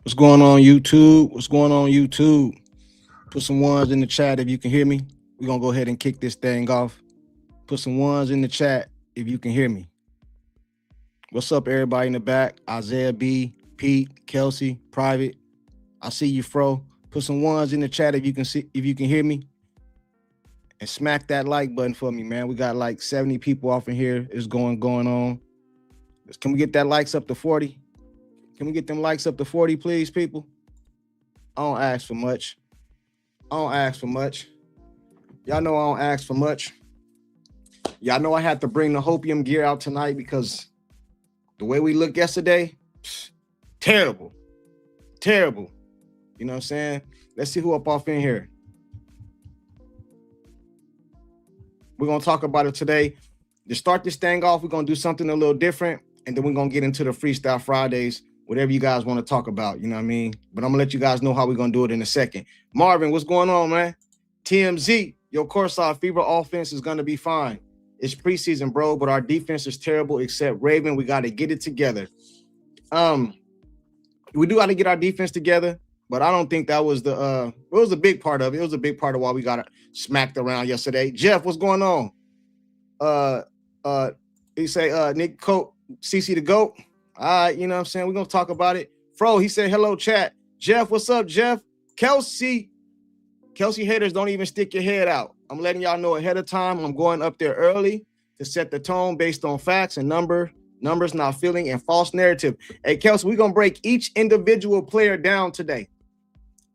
What's going on, YouTube? What's going on, YouTube? Put some ones in the chat if you can hear me. We're going to go ahead and kick this thing off. Put some ones in the chat if you can hear me. What's up, everybody in the back? Isaiah B, Pete, Kelsey, Private. I see you, Fro. Put some ones in the chat if you can hear me. And smack that like button for me, man. We got like 70 people off in here. It's going on. Can we get that likes up to 40? Can we get them likes up to 40, please, people? I don't ask for much. Y'all know I don't ask for much. Y'all know I had to bring the hopium gear out tonight because the way we looked yesterday, terrible. You know what I'm saying? Let's see who up off in here. We're going to talk about it today. To start this thing off, we're going to do something a little different, and then we're going to get into the Freestyle Fridays, whatever you guys want to talk about, you know what I mean? But I'm going to let you guys know how we're going to do it in a second. Marvin, what's going on, man? TMZ, your courtside fever offense is going to be fine. It's preseason, bro, but our defense is terrible except Raven. We got to get it together. We do got to get our defense together, but I don't think that was it was a big part of it. It was a big part of why we got smacked around yesterday. Jeff, what's going on? He say, Nick Coat, CC the GOAT. All right, you know what I'm saying? We're going to talk about it. Fro, he said, hello, chat. Jeff, what's up, Jeff? Kelsey haters, don't even stick your head out. I'm letting y'all know ahead of time. I'm going up there early to set the tone based on facts and numbers, not feeling, and false narrative. Hey, Kelsey, we're going to break each individual player down today.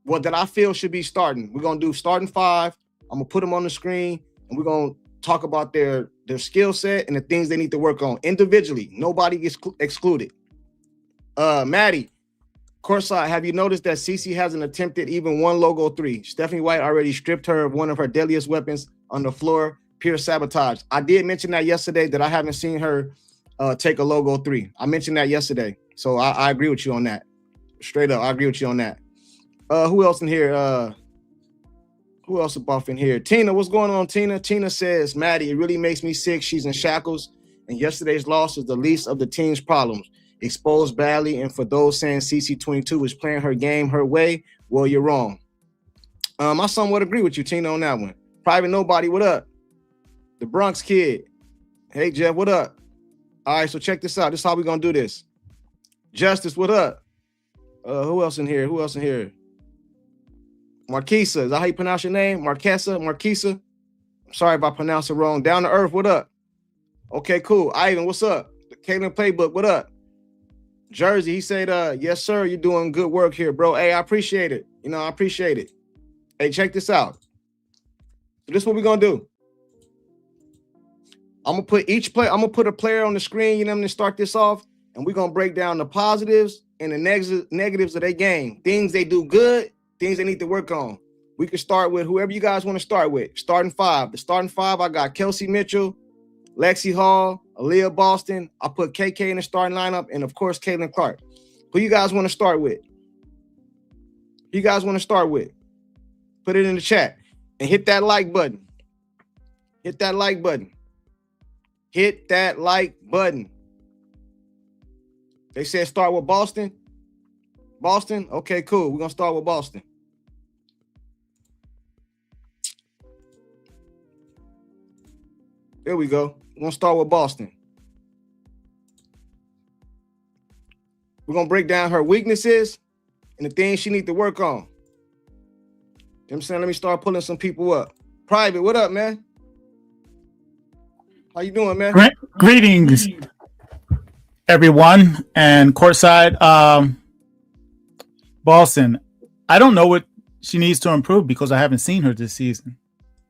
What that I feel should be starting. We're going to do starting five. I'm going to put them on the screen, and we're going to talk about their skill set and the things they need to work on individually. Nobody gets excluded. Maddie, courtside, have you noticed that CC hasn't attempted even one logo three? Stephanie White already stripped her of one of her deadliest weapons on the floor, pure sabotage. I did mention that yesterday that I haven't seen her take a logo three. I mentioned that yesterday. So I agree with you on that. Straight up, I agree with you on that. Who else in here? Who else above in here? Tina, what's going on, Tina? Tina says, Maddie, it really makes me sick. She's in shackles, and yesterday's loss is the least of the team's problems. Exposed badly, and for those saying CC22 is playing her game her way, well, you're wrong. I somewhat agree with you, Tina, on that one. Private Nobody, what up? The Bronx Kid. Hey, Jeff, what up? All right, so check this out. This is how we're going to do this. Justice, what up? Who else in here? Marquisa, is that how you pronounce your name? Marquisa? I'm sorry if I pronounce it wrong. Down to Earth, what up? Okay, cool. Ivan, what's up? The Caitlin Playbook, what up? Jersey, he said, yes, sir, you're doing good work here, bro. Hey, I appreciate it. I appreciate it. Hey, check this out. So this is what we're going to do. I'm going to put a player on the screen, to start this off, and we're going to break down the positives and the negatives of their game. Things they do good, things they need to work on. We can start with whoever you guys want to start with. Starting five. The starting five, I got Kelsey Mitchell, Lexi Hull, Aaliyah Boston. I put KK in the starting lineup, and of course, Caitlin Clark. Who you guys want to start with? Put it in the chat and hit that like button. Hit that like button. They said start with Boston. Okay, cool. We're gonna start with Boston. There we go. We're gonna start with Boston. We're gonna break down her weaknesses and the things she needs to work on. You know what I'm saying? Let me start pulling some people up. Private, what up, man? How you doing, man? Greetings, everyone, and courtside. Boston, I don't know what she needs to improve because I haven't seen her this season.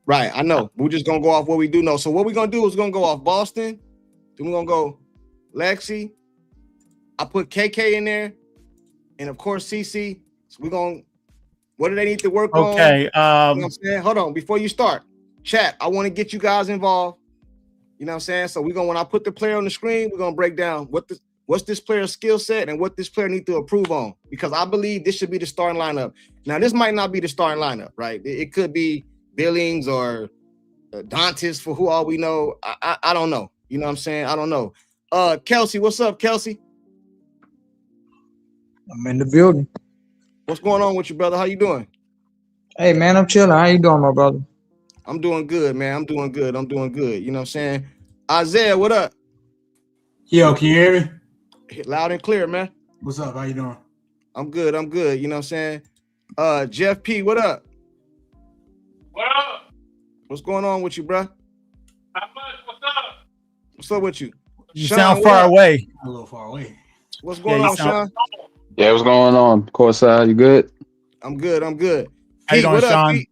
Right, I know. We're just going to go off what we do know. So what we're going to do is going to go off Boston. Then we're going to go Lexi. I put KK in there. And, of course, CC. So we're going to – what do they need to work on? Okay. You know what I'm saying? Hold on. Before you start, chat, I want to get you guys involved. You know what I'm saying? So when I put the player on the screen, we're going to break down what's this player's skill set and what this player needs to improve on. Because I believe this should be the starting lineup. Now, this might not be the starting lineup, right? It could be Billings or Dantas for who all we know. I don't know. You know what I'm saying? I don't know. Kelsey, what's up, Kelsey? I'm in the building. What's going on with you, brother? How you doing? Hey, man, I'm chilling. How you doing, my brother? I'm doing good, man. I'm doing good. You know what I'm saying? Isaiah, what up? Yo, can you hear me? Loud and clear, man. What's up? How you doing? I'm good. You know what I'm saying? Jeff P, what up? What up? What's going on with you, bro? Not much. What's up? What's up with you? You Sean, sound what far up? away. A little far away. What's going Yeah, on, you sound- Sean? Yeah, what's going on? Courtside, you good? I'm good. How you Pete, doing, what up, Sean? Pete?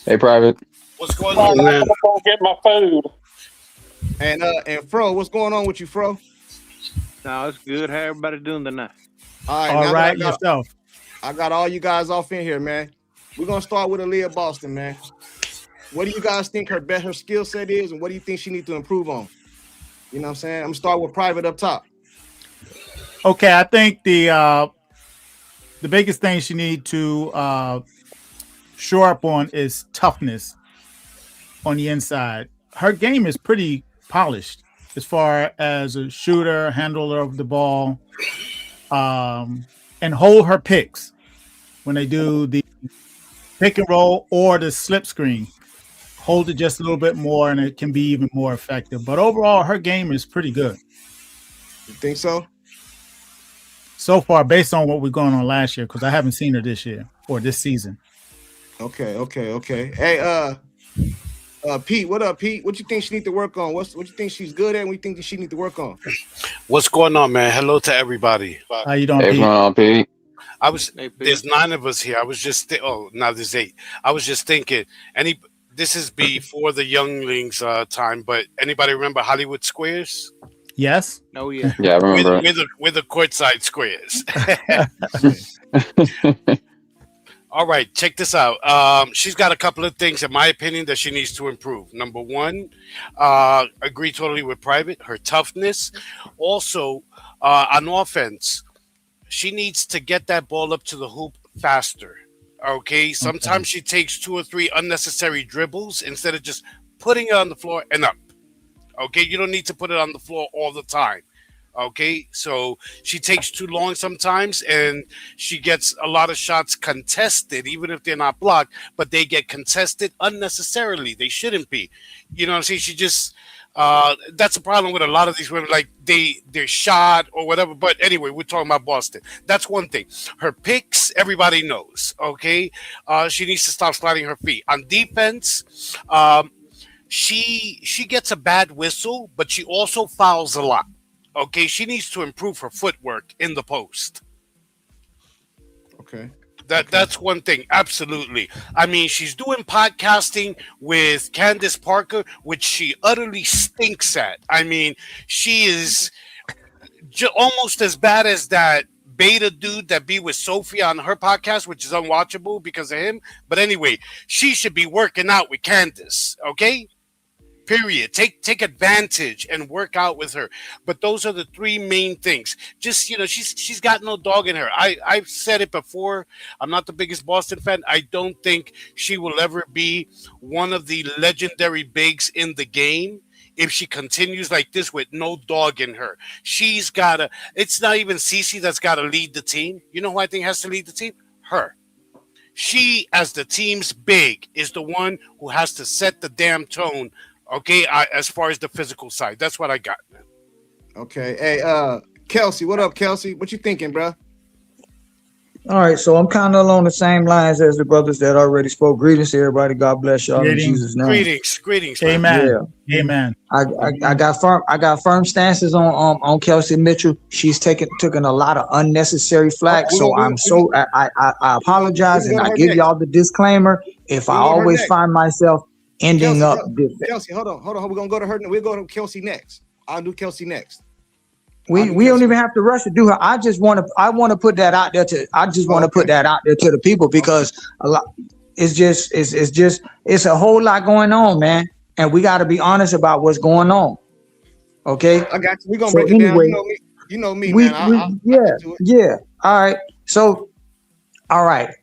Hey, Private. What's going on, man? I'm gonna get my food. And Fro, what's going on with you, Fro? No, it's good. How everybody doing tonight? All right, All now right, that yourself. I got all you guys off in here, man. We're gonna start with Aaliyah Boston, man. What do you guys think her skill set is, and what do you think she needs to improve on? You know what I'm saying? I'm gonna start with Private up top. Okay, I think the biggest thing she need to shore up on is toughness on the inside. Her game is pretty polished as far as a shooter, handler of the ball, and hold her picks when they do the pick and roll or the slip screen. Hold it just a little bit more, and it can be even more effective. But overall, her game is pretty good You think so? so far, based on what we're going on last year, because I haven't seen her this year or this season. Okay. Hey, Pete, what up, Pete? What you think she need to work on? What you think she's good at, and what you think that she need to work on? What's going on, man? Hello to everybody. How you doing, Hey, Pete? what's going on, Pete? There's 9 of us here. I was just now there's 8. I was just thinking, this is before the younglings time, but anybody remember Hollywood Squares? Yes. Oh yeah. Yeah, I remember. We're the courtside squares. All right, check this out. She's got a couple of things, in my opinion, that she needs to improve. Number one, agree totally with Private, her toughness. Also, on offense, she needs to get that ball up to the hoop faster. Okay, sometimes she takes 2 or 3 unnecessary dribbles instead of just putting it on the floor and up. Okay, you don't need to put it on the floor all the time. Okay, so she takes too long sometimes, and she gets a lot of shots contested, even if they're not blocked, but they get contested unnecessarily. They shouldn't be. You know what I'm saying? She just that's a problem with a lot of these women, like they're shot or whatever. But anyway, we're talking about Boston. That's one thing. Her picks, everybody knows. Okay, she needs to stop sliding her feet on defense. She gets a bad whistle, but she also fouls a lot. Okay, she needs to improve her footwork in the post. Okay. That's one thing, absolutely. I mean, she's doing podcasting with Candace Parker, which she utterly stinks at. I mean, she is almost as bad as that beta dude that be with Sophie on her podcast, which is unwatchable because of him. But anyway, she should be working out with Candace, okay? Period. Take advantage and work out with her. But those are the 3 main things. Just, she's got no dog in her. I've said it before. I'm not the biggest Boston fan. I don't think she will ever be one of the legendary bigs in the game if she continues like this with no dog in her. She's got to, it's not even Cece that's got to lead the team. You know who I think has to lead the team? Her. She, as the team's big, is the one who has to set the damn tone. Okay, as far as the physical side, that's what I got, man. Okay, hey, Kelsey, what up, Kelsey? What you thinking, bro? All right, so I'm kind of along the same lines as the brothers that already spoke. Greetings to everybody. God bless y'all in Jesus' name. Greetings. Amen. Yeah. Amen. I got firm stances on Kelsey Mitchell. She's taken a lot of unnecessary flack. I apologize and I give y'all the disclaimer. If I always find myself ending up different. Kelsey, hold on. We're gonna go to her. We'll go to Kelsey next. I'll do Kelsey next. We don't even have to rush to do her. I want to put that out there put that out there to the people because a lot it's a whole lot going on, man. And we got to be honest about what's going on. Okay. I got you. We're gonna break it down. You know me, man. Yeah. All right. So, all right.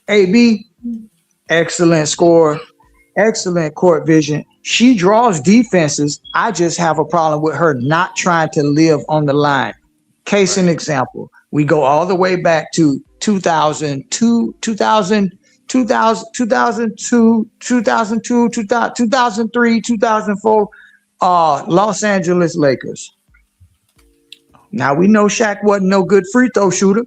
AB, excellent score. Excellent court vision. She draws defenses. I just have a problem with her not trying to live on the line. Case in example, We go all the way back to 2002, 2000, 2002, 2003, 2004, Los Angeles Lakers. Now, we know Shaq wasn't no good free throw shooter,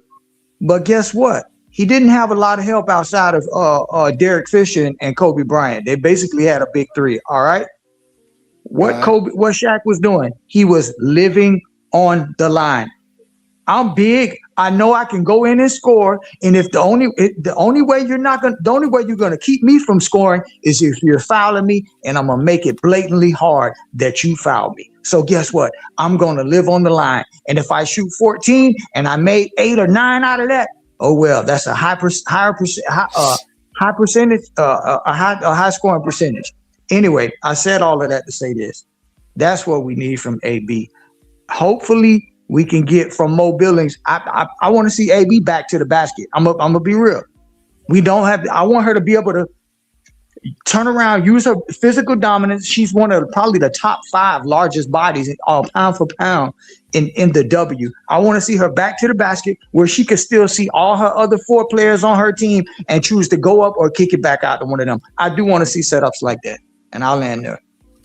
but guess what? He didn't have a lot of help outside of Derek Fisher and Kobe Bryant. They basically had a big three, all right? What Shaq was doing, he was living on the line. I'm big. I know I can go in and score. And if the only way you're gonna keep me from scoring is if you're fouling me, and I'm gonna make it blatantly hard that you foul me. So guess what? I'm gonna live on the line. And if I shoot 14 and I made 8 or 9 out of that, oh well, that's a high scoring percentage. Anyway, I said all of that to say this. That's what we need from AB. Hopefully, we can get from Mo Billings. I want to see AB back to the basket. I'm gonna be real. We don't have. I want her to be able to turn around, use her physical dominance. She's one of probably the top 5 largest bodies in pound for pound in the W. I want to see her back to the basket where she could still see all her other 4 players on her team and choose to go up or kick it back out to one of them. I do want to see setups like that, and I'll land there.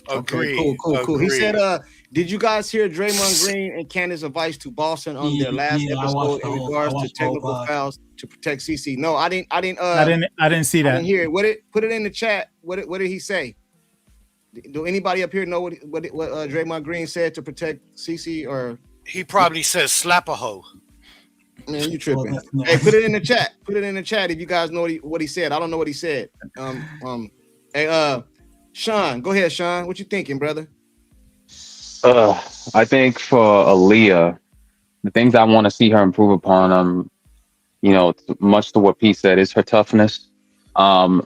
Agree. Okay, cool. He said, did you guys hear Draymond Green and Candace's advice to Boston on their last episode in regards to technical fouls to protect CC? No, I didn't see that. I didn't hear it. Put it in the chat. What did he say? Do anybody up here know what Draymond Green said to protect CC? Or he probably says slap a hoe. Man, you tripping? Hey, put it in the chat. Put it in the chat if you guys know what he said. I don't know what he said. Hey, Sean, go ahead, Sean. What you thinking, brother? I think for Aaliyah, the things I want to see her improve upon, much to what Pete said, is her toughness,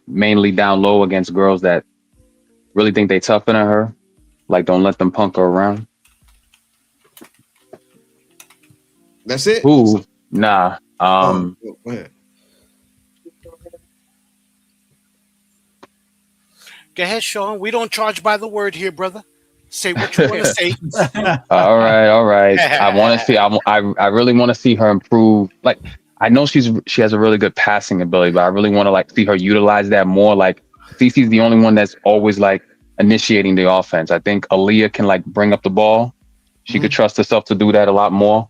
mainly down low against girls that really think they tougher than her. Like, don't let them punk her around. That's it? Ooh, nah. Go ahead. Go ahead, Sean. We don't charge by the word here, brother. Say what you want to say. All right. I want to see. I really want to see her improve. Like, I know she has a really good passing ability, but I really want to see her utilize that more. Like, CeCe's the only one that's always initiating the offense. I think Aaliyah can bring up the ball. She could trust herself to do that a lot more.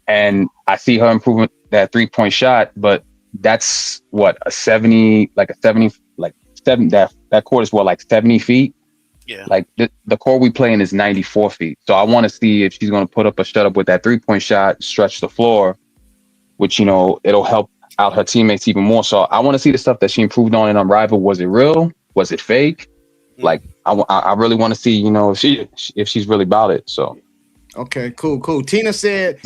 And I see her improving that 3-point shot, but that's what a 70. That court is 70 feet. Yeah. The court we play in is 94 feet. So I want to see if she's going to put up a shut up with that 3-point shot, stretch the floor, which, it'll help out her teammates even more. So I want to see the stuff that she improved on in Unrivaled. Was it real? Was it fake? I really want to see, if she's really about it. So. Okay, cool. Tina said,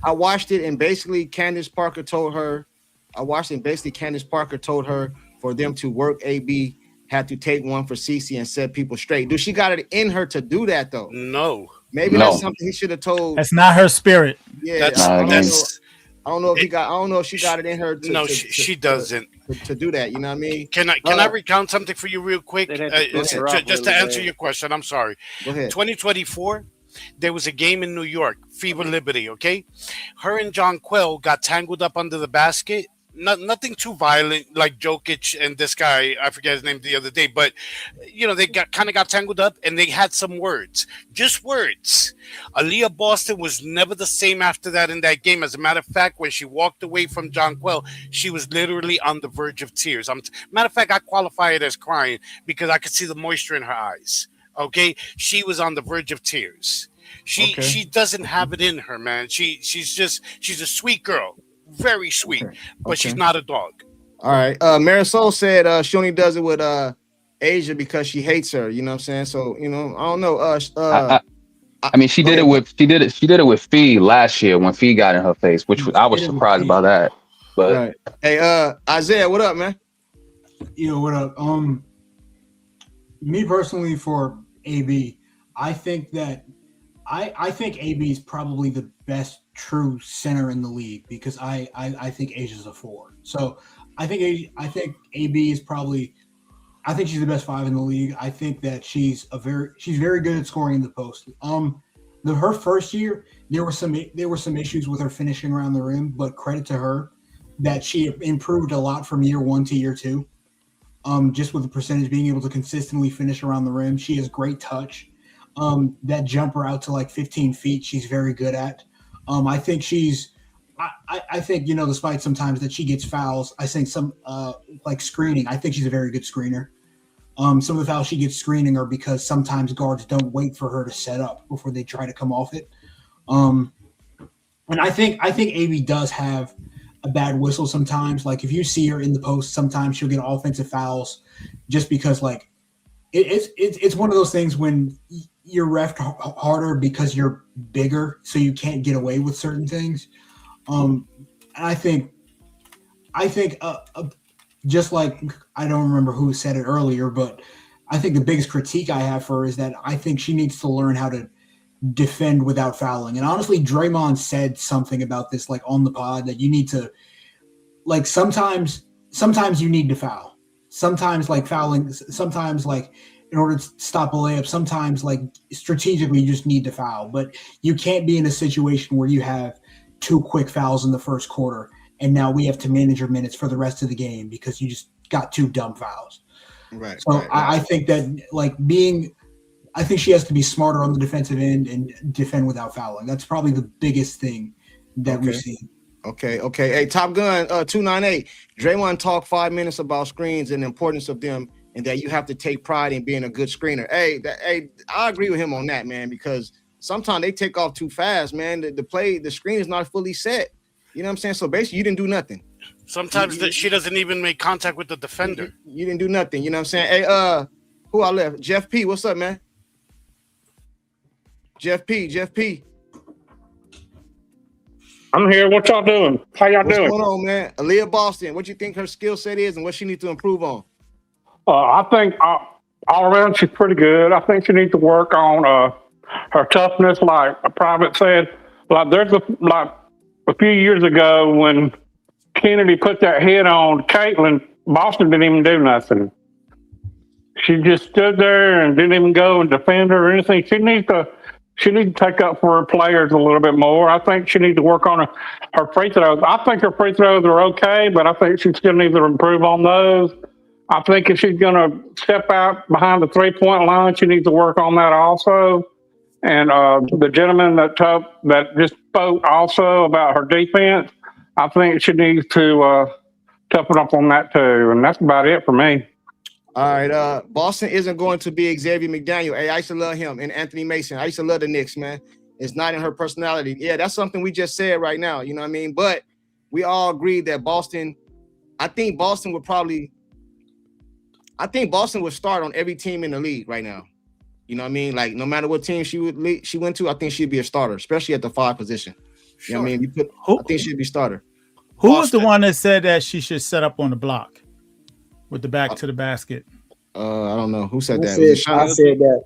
I watched it and basically Candace Parker told her for them to work AB had to take one for CC and set people straight. Do she got it in her to do that though? No. Maybe that's something he should have told. That's not her spirit. Yeah, I don't know if she got it in her. She doesn't to do that. You know what I mean? Can I recount something for you real quick? Just to answer your question. I'm sorry. Go ahead. 2024. There was a game in New York, Fever Liberty. Okay, her and John Quell got tangled up under the basket. Nothing too violent like Jokic and this guy, I forget his name the other day, but they got tangled up and they had some words, just words. Aaliyah Boston was never the same after that in that game. As a matter of fact, when she walked away from John Quell, she was literally on the verge of tears. Matter of fact, I qualify it as crying because I could see the moisture in her eyes. Okay, she was on the verge of tears. She doesn't have it in her, man. She's a sweet girl. Very sweet, but she's not a dog. All right. Marisol said she only does it with Asia because she hates her. You know what I'm saying? So I don't know. I mean, she did it with Fee last year when Fee got in her face, which I was surprised by that. But right. Hey, Isaiah, what up, man? What up? Me personally, for AB, I think that I think AB is probably the best true center in the league because I think Asia's a 4. So I think AB is probably, I think she's the best 5 in the league. I think that she's very good at scoring in the post. her first year, there were some issues with her finishing around the rim, but credit to her that she improved a lot from year 1 to year 2. Just with the percentage being able to consistently finish around the rim. She has great touch. That jumper out to like 15 feet, she's very good at. I think I think, despite sometimes that she gets fouls, I think some like screening, I think she's a very good screener. Some of the fouls she gets screening are because sometimes guards don't wait for her to set up before they try to come off it. And I think AB does have a bad whistle sometimes. Like if you see her in the post, sometimes she'll get offensive fouls just because like it's one of those things when you're reffed harder because you're bigger, so you can't get away with certain things. And I think just like I don't remember who said it earlier, but I think the biggest critique I have for her is that I think she needs to learn how to defend without fouling. And honestly, Draymond said something about this like on the pod that you need to like sometimes you need to foul. Sometimes like fouling, sometimes like in order to stop a layup, sometimes like strategically you just need to foul. But you can't be in a situation where you have 2 quick fouls in the first quarter and now we have to manage your minutes for the rest of the game because you just got 2 dumb fouls. Right. So I think that I think she has to be smarter on the defensive end and defend without fouling. That's probably the biggest thing that we've seen. Okay. Hey, Top Gun 298. Draymond talked 5 minutes about screens and the importance of them, and that you have to take pride in being a good screener. Hey, I agree with him on that, man, because sometimes they take off too fast, man. The screen is not fully set. You know what I'm saying? So basically, you didn't do nothing. Sometimes she doesn't even make contact with the defender. You didn't do nothing. You know what I'm saying? Hey, who I left? Jeff P. What's up, man? Jeff P. I'm here. What y'all doing? How y'all doing? What's going on, man? Aaliyah Boston, what you think her skill set is and what she needs to improve on? I think all around she's pretty good. I think she needs to work on her toughness, like a private said. Like there's a few years ago when Kennedy put that hit on Caitlin, Boston didn't even do nothing. She just stood there and didn't even go and defend her or anything. She needs to take up for her players a little bit more. I think she needs to work on her free throws. I think her free throws are okay, but I think she still needs to improve on those. I think if she's going to step out behind the 3-point line, she needs to work on that also. And the gentleman that just spoke also about her defense, I think she needs to toughen up on that too. And that's about it for me. All right, Boston isn't going to be Xavier McDaniel. Hey, I used to love him, and Anthony Mason. I used to love the Knicks, man. It's not in her personality. Yeah, that's something we just said right now. You know what I mean? But we all agree that Boston. I think Boston would start on every team in the league right now. You know what I mean? Like no matter what team she went to, I think she'd be a starter, especially at the 5 position. You know what I mean? I think she'd be starter. Who was the one that said that she should set up on the block with the back to the basket? I don't know who said that. I said that.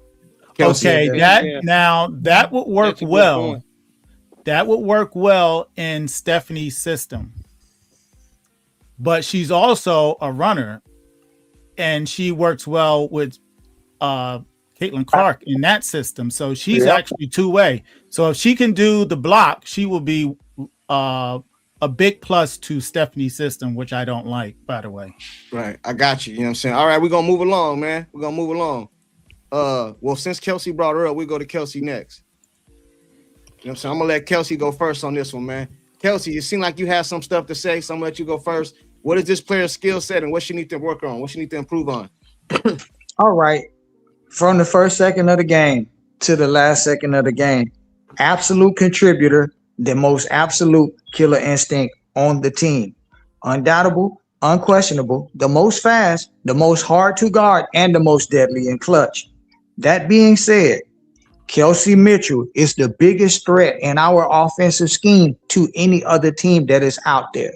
Kelsey Okay, that would work well. That would work well in Stephanie's system. But she's also a runner, and she works well with Caitlin Clark in that system. So she's actually two-way. So if she can do the block, she will be a big plus to Stephanie's system, which I don't like, by the way. Right. I got you. You know what I'm saying? All right, we're going to move along, man. We're going to move along. Well, since Kelsey brought her up, we go to Kelsey next. You know what I'm saying? I'm going to let Kelsey go first on this one, man. Kelsey, you seem like you have some stuff to say, so I'm going to let you go first. What is this player's skill set and what she need to work on? What she need to improve on? All right. From the first second of the game to the last second of the game, absolute contributor, the most absolute killer instinct on the team. Undoubtable, unquestionable, the most fast, the most hard to guard, and the most deadly in clutch. That being said, Kelsey Mitchell is the biggest threat in our offensive scheme to any other team that is out there.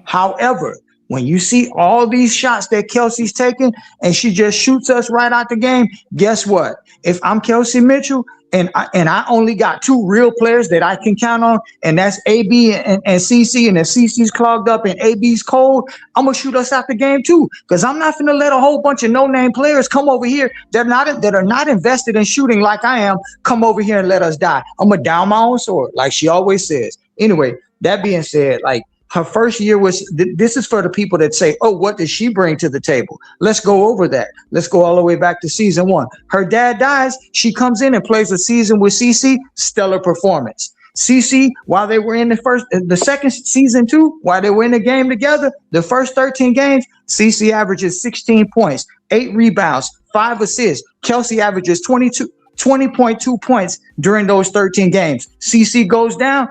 However, when you see all these shots that Kelsey's taking and she just shoots us right out the game, guess what? If I'm Kelsey Mitchell, and I only got 2 real players that I can count on, and that's AB and CC. And if CC's clogged up and AB's cold, I'm gonna shoot us out the game too. Because I'm not gonna let a whole bunch of no-name players come over here that are not invested in shooting like I am come over here and let us die. I'm gonna down my own sword, like she always says. Anyway, that being said, like, her first year was, this is for the people that say, oh, what does she bring to the table? Let's go over that. Let's go all the way back to season 1. Her dad dies. She comes in and plays a season with CC. Stellar performance. CC, while they were in the second season too, while they were in the game together, the first 13 games, CC averages 16 points, 8 rebounds, 5 assists. Kelsey averages 20.2 points during those 13 games. CC goes down.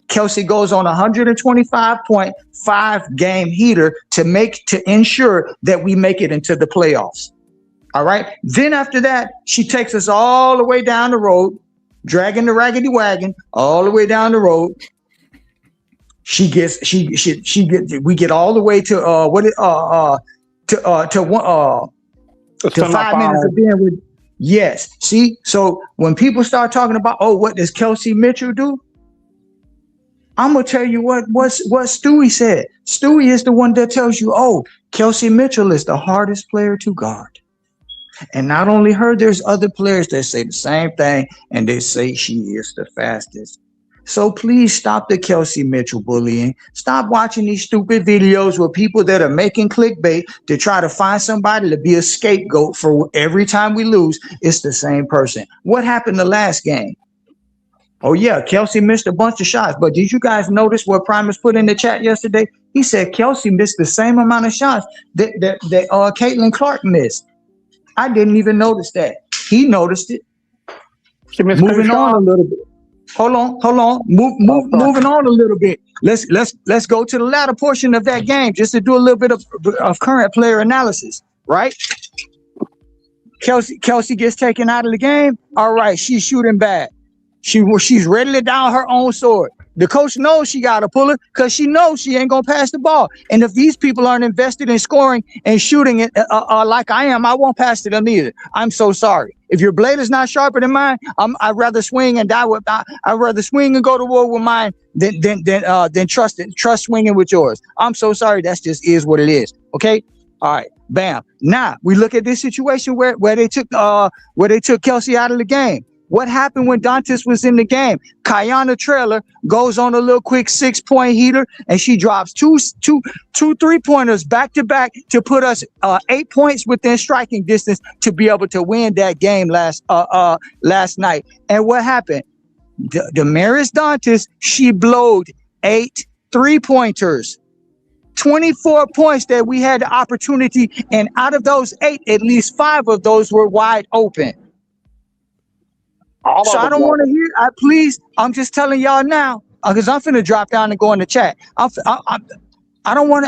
Kelsey goes on 125.5 game heater to ensure that we make it into the playoffs. All right. Then after that, she takes us all the way down the road, dragging the raggedy wagon all the way down the road. We get all the way to 5 minutes of being with. Yes. See, so when people start talking about, oh, what does Kelsey Mitchell do? I'm gonna tell you what Stewie said. Stewie is the one that tells you, oh, Kelsey Mitchell is the hardest player to guard. And not only her, there's other players that say the same thing, and they say she is the fastest. So please stop the Kelsey Mitchell bullying. Stop watching these stupid videos with people that are making clickbait to try to find somebody to be a scapegoat for every time we lose. It's the same person. What happened the last game? Oh, yeah, Kelsey missed a bunch of shots. But did you guys notice what Primus put in the chat yesterday? He said Kelsey missed the same amount of shots that Caitlin Clark missed. I didn't even notice that. He noticed it. Moving on a little bit. Hold on. Moving on a little bit. Let's go to the latter portion of that game just to do a little bit of current player analysis, right? Kelsey gets taken out of the game. All right, she's shooting bad. She's ready to down her own sword. The coach knows she got to pull it because she knows she ain't going to pass the ball. And if these people aren't invested in scoring and shooting it like I am, I won't pass to them either. I'm so sorry. If your blade is not sharper than mine, I'd rather swing and die with. I'd rather swing and go to war with mine than trust swinging with yours. I'm so sorry. That's just is what it is. Okay. All right. Bam. Now we look at this situation where they took Kelsey out of the game. What happened when Dantas was in the game? Kayana Traylor goes on a little quick 6-point heater, and she drops two 3-pointers back to back to put us 8 points within striking distance to be able to win that game last night. And what happened? Damaris Dantas, she blowed 8 3-pointers. 24 points that we had the opportunity, and out of those 8, at least 5 of those were wide open. So I don't want to hear. I'm just telling y'all now, because I'm finna drop down and go in the chat. I don't want.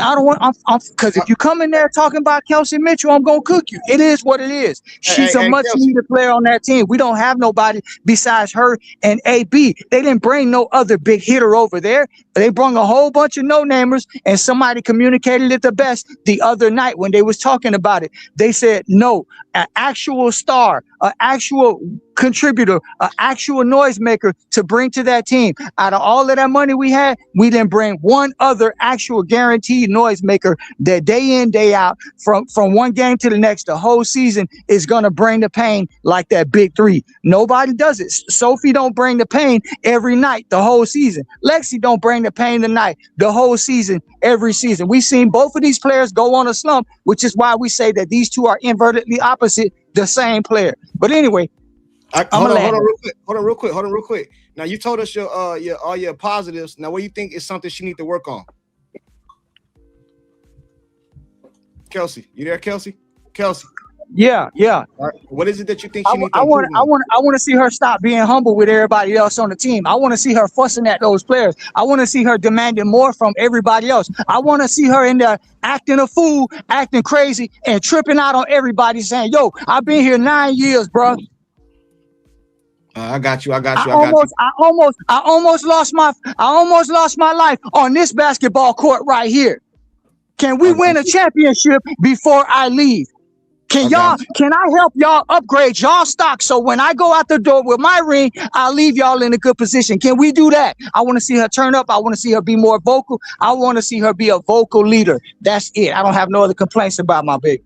Because if you come in there talking about Kelsey Mitchell, I'm gonna cook you. It is what it is. She's a much needed player on that team. We don't have nobody besides her and AB. They didn't bring no other big hitter over there. They brought a whole bunch of no-namers, and somebody communicated it the best the other night when they was talking about it. They said, no, an actual star, an actual contributor, an actual noisemaker to bring to that team. Out of all of that money we had, we didn't bring one other actual guaranteed noisemaker that day in, day out, from one game to the next, the whole season is going to bring the pain like that big 3. Nobody does it. Sophie don't bring the pain every night, the whole season. Lexi don't bring the pain tonight, the whole season, every season. We've seen both of these players go on a slump, which is why we say that these two are invertedly opposite the same player. But anyway, hold on real quick. Now you told us all your positives. Now what do you think is something she need to work on? Kelsey, you there, Kelsey? Yeah. All right. What is it that you think she needs to improve on? I want to see her stop being humble with everybody else on the team. I want to see her fussing at those players. I want to see her demanding more from everybody else. I want to see her in there acting a fool, acting crazy, and tripping out on everybody saying, yo, I've been here 9 years, bro. I got you. I almost lost my life on this basketball court right here. Can we win a championship before I leave? Can I help y'all upgrade y'all stock so when I go out the door with my ring, I'll leave y'all in a good position? Can we do that? I want to see her turn up. I want to see her be more vocal. I want to see her be a vocal leader. That's it. I don't have no other complaints about my baby.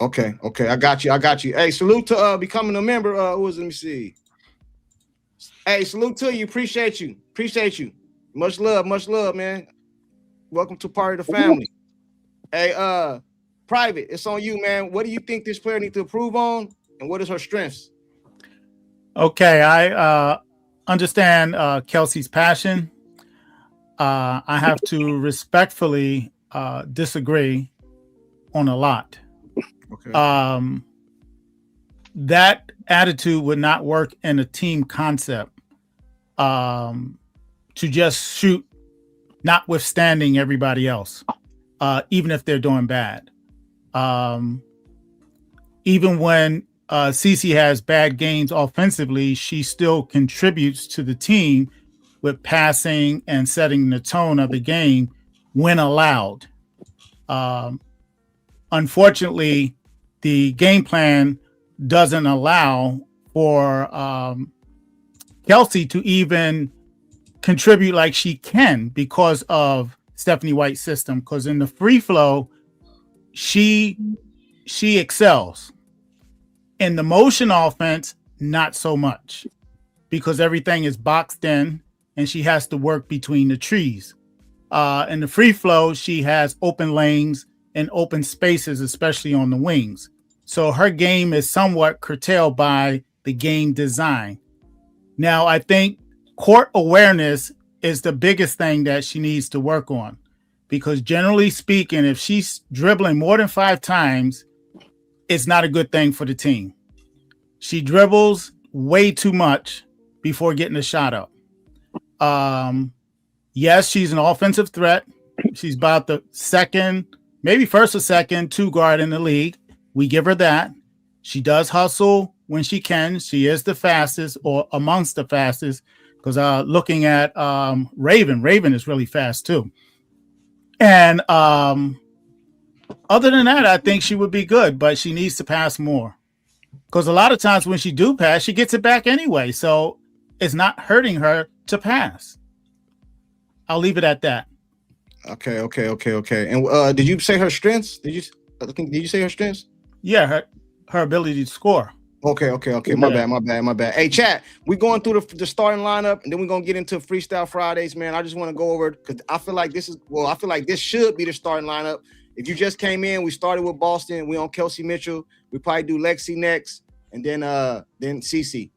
Okay. I got you. Hey, salute to becoming a member. Let me see. Hey, salute to you. Appreciate you. Much love, man. Welcome to part of the family. Hey, Private, it's on you, man. What do you think this player needs to improve on, and what is her strengths? Okay, I understand Kelsey's passion. I have to respectfully disagree on a lot. Okay. That attitude would not work in a team concept. To just shoot, notwithstanding everybody else, even if they're doing bad. Even when Cece has bad games offensively, she still contributes to the team with passing and setting the tone of the game when allowed. Unfortunately, the game plan doesn't allow for Kelsey to even contribute like she can because of Stephanie White's system. Because in the free flow, she excels. In the motion offense, not so much, because everything is boxed in and she has to work between the trees. In the free flow, she has open lanes and open spaces, especially on the wings. So her game is somewhat curtailed by the game design. Now, I think court awareness is the biggest thing that she needs to work on, because generally speaking, if she's dribbling more than 5 times, it's not a good thing for the team. She dribbles way too much before getting a shot up. Yes, she's an offensive threat. She's about the second, maybe first or second 2-guard in the league. We give her that. She does hustle when she can. She is the fastest, or amongst the fastest, because looking at Raven is really fast too. And other than that, I think she would be good, but she needs to pass more. Because a lot of times when she do pass, she gets it back anyway. So it's not hurting her to pass. I'll leave it at that. Okay. And did you say her strengths? Did you say her strengths? Yeah, her ability to score. Okay. My bad. Hey, chat, we're going through the starting lineup, and then we're gonna get into Freestyle Fridays, man. I just want to go over it because I feel like this should be the starting lineup. If you just came in, we started with Boston. We on Kelsey Mitchell. We probably do Lexi next, and then Cece. You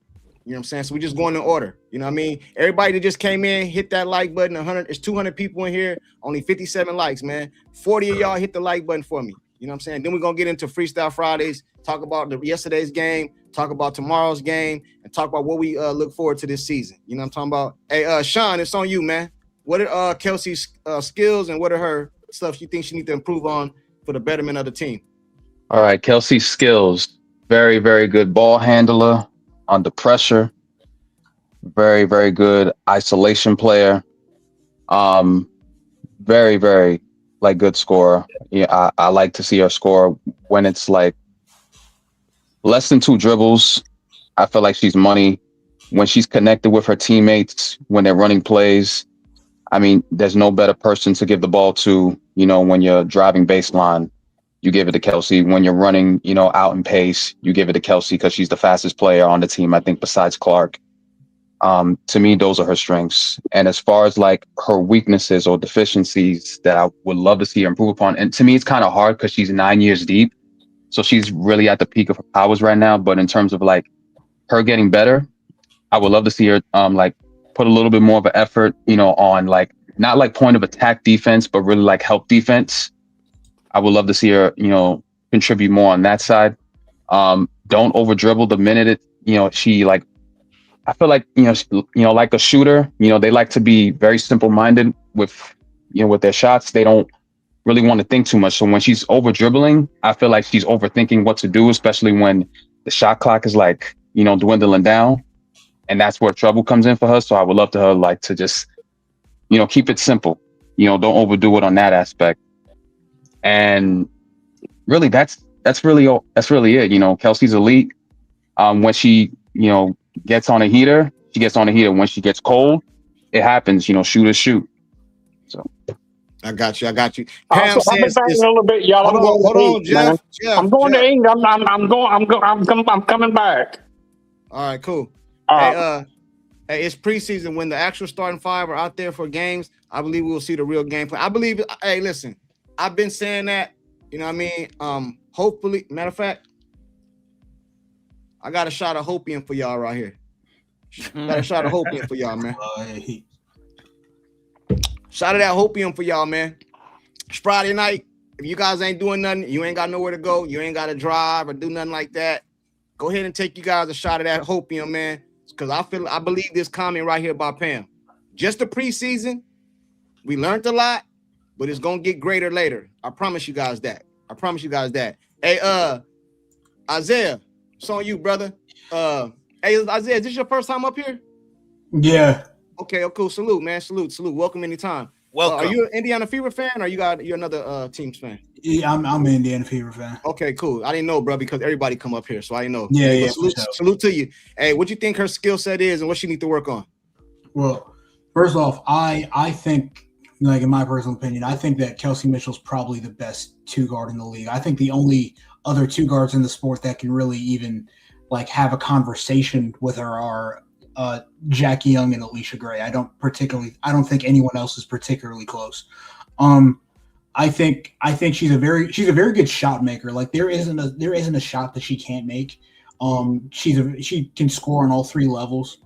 know what I'm saying? So we just going in order. You know what I mean? Everybody that just came in, hit that like button. 100. It's 200 people in here. Only 57 likes, man. 40 of y'all hit the like button for me. You know what I'm saying? Then we're gonna get into Freestyle Fridays. Talk about yesterday's game. Talk about tomorrow's game, and talk about what we look forward to this season. You know what I'm talking about? Hey, Sean, it's on you, man. What are Kelsey's skills, and what are her stuff you think she needs to improve on for the betterment of the team? All right, Kelsey's skills. Very, very good ball handler under pressure. Very, very good isolation player. Very, very good scorer. Yeah, I like to see her score when it's like less than 2 dribbles. I feel like she's money. When she's connected with her teammates, when they're running plays, I mean, there's no better person to give the ball to. When you're driving baseline, you give it to Kelsey. When you're running, out in pace, you give it to Kelsey because she's the fastest player on the team, I think, besides Clark. To me, those are her strengths. And as far as her weaknesses or deficiencies that I would love to see her improve upon, and to me, it's kind of hard because she's 9 years deep. So she's really at the peak of her powers right now. But in terms of her getting better, I would love to see her put a little bit more of an effort, on not point of attack defense, but really help defense. I would love to see her, contribute more on that side. Don't over dribble the minute she I feel like, like a shooter, they like to be very simple minded with their shots. They don't really want to think too much. So when she's over dribbling, I feel like she's overthinking what to do, especially when the shot clock is dwindling down, and that's where trouble comes in for her. So I would love to her to just, keep it simple, don't overdo it on that aspect. And really that's that's really it. You know, Kelsey's elite. When she, you know, gets on a heater, she gets on a heater. When she gets cold, it happens. You know, shooters shoot. So I got you. Also, Pam I've been says, thinking a little bit, y'all. hold on, Man. Jeff. I'm going to England. I'm coming back. All right, cool. Uh, Hey, it's preseason. When the actual starting five are out there for games, I believe we will see the real game plan. I believe. Hey, listen, I've been saying that. You know what I mean? Hopefully, matter of fact, I got a shot of hopium for y'all right here. Got a shot of hopium for y'all, man. Shot of that hopium for y'all, man. It's Friday night. If you guys ain't doing nothing, you ain't got nowhere to go, you ain't got to drive or do nothing like that, go ahead and take you guys a shot of that hopium, man. Because I believe this comment right here by Pam. Just the preseason, we learned a lot, but it's gonna get greater later. I promise you guys that. Hey, Isaiah, it's on you, brother. Hey, Isaiah, is this your first time up here? Yeah. Okay, cool. Salute, man. Salute. Welcome anytime. Welcome. Are you an Indiana Fever fan, or you're another team's fan? Yeah, I'm an Indiana Fever fan. Okay, cool. I didn't know, bro, because everybody come up here, so I didn't know. Yeah, hey, yeah. Salute to you. Hey, what you think her skill set is, and what she need to work on? Well, first off, I think, like in my personal opinion, I think that Kelsey Mitchell's probably the best two guard in the league. I think the only other two guards in the sport that can really even like have a conversation with her are Jackie Young and Alicia Gray. I don't think anyone else is particularly close. I think she's a very good shot maker. Like there isn't a shot that she can't make. She can score on all three levels.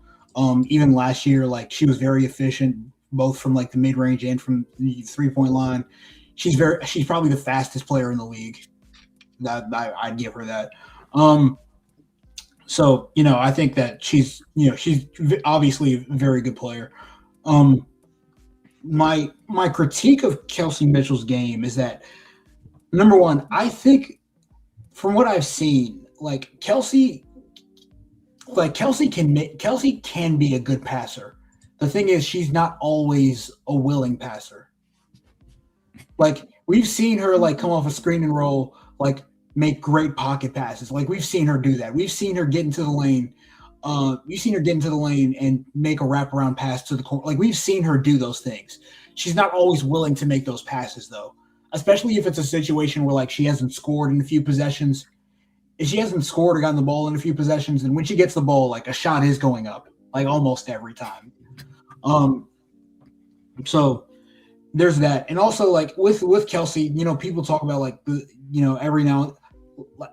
Even last year, like she was very efficient, both from like the mid range and from the 3-point line. She's probably the fastest player in the league. I'd give her that. So, you know, I think that she's obviously a very good player. My critique of Kelsey Mitchell's game is that, number one, I think from what I've seen, like Kelsey can be a good passer. The thing is, she's not always a willing passer. Like we've seen her like come off a screen and roll, like make great pocket passes. Like we've seen her do that. We've seen her get into the lane. And make a wraparound pass to the court. Like we've seen her do those things. She's not always willing to make those passes though, especially if it's a situation where like she hasn't scored in a few possessions. If she hasn't scored or gotten the ball in a few possessions, and when she gets the ball, like a shot is going up, like almost every time. So there's that. And also like with Kelsey, you know, people talk about like every now,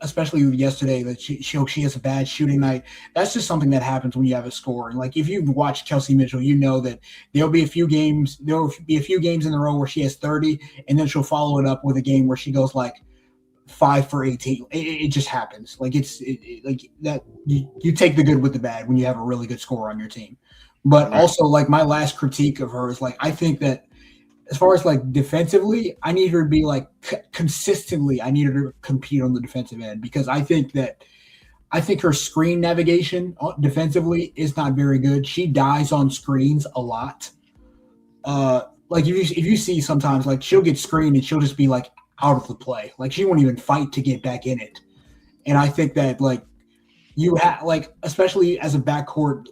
especially yesterday, that she has a bad shooting night. That's just something that happens when you have a score. And like if you've watched Kelsey Mitchell, you know that there'll be a few games in a row where she has 30, and then she'll follow it up with a game where she goes like 5 for 18. It just happens. Like like that. You take the good with the bad when you have a really good scorer on your team. But also, like my last critique of her is like I think that as far as like defensively, I need her to be like consistently. I need her to compete on the defensive end, because I think her screen navigation defensively is not very good. She dies on screens a lot. Like if you see sometimes like she'll get screened and she'll just be like out of the play. Like she won't even fight to get back in it. And I think that like you have like, especially as a backcourt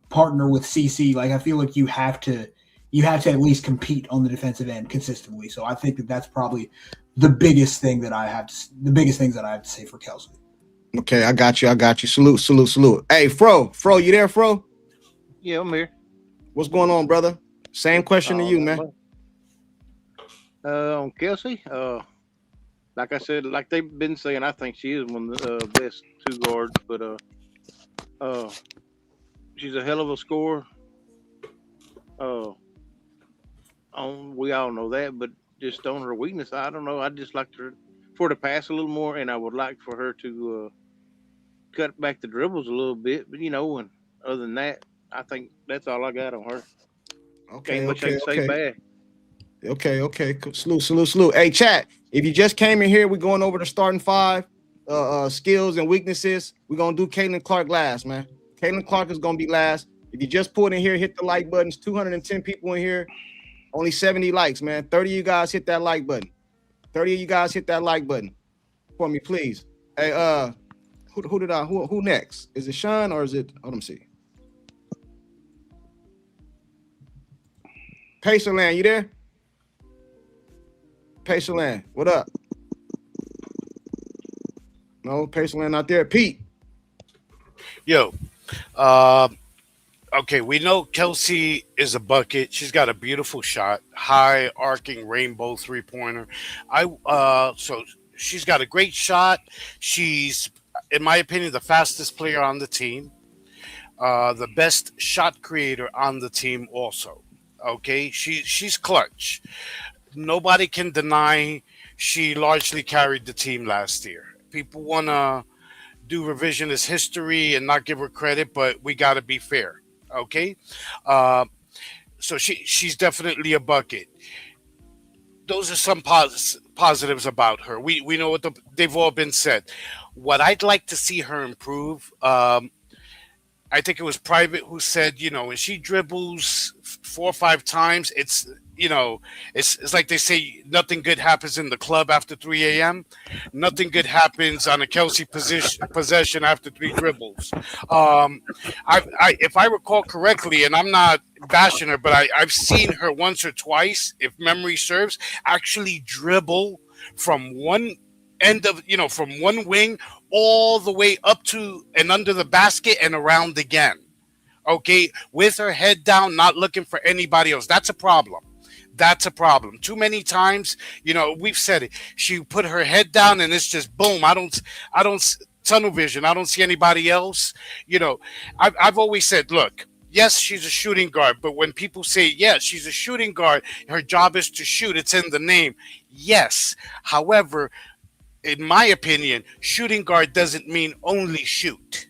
partner with CC, like I feel like you have to at least compete on the defensive end consistently. So I think that that's probably the biggest things that I have to say for Kelsey. Okay, I got you. Salute. Hey, Fro, you there, Fro? Yeah, I'm here. What's going on, brother? Same question to you, man. On Kelsey, like I said, like they've been saying, I think she is one of the best two guards, but she's a hell of a scorer. We all know that, but just on her weakness, I don't know. I just like for her to pass a little more, and I would like for her to cut back the dribbles a little bit. But and other than that, I think that's all I got on her. Okay. Say bad. Okay. Salute. Hey, chat. If you just came in here, we're going over the starting five, skills and weaknesses. We're gonna do Caitlin Clark last, man. Caitlin Clark is gonna be last. If you just pulled in here, hit the like buttons. 210 people in here, only 70 likes, man. 30 of you guys hit that like button. for me, please. Hey, who next? Is it Sean or is it? Let me see. Pacerland, you there? Pacerland, what up? No, Pacerland not there. Pete. Yo, okay, we know Kelsey is a bucket. She's got a beautiful shot, high arcing rainbow 3-pointer. So she's got a great shot. She's, in my opinion, the fastest player on the team, the best shot creator on the team also. Okay, she's clutch. Nobody can deny she largely carried the team last year. People want to do revisionist history and not give her credit, but we got to be fair. Okay, so she's definitely a bucket. Those are some positives about her. We know what they've all been said. What I'd like to see her improve. I think it was Private who said, when she dribbles 4 or 5 times, it's like they say, nothing good happens in the club after 3 a.m. Nothing good happens on a Kelsey possession after 3 dribbles. If I recall correctly, and I'm not bashing her, but I've seen her once or twice, if memory serves, actually dribble from one end of, from one wing all the way up to and under the basket and around again. Okay, with her head down, not looking for anybody else. That's a problem. That's a problem. Too many times, we've said it. She put her head down and it's just boom. I don't tunnel vision. I don't see anybody else. I've always said, look, yes, she's a shooting guard, but when people say, yes, she's a shooting guard, her job is to shoot. It's in the name. Yes. However, in my opinion, shooting guard doesn't mean only shoot.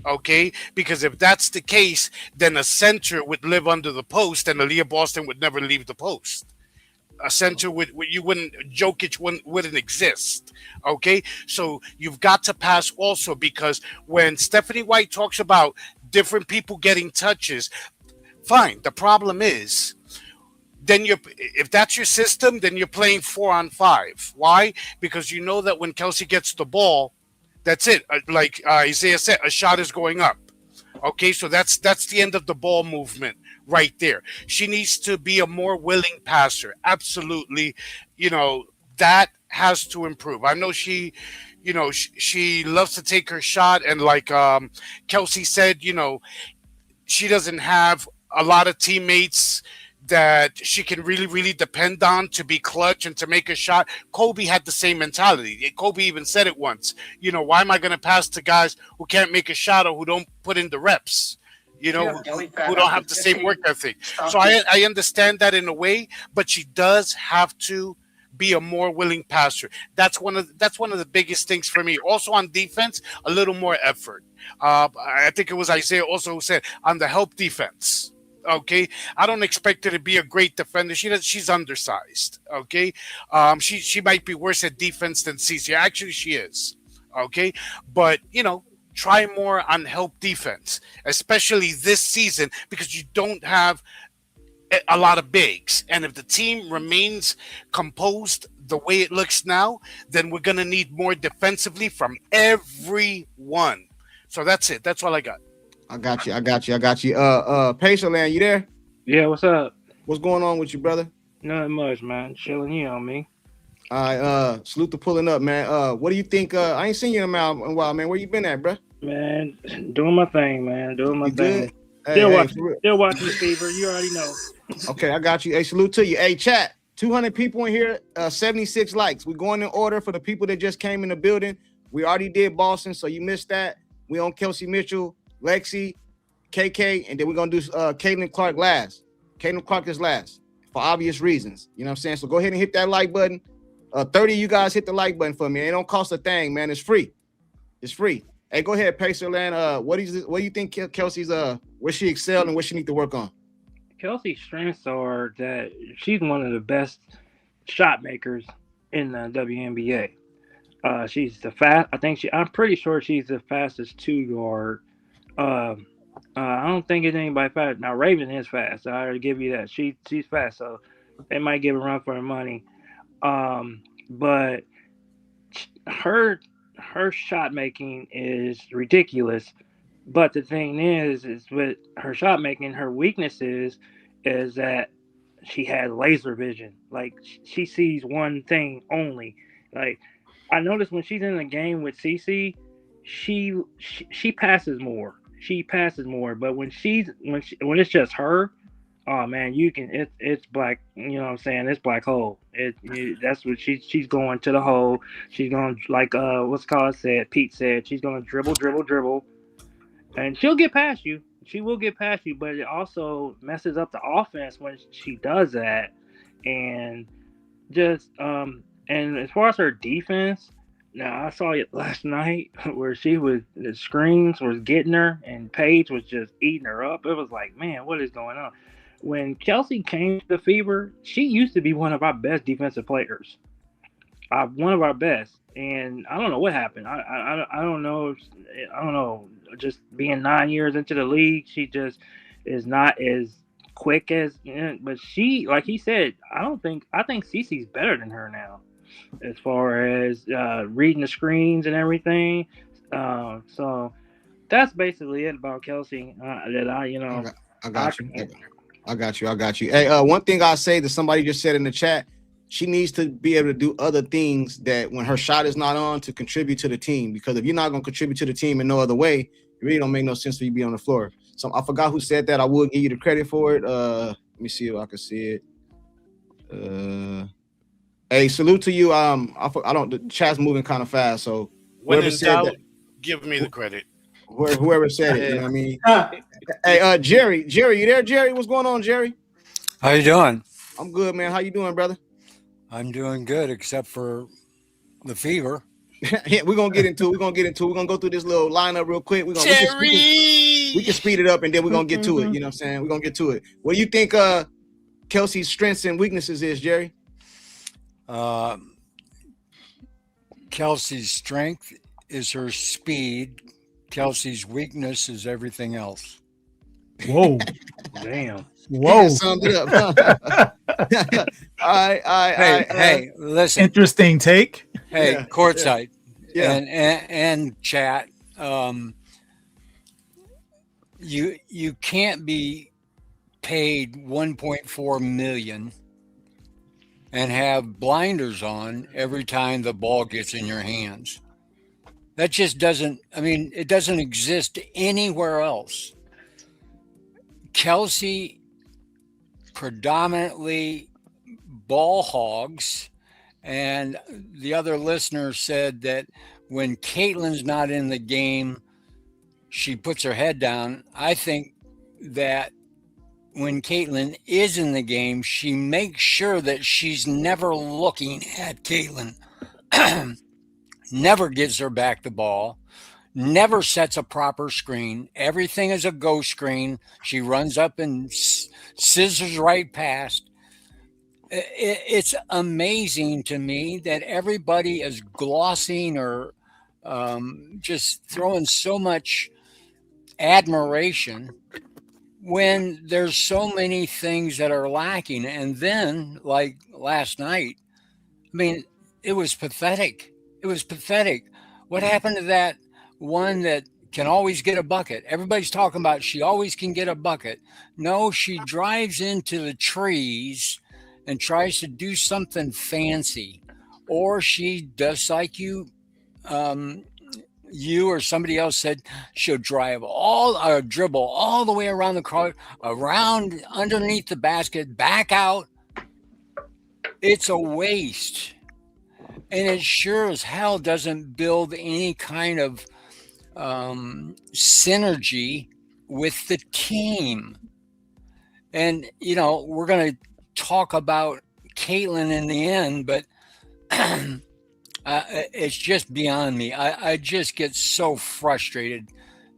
Okay, because if that's the case, then a center would live under the post, and Aaliyah Boston would never leave the post. A center Jokic wouldn't exist. Okay, so you've got to pass also, because when Stephanie White talks about different people getting touches, fine. The problem is, then if that's your system, then you're playing 4-on-5. Why? Because you know that when Kelsey gets the ball, that's it. Like Isaiah said, a shot is going up. Okay, so that's the end of the ball movement right there. She needs to be a more willing passer. Absolutely. That has to improve. I know she loves to take her shot, and like Kelsey said, she doesn't have a lot of teammates that she can really, really depend on to be clutch and to make a shot. Kobe had the same mentality. Kobe even said it once. Why am I going to pass to guys who can't make a shot or who don't put in the reps? Who don't have the same work ethic. So I understand that in a way, but she does have to be a more willing passer. That's one of the biggest things for me. Also on defense, a little more effort. I think it was Isaiah also who said on the help defense. Okay, I don't expect her to be a great defender. She's undersized. Okay, she might be worse at defense than CC. Actually, she is. Okay, but try more on help defense, especially this season, because you don't have a lot of bigs. And if the team remains composed the way it looks now, then we're gonna need more defensively from everyone. So that's it. That's all I got. I got you. Pacerland, you there? Yeah, what's up? What's going on with you, brother? Nothing much, man. Chilling here on me. All right, salute to pulling up, man. What do you think? I ain't seen you in a while, man. Where you been at, bro? Man, doing my thing, man. Doing my thing. Hey, still watching the Fever. You already know. Okay, I got you. Hey, salute to you. Hey, chat. 200 people in here, 76 likes. We're going in order for the people that just came in the building. We already did Boston, so you missed that. We on Kelsey Mitchell, Lexi, KK, and then we're gonna do Caitlin Clark last. Caitlin Clark is last for obvious reasons. You know what I'm saying? So go ahead and hit that like button. 30 of you guys hit the like button for me. It don't cost a thing, man. It's free. It's free. Hey, go ahead, Pacerland. What do you think Kelsey's where she excelled and what she need to work on? Kelsey's strengths are that she's one of the best shot makers in the WNBA. She's the I'm pretty sure she's the fastest 2-guard. I don't think it's anybody fast. Now Raven is fast. So I already give you that. She's fast, so they might give a run for her money. But her shot making is ridiculous. But the thing is with her shot making, her weaknesses is that she has laser vision. Like she sees one thing only. Like I noticed when she's in the game with CC, she passes more. She passes more. But when it's just her, oh man, it's black. You know what I'm saying? It's black hole. That's what she's going to the hole. She's going like Pete said. She's going to dribble, and she'll get past you. She will get past you, but it also messes up the offense when she does that. And just and as far as her defense, now I saw it last night where the screens was getting her and Paige was just eating her up. It was like, man, what is going on? When Kelsey came to the Fever, she used to be one of our best defensive players. One of our best. And I don't know what happened. I don't know. I don't know. Just being 9 years into the league, she just is not as quick as. But she, like he said, I think Cece's better than her now, as far as reading the screens and everything. So that's basically it about Kelsey. I got you. Hey, one thing I say that somebody just said in the chat. She needs to be able to do other things that when her shot is not on to contribute to the team. Because if you're not going to contribute to the team in no other way, it really don't make no sense for you to be on the floor. So I forgot who said that. I would give you the credit for it. Let me see if I can see it. Hey, salute to you. The chat's moving kind of fast. So whoever said that, give me the credit. Whoever said it, you know what I mean? Hey, Jerry, you there? Jerry, what's going on, Jerry? How you doing? I'm good, man. How you doing, brother? I'm doing good, except for the fever. Yeah, we're gonna get into it. We're gonna go through this little lineup real quick. We can speed it up and then we're gonna get to it. You know what I'm saying? We're gonna get to it. What do you think Kelsey's strengths and weaknesses is, Jerry? Kelsey's strength is her speed. Kelsey's weakness is everything else. Whoa. Damn. Whoa. Summed it up. Hey, listen. Interesting take. Hey, Yeah, courtside. Yeah. And chat. You can't be paid $1.4 million and have blinders on every time the ball gets in your hands. That just doesn't, it doesn't exist anywhere else. Kelsey predominantly ball hogs, and the other listener said that when Caitlin's not in the game, she puts her head down. I think that when Caitlin is in the game, she makes sure that she's never looking at Caitlin, never gives her back the ball, never sets a proper screen. Everything is a go screen. She runs up and scissors right past. It's amazing to me that everybody is glossing or just throwing so much admiration when there's so many things that are lacking. And then, like last night, it was pathetic. It was pathetic. What happened to that one that can always get a bucket? Everybody's talking about she always can get a bucket. No, she drives into the trees and tries to do something fancy. Or she does like you or somebody else said, she'll dribble all the way around the court, around underneath the basket, back out. It's a waste. And it sure as hell doesn't build any kind of synergy with the team. And, we're going to talk about Caitlin in the end, but it's just beyond me. I just get so frustrated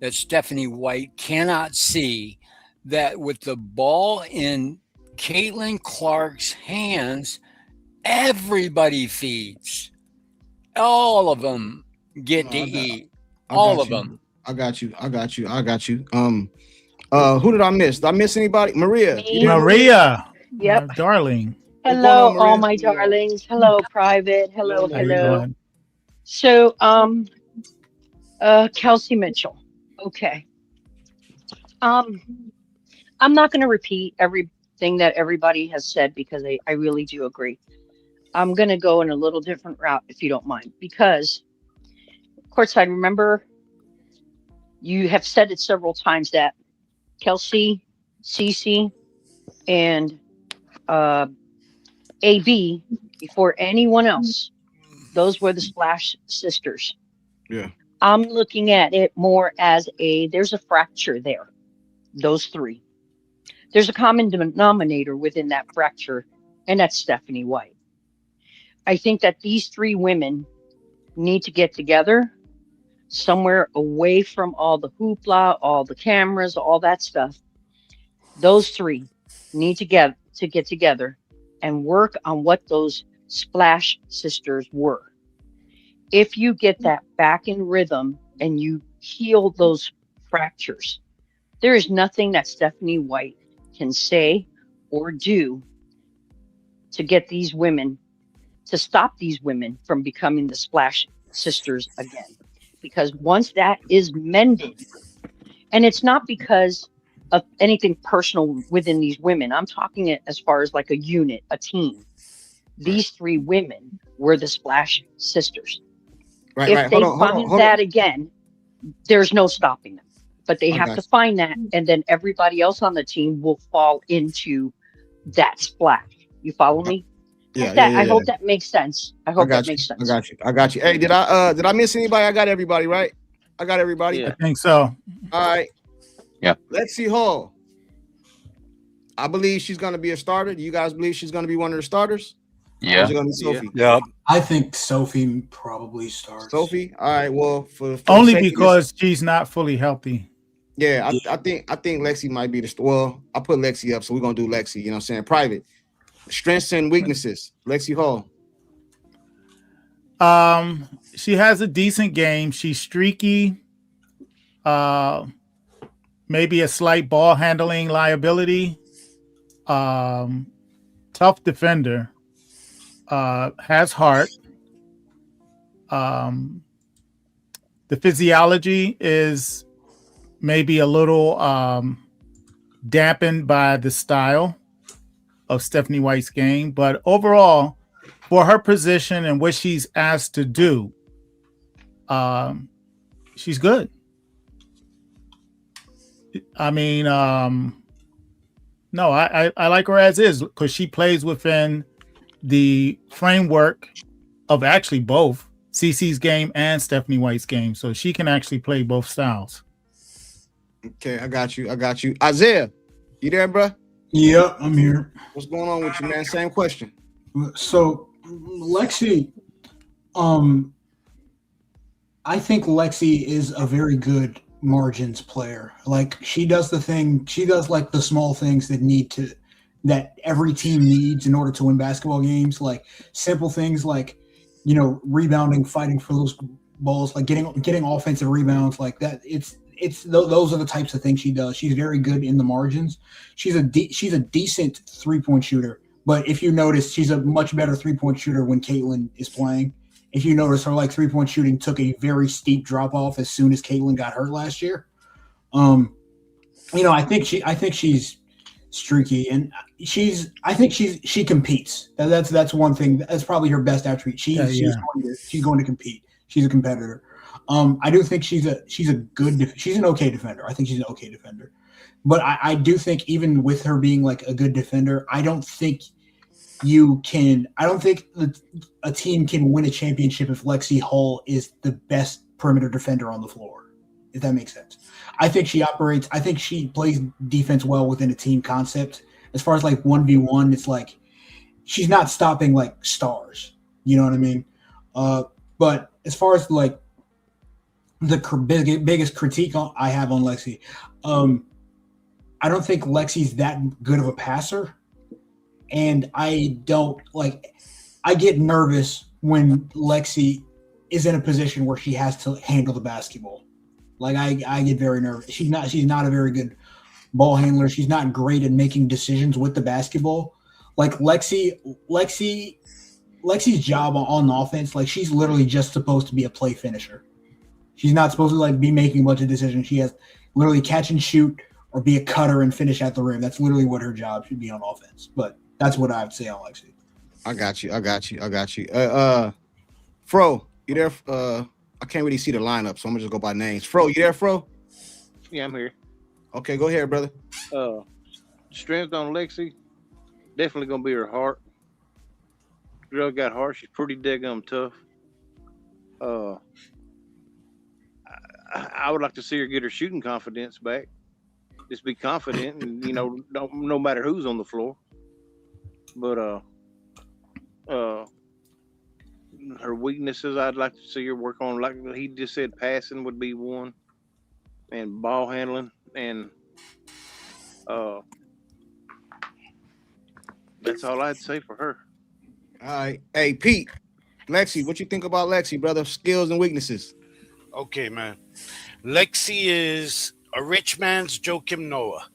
that Stephanie White cannot see that with the ball in Caitlin Clark's hands, everybody feeds. All of them get to eat. All of them. I got you. Who did I miss? Did I miss anybody? Maria. Maria. Yep. Darling. Hello, on, all Maria? my darlings. Hello, Private. Hello. So, Kelsey Mitchell. Okay. Um, I'm not going to repeat everything that everybody has said because I really do agree. I'm going to go in a little different route if you don't mind. Because, courtside, remember, you have said it several times that Kelsey, Cece, and AB, before anyone else, those were the Splash Sisters. Yeah. I'm looking at it more as there's a fracture there. Those three. There's a common denominator within that fracture, and that's Stephanie White. I think that these three women need to get together somewhere away from all the hoopla, all the cameras, all that stuff. Those three need to get together and work on what those Splash Sisters were. If you get that back in rhythm and you heal those fractures, there is nothing that Stephanie White can say or do to get these women, to stop these women from becoming the Splash Sisters again. Because once that is mended, and it's not because of anything personal within these women, I'm talking it as far as like a unit, a team. These three women were the Splash Sisters. If they find that again, there's no stopping them. But they have to find that, and then everybody else on the team will fall into that splash. You follow me? I hope that makes sense. I hope that makes sense. I got you. Hey, did I miss anybody? I got everybody, right? I got everybody. Yeah. I think so. All right. Yeah. Lexi Hull. I believe she's going to be a starter. Do you guys believe she's going to be one of the starters? Yeah. Or is it going to be Sophie? Yeah. I think Sophie probably starts. Sophie? All right. Well, for only because she's not fully healthy. Yeah, I think Lexi might be the. Well, I put Lexi up, so we're going to do Lexi. You know what I'm saying? Private. Strengths and weaknesses. Lexi Hull. She has a decent game. She's streaky. Maybe a slight ball handling liability. Tough defender. Has heart. The physiology is maybe a little dampened by the style of Stephanie White's game, but overall, for her position and what she's asked to do, she's good. I mean, no, I like her as is because she plays within the framework of actually both CeCe's game and Stephanie White's game, so she can actually play both styles. Okay, I got you. Isaiah, you there, bro? Yeah, I'm here. What's going on with you, man? Same question. So, Lexi, I think Lexi is a very good margins player. Like she does like the small things that every team needs in order to win basketball games. Like simple things like, rebounding, fighting for those balls, like getting offensive rebounds like that. Those are the types of things she does. She's very good in the margins. She's a decent 3-point shooter, but if you notice, she's a much better 3-point shooter when Caitlin is playing. If you notice, her 3-point shooting took a very steep drop off as soon as Caitlin got hurt last year. I think she's streaky, and she competes. That's one thing. That's probably her best attribute. She's going to compete. She's a competitor. I do think she's an okay defender. I think she's an okay defender, but I do think even with her being like a good defender, I don't think a team can win a championship if Lexi Hull is the best perimeter defender on the floor, if that makes sense. I think she plays defense well within a team concept. As far as 1v1, it's like she's not stopping stars. You know what I mean? But as far as the biggest critique I have on Lexi, I don't think Lexi's that good of a passer. And I get nervous when Lexi is in a position where she has to handle the basketball. I get very nervous. She's not a very good ball handler. She's not great at making decisions with the basketball. Lexi Lexi's job on offense, like she's literally just supposed to be a play finisher. She's not supposed to like be making a bunch of decisions. She has literally catch and shoot or be a cutter and finish at the rim. That's literally what her job should be on offense. But that's what I would say on Lexi. I got you. Fro, you there? I can't really see the lineup, so I'm gonna just go by names. Fro, you there, Fro? Yeah, I'm here. Okay, go ahead, brother. Strength on Lexi, definitely gonna be her heart. Girl got heart. She's pretty daggum tough. I would like to see her get her shooting confidence back. Just be confident, and no matter who's on the floor. But her weaknesses, I'd like to see her work on. Like he just said, passing would be one, and ball handling, and that's all I'd say for her. All right. Hey, Pete, Lexi, what you think about Lexi, brother? Skills and weaknesses. Okay, man. Lexi is a rich man's Joakim Noah.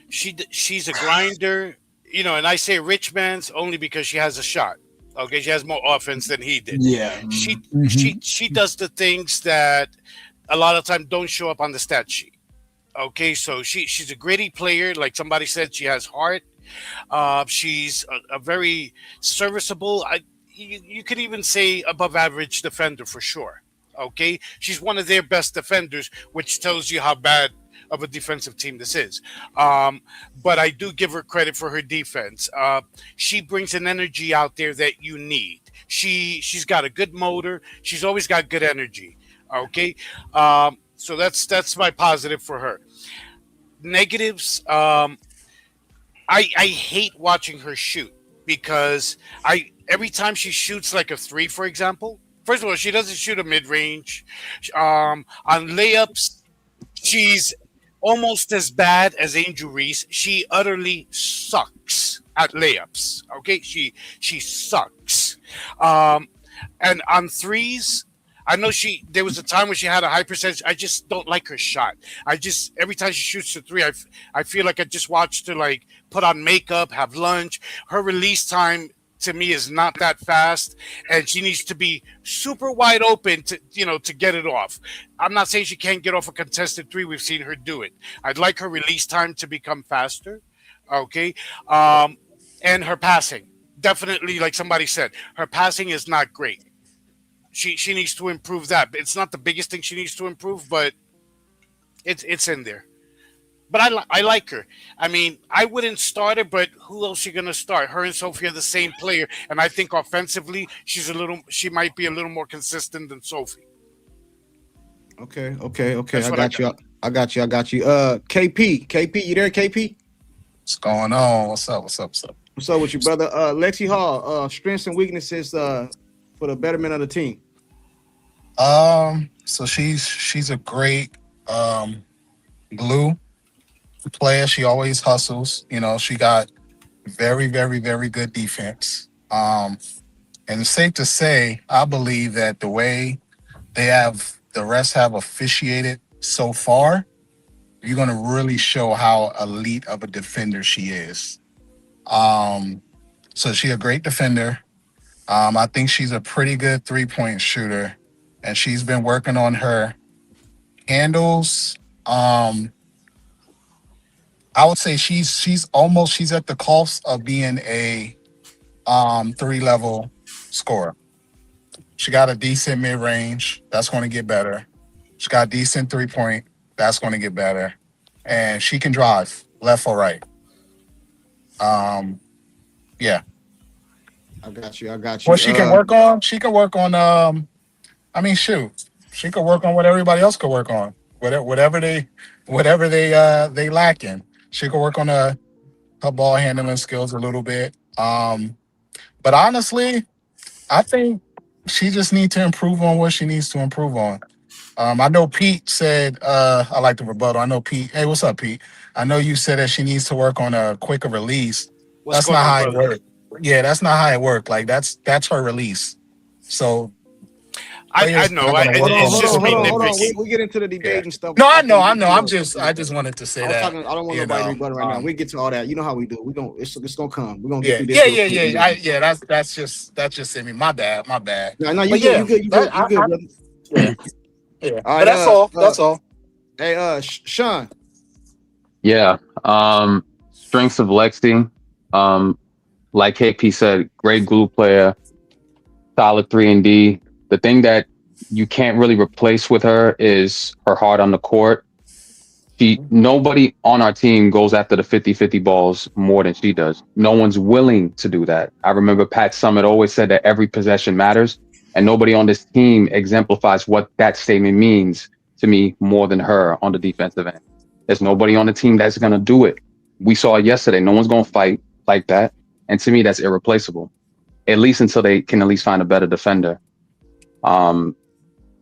She's a grinder, and I say rich man's only because she has a shot. Okay, she has more offense than he did. Yeah. She does the things that a lot of times don't show up on the stat sheet. Okay, so she's a gritty player. Like somebody said, she has heart. She's a very serviceable. You could even say above average defender for sure. Okay, she's one of their best defenders, which tells you how bad of a defensive team this is. But I do give her credit for her defense. She brings an energy out there that you need. She's got a good motor. She's always got good energy. Okay, so that's my positive for her. Negatives. I hate watching her shoot because every time she shoots like a three, for example. First of all, she doesn't shoot a mid-range. On layups, she's almost as bad as Angel Reese. She utterly sucks at layups. Okay, she sucks. And on threes, I know there was a time when she had a high percentage. I just don't like her shot. Every time she shoots a three, I feel like I just watched her like put on makeup, have lunch. Her release time to me is not that fast, and she needs to be super wide open to get it off. I'm not saying she can't get off a contested three. We've seen her do it. I'd like her release time to become faster. Okay. And her passing, definitely, like somebody said, her passing is not great. She needs to improve that. It's not the biggest thing she needs to improve, but it's in there. But I like her. I mean, I wouldn't start her, but who else are you gonna start? Her and Sophie are the same player, and I think offensively she might be a little more consistent than Sophie. Okay. I got you. KP, you there, KP? What's going on? What's up? What's up with you, brother? Lexi Hull, strengths and weaknesses for the betterment of the team. So she's a great glue player. She always hustles. She got very, very, very good defense. And it's safe to say, I believe that the way the refs have officiated so far, you're going to really show how elite of a defender she is. So she's a great defender. I think she's a pretty good three-point shooter, and she's been working on her handles. I would say she's at the cost of being a 3-level scorer. She got a decent mid-range. That's going to get better. She got a decent three-point. That's going to get better. And she can drive left or right. Yeah. I got you. What she can work on? She can work on. She could work on what everybody else could work on. Whatever they lack in. She could work on her ball handling skills a little bit. But honestly, I think she just needs to improve on what she needs to improve on. I know Pete said, I like the rebuttal. I know Pete. Hey, what's up, Pete? I know you said that she needs to work on a quicker release. That's not how it works. Yeah, that's not how it works. Like that's her release. So I know. It's just me nitpicking. We get into the debate and stuff. No, I know. I just wanted to say that. I don't want nobody to rebuttal right now. We get to all that. You know how we do. It's gonna come. We're gonna Yeah, get through this. yeah. That's just in me. My bad. No, you good. You good, brother. Yeah. All right, that's all. Hey, Sean. Yeah. Strengths of Lexi. Like KP said, great glue player, solid 3-and-D. The thing that you can't really replace with her is her heart on the court. Nobody on our team goes after the 50-50 balls more than she does. No one's willing to do that. I remember Pat Summitt always said that every possession matters, and nobody on this team exemplifies what that statement means to me more than her on the defensive end. There's nobody on the team that's going to do it. We saw it yesterday. No one's going to fight like that. And to me, that's irreplaceable, at least until they can at least find a better defender. When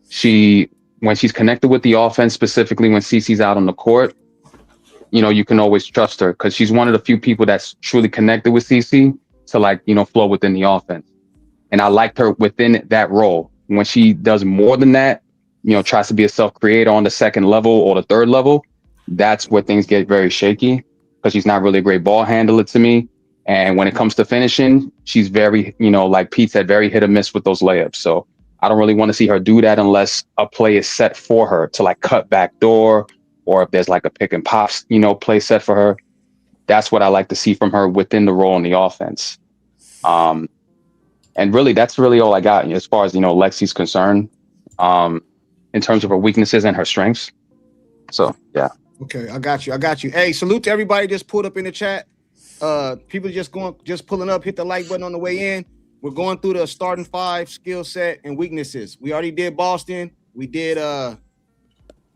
she's connected with the offense, specifically when CeCe's out on the court, you can always trust her because she's one of the few people that's truly connected with CeCe to flow within the offense. And I liked her within that role. When she does more than that, tries to be a self-creator on the second level or the third level, that's where things get very shaky because she's not really a great ball handler to me. And when it comes to finishing, she's very, like Pete said, very hit or miss with those layups. So I don't really want to see her do that unless a play is set for her to cut back door, or if there's a pick and pops, play set for her. That's what I like to see from her within the role in the offense. And really, that's really all I got as far as, Lexi's concerned, in terms of her weaknesses and her strengths. So, yeah. Okay, I got you. Hey, salute to everybody just pulled up in the chat. People just pulling up, hit the like button on the way in. We're going through the starting five, skill set, and weaknesses. We already did Boston. We did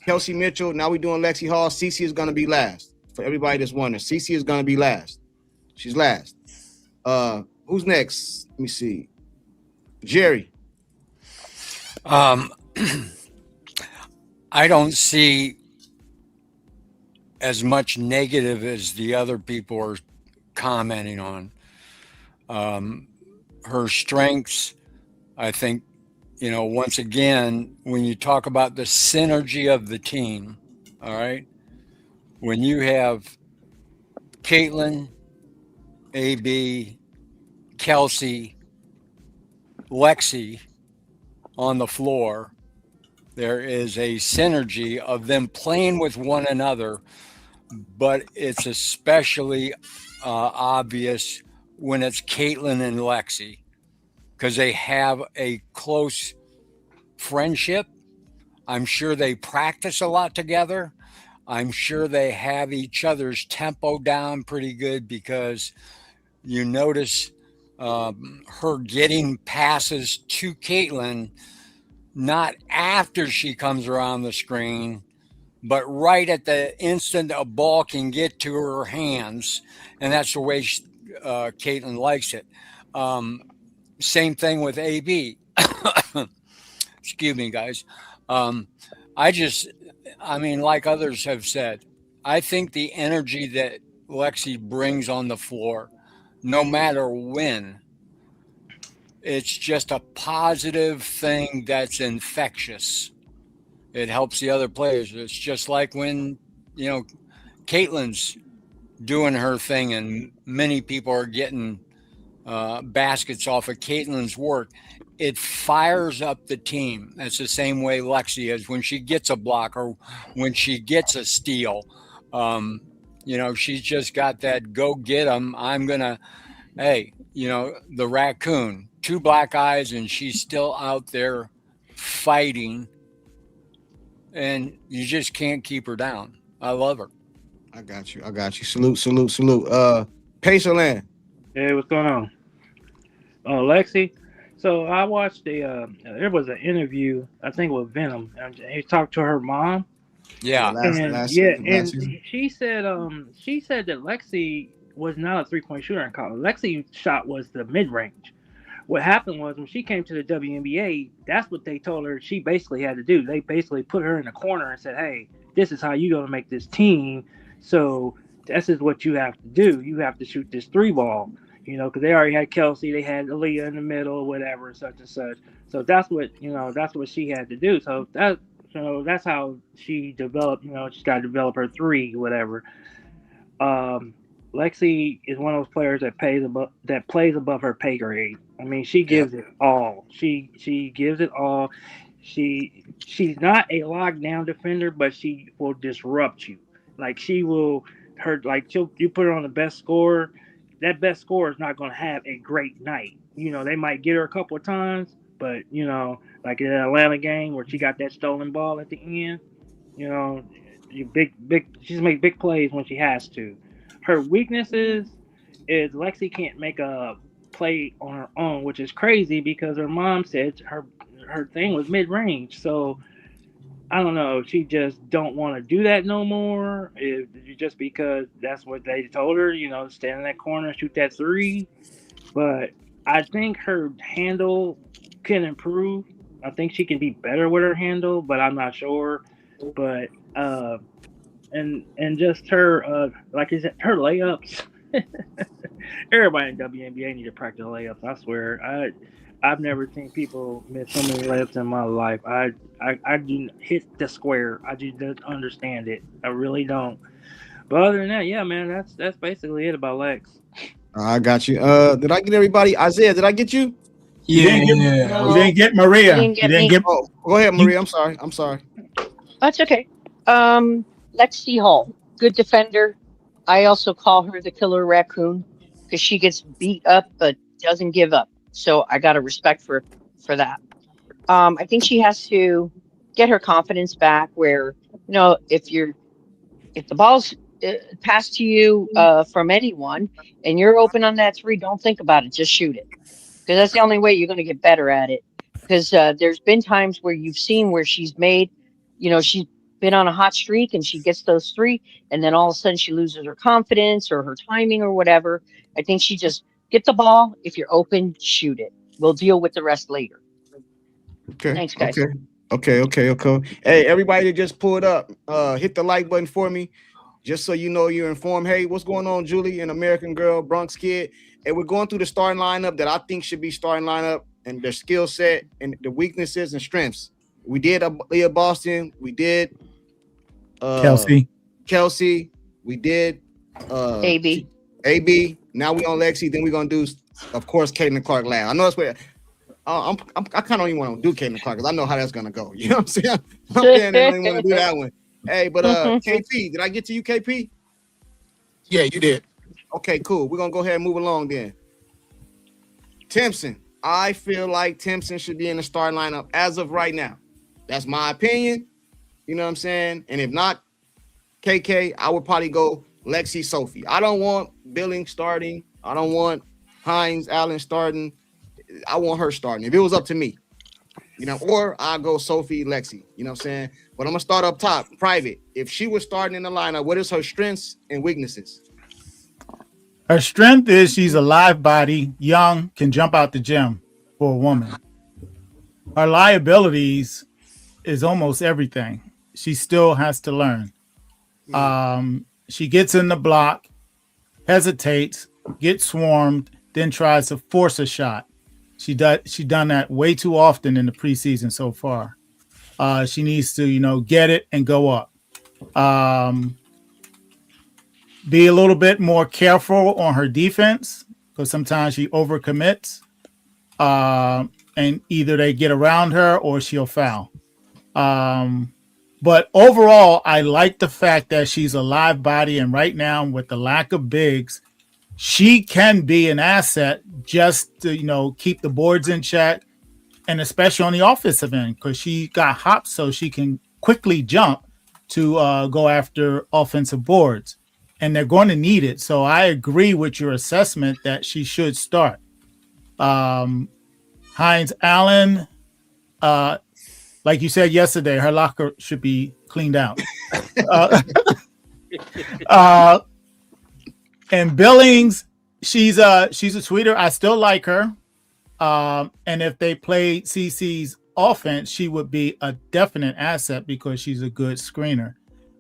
Kelsey Mitchell. Now we're doing Lexi Hull. CeCe is going to be last. For everybody that's wondering, CeCe is going to be last. She's last. Who's next? Let me see. Jerry. I don't see as much negative as the other people are commenting on. Her strengths, I think, once again, when you talk about the synergy of the team, all right, when you have Caitlin, AB, Kelsey, Lexi on the floor, there is a synergy of them playing with one another, but it's especially obvious when it's Caitlin and Lexi, because they have a close friendship. I'm sure they practice a lot together. I'm sure they have each other's tempo down pretty good, because you notice her getting passes to Caitlin, not after she comes around the screen, but right at the instant a ball can get to her hands. And that's the way Caitlin likes it. Same thing with AB. Excuse me, guys. Like others have said, I think the energy that Lexi brings on the floor, no matter when, it's just a positive thing that's infectious. It helps the other players. It's just like when, Caitlin's doing her thing and many people are getting baskets off of Caitlin's work. It fires up the team. That's the same way Lexi is when she gets a block or when she gets a steal. She's just got that go get them. I'm going to, the raccoon, 2 black eyes, and she's still out there fighting. And you just can't keep her down. I love her. I got you. Salute. Pacerland. Hey, what's going on? Lexi. So I watched there was an interview, I think with Venom, and he talked to her mom. Yeah. And she said that Lexi was not a 3-point shooter in college. Lexi's shot was the mid-range. What happened was when she came to the WNBA, that's what they told her she basically had to do. They basically put her in a corner and said, hey, this is how you're going to make this team. So this is what you have to do. You have to shoot this 3 ball. because they already had Kelsey, they had Aaliyah in the middle, whatever, such and such. So that's what she had to do. So that's how she developed. She's got to develop her three, whatever. Lexi is one of those players that plays above her pay grade. I mean, she gives it all. She gives it all. She's not a lockdown defender, but she will disrupt you. Like you put her on the best scorer. That best scorer is not going to have a great night. They might get her a couple of times, but like in the Atlanta game where she got that stolen ball at the end, she makes big plays when she has to. Her weaknesses is Lexi can't make a play on her own, which is crazy because her mom said her thing was mid-range. So I don't know. She just don't want to do that no more. Just because that's what they told her, stand in that corner, shoot that three. But I think her handle can improve. I think she can be better with her handle, but I'm not sure. But and just her like I said, her layups. Everybody in WNBA need to practice layups. I swear. I've never seen people miss so many layups in my life. I do hit the square. I just don't understand it. I really don't. But other than that, yeah, man, that's basically it about Lex. I got you. Did I get everybody? Isaiah, did I get you? You didn't get Maria. You didn't get. Oh, go ahead, Maria. I'm sorry. That's okay. Lexi Hull, good defender. I also call her the killer raccoon because she gets beat up but doesn't give up. So I got to respect for that. I think she has to get her confidence back where, if the ball's passed to you from anyone and you're open on that three, don't think about it. Just shoot it. Because that's the only way you're going to get better at it. Because there's been times where you've seen where she's made, she's been on a hot streak and she gets those three and then all of a sudden she loses her confidence or her timing or whatever. I think she just get the ball. If you're open, shoot it. We'll deal with the rest later. Okay. Thanks, guys. Okay. Hey, everybody that just pulled up, hit the like button for me, just so you know you're informed. Hey, what's going on, Julie, an American girl, Bronx kid? And we're going through the starting lineup that I think should be starting lineup and their skill set and the weaknesses and strengths. We did Aaliyah Boston. We did Kelsey. We did AB. Now we on Lexi. Then we're gonna do, of course, Caitlin Clark last. I know that's where I kind of don't even want to do Caitlin Clark because I know how that's gonna go. You know what I'm saying? I don't even want to do that one. Hey, but KP, did I get to you, KP? Yeah, you did. Okay, cool. We're gonna go ahead and move along then. Timpson. I feel like Timpson should be in the starting lineup as of right now. That's my opinion. You know what I'm saying? And if not KK, I would probably go Lexi Sophie. I don't want Billing starting. I don't want Hines Allen starting. I want her starting. If it was up to me, or I'll go Sophie Lexi. You know what I'm saying? But I'm gonna start up top, private. If she was starting in the lineup, what is her strengths and weaknesses? Her strength is she's a live body, young, can jump out the gym for a woman. Her liabilities is almost everything. She still has to learn. She gets in the block, hesitates, gets swarmed, then tries to force a shot. She done that way too often in the preseason so far. She needs to, get it and go up. Be a little bit more careful on her defense because sometimes she overcommits, and either they get around her or she'll foul. But overall, I like the fact that she's a live body, and right now with the lack of bigs, she can be an asset just to, keep the boards in check, and especially on the offensive end because she got hops so she can quickly jump to go after offensive boards, and they're going to need it. So I agree with your assessment that she should start. Hines Allen, like you said yesterday, her locker should be cleaned out. And Billings, she's a sweeter. I still like her. And if they play CC's offense, she would be a definite asset because she's a good screener.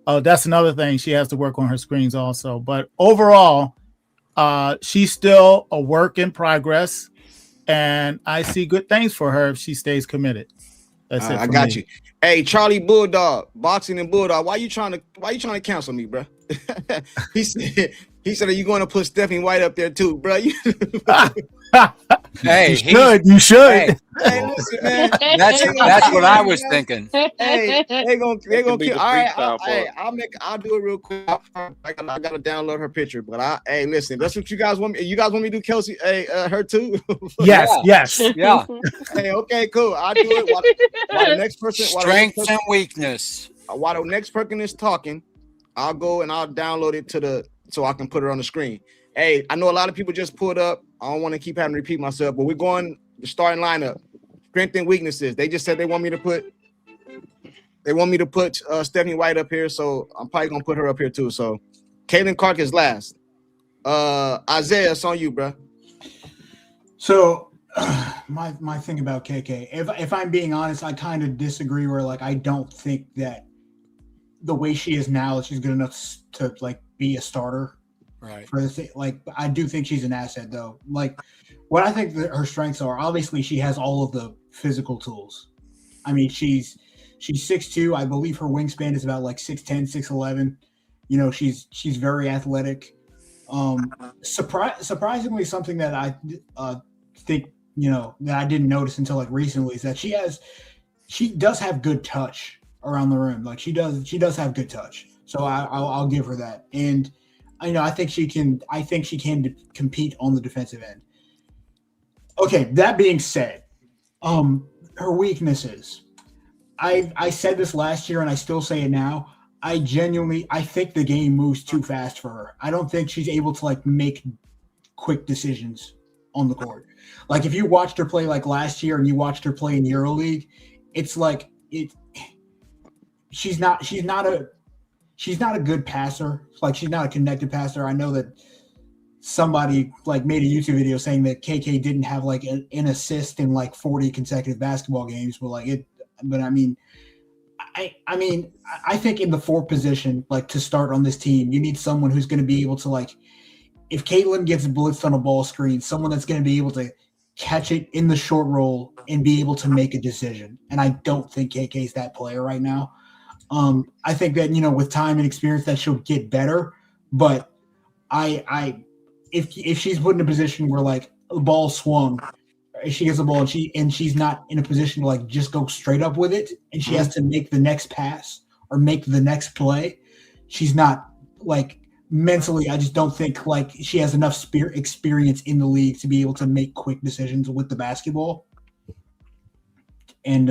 That's another thing. She has to work on her screens also. But overall, She's still a work in progress, and I see good things for her if she stays committed. That's it. I got you. Hey, Charlie Bulldog, boxing and Bulldog. Why you trying to cancel me, bro? he said, are you going to put Stephanie White up there too, bro? Hey, you should. Hey, listen, man. That's what I was thinking. Hey, they gonna be kill. the All right, freestyle part. I'll do it real quick. I gotta download her picture, but hey, listen, that's what you guys want me. You guys want me to do Kelsey, her too? Yes. Yeah. Hey, okay, cool. I'll do it while the next person. Strengths and weakness. While the next person is talking, I'll go and I'll download it so I can put it on the screen. Hey, I know a lot of people just pulled up. I don't want to keep having to repeat myself, but we're going the starting lineup. Strength and weaknesses. They just said they want me to put Stephanie White up here, so I'm probably gonna put her up here too. So Caitlin Clark is last. Isaiah, it's on you, bro. So my thing about KK, if I'm being honest, I kind of disagree. Where like I don't think that the way she is now, she's good enough to like be a starter. Right. For the thing, like I do think she's an asset though. Like what I think that her strengths are, obviously she has all of the physical tools. I mean, she's 6'2". I believe her wingspan is about like 6'10", 6'11". You know, she's very athletic. Surprisingly, something that I think, you know, that I didn't notice until like recently is that she does have good touch around the rim. Like she does have good touch. So I'll give her that. And I think she can compete on the defensive end. Okay, that being said, her weaknesses. I said this last year and I still say it now. I think the game moves too fast for her. I don't think she's able to like make quick decisions on the court. Like if you watched her play like last year and you watched her play in EuroLeague, it's like she's not a good passer. Like she's not a connected passer. I know that somebody like made a YouTube video saying that KK didn't have like an assist in like 40 consecutive basketball games, but I mean, I think in the 4 position, like to start on this team, you need someone who's going to be able to like, if Caitlin gets blitzed on a ball screen, someone that's going to be able to catch it in the short roll and be able to make a decision. And I don't think KK is that player right now. I think that, you know, with time and experience that she'll get better, but if she's put in a position where like the ball swung, she gets the ball and she's not in a position to like just go straight up with it, and she has to make the next pass or make the next play, she's not like mentally. I just don't think like she has enough experience in the league to be able to make quick decisions with the basketball. And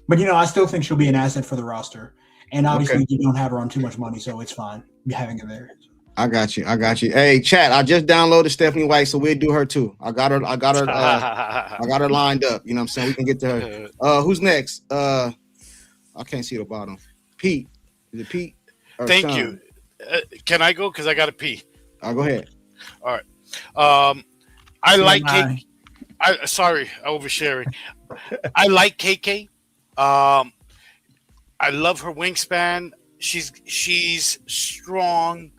but you know, I still think she'll be an asset for the roster. And obviously you don't have her on too much money, so it's fine having her there. I got you. Hey, chat, I just downloaded Stephanie White, so we'll do her too. I got her lined up. You know what I'm saying? We can get to her. Who's next? I can't see the bottom. Pete. Is it Pete? Thank you. Can I go? Because I got to pee. Go ahead. All right. I like KK. Sorry, oversharing. I like KK. I love her wingspan. She's strong.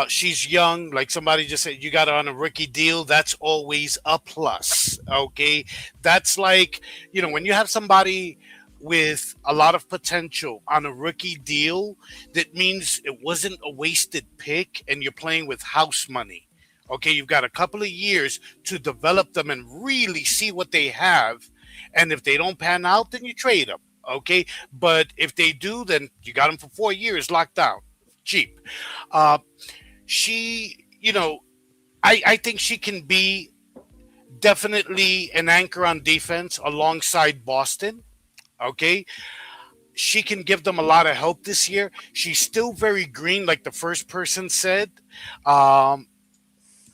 She's young. Like somebody just said, you got her on a rookie deal. That's always a plus. Okay. That's like, you know, when you have somebody with a lot of potential on a rookie deal, that means it wasn't a wasted pick and you're playing with house money. Okay. You've got a couple of years to develop them and really see what they have. And if they don't pan out, then you trade them. Okay. But if they do, then you got them for 4 years locked down. Cheap. She, you know, I think she can be definitely an anchor on defense alongside Boston. Okay. She can give them a lot of help this year. She's still very green, like the first person said.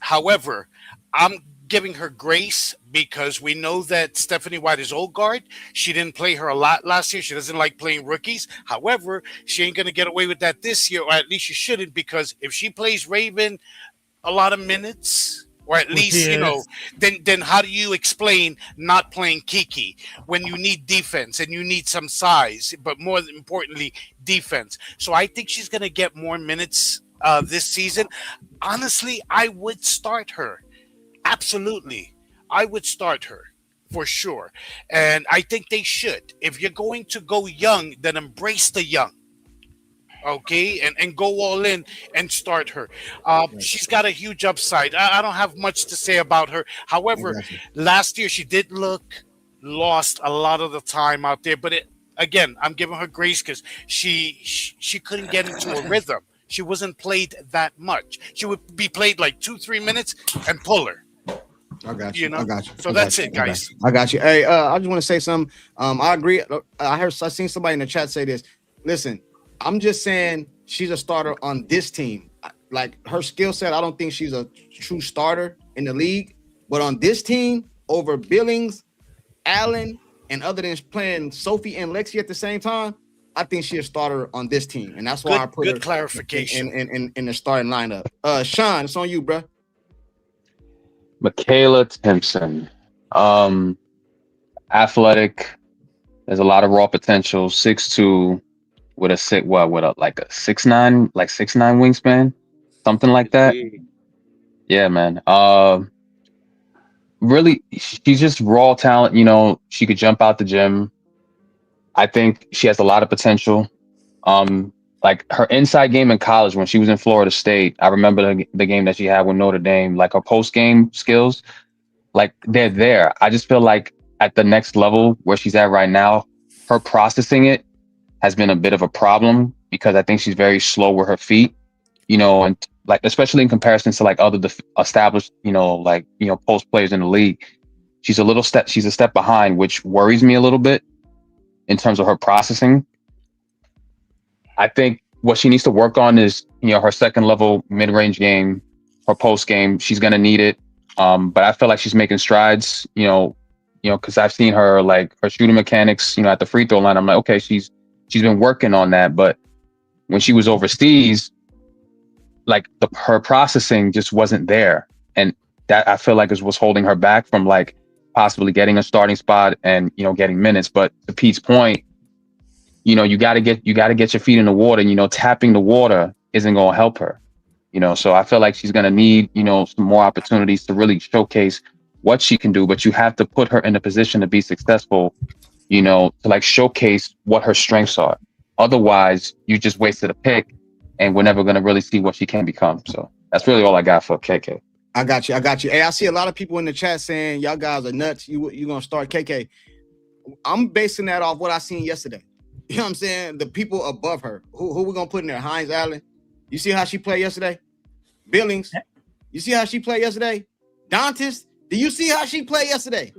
However, I'm giving her grace because we know that Stephanie White is old guard. She didn't play her a lot last year. She doesn't like playing rookies. However, she ain't going to get away with that this year, or at least she shouldn't, because if she plays Raven a lot of minutes, or at least, you know, then how do you explain not playing Kiki when you need defense and you need some size, but more importantly, defense? So I think she's going to get more minutes this season, honestly, I would start her. Absolutely. I would start her for sure. And I think they should. If you're going to go young, then embrace the young. Okay, and go all in and start her. She's got a huge upside. I don't have much to say about her. However, last year she did look lost a lot of the time out there. But again, I'm giving her grace because she couldn't get into a rhythm. She wasn't played that much. She would be played like 2-3 minutes and pull her. I got you. I got you. So that's it, guys. I got you. Hey, I just want to say something. I agree. I seen somebody in the chat say this. Listen, I'm just saying she's a starter on this team. Like her skill set, I don't think she's a true starter in the league. But on this team, over Billings, Allen, and other than playing Sophie and Lexi at the same time, I think she's a starter on this team, and that's why I put her clarification in the starting lineup. Sean, it's on you, bro. Michaela Timpson, athletic. There's a lot of raw potential. 6'2", with a 6'9", like 6'9" wingspan, something like that. Yeah, man. Really, she's just raw talent. You know, she could jump out the gym. I think she has a lot of potential. Like her inside game in college when she was in Florida State, I remember the game that she had with Notre Dame. Like her post game skills, like they're there. I just feel like at the next level where she's at right now, her processing it has been a bit of a problem because I think she's very slow with her feet, you know, and like, especially in comparison to like other established, post players in the league, she's a step behind, which worries me a little bit in terms of her processing. I think what she needs to work on is, her second level mid-range game, her post game. She's going to need it. But I feel like she's making strides, because I've seen her, like her shooting mechanics, at the free throw line. I'm like, okay, she's been working on that. But when she was overseas, like her processing just wasn't there. And that I feel like is what's holding her back from like possibly getting a starting spot and, getting minutes. But to Pete's point, you got to get your feet in the water, and, tapping the water isn't going to help her, so I feel like she's going to need, some more opportunities to really showcase what she can do, but you have to put her in a position to be successful, to like showcase what her strengths are. Otherwise you just wasted a pick and we're never going to really see what she can become. So that's really all I got for KK. I got you. Hey, I see a lot of people in the chat saying y'all guys are nuts. You going to start KK. I'm basing that off what I seen yesterday. You know what I'm saying? The people above her. Who we gonna put in there? Hines Allen. You see how she played yesterday? Billings. You see how she played yesterday? Dantas. Do you see how she played yesterday?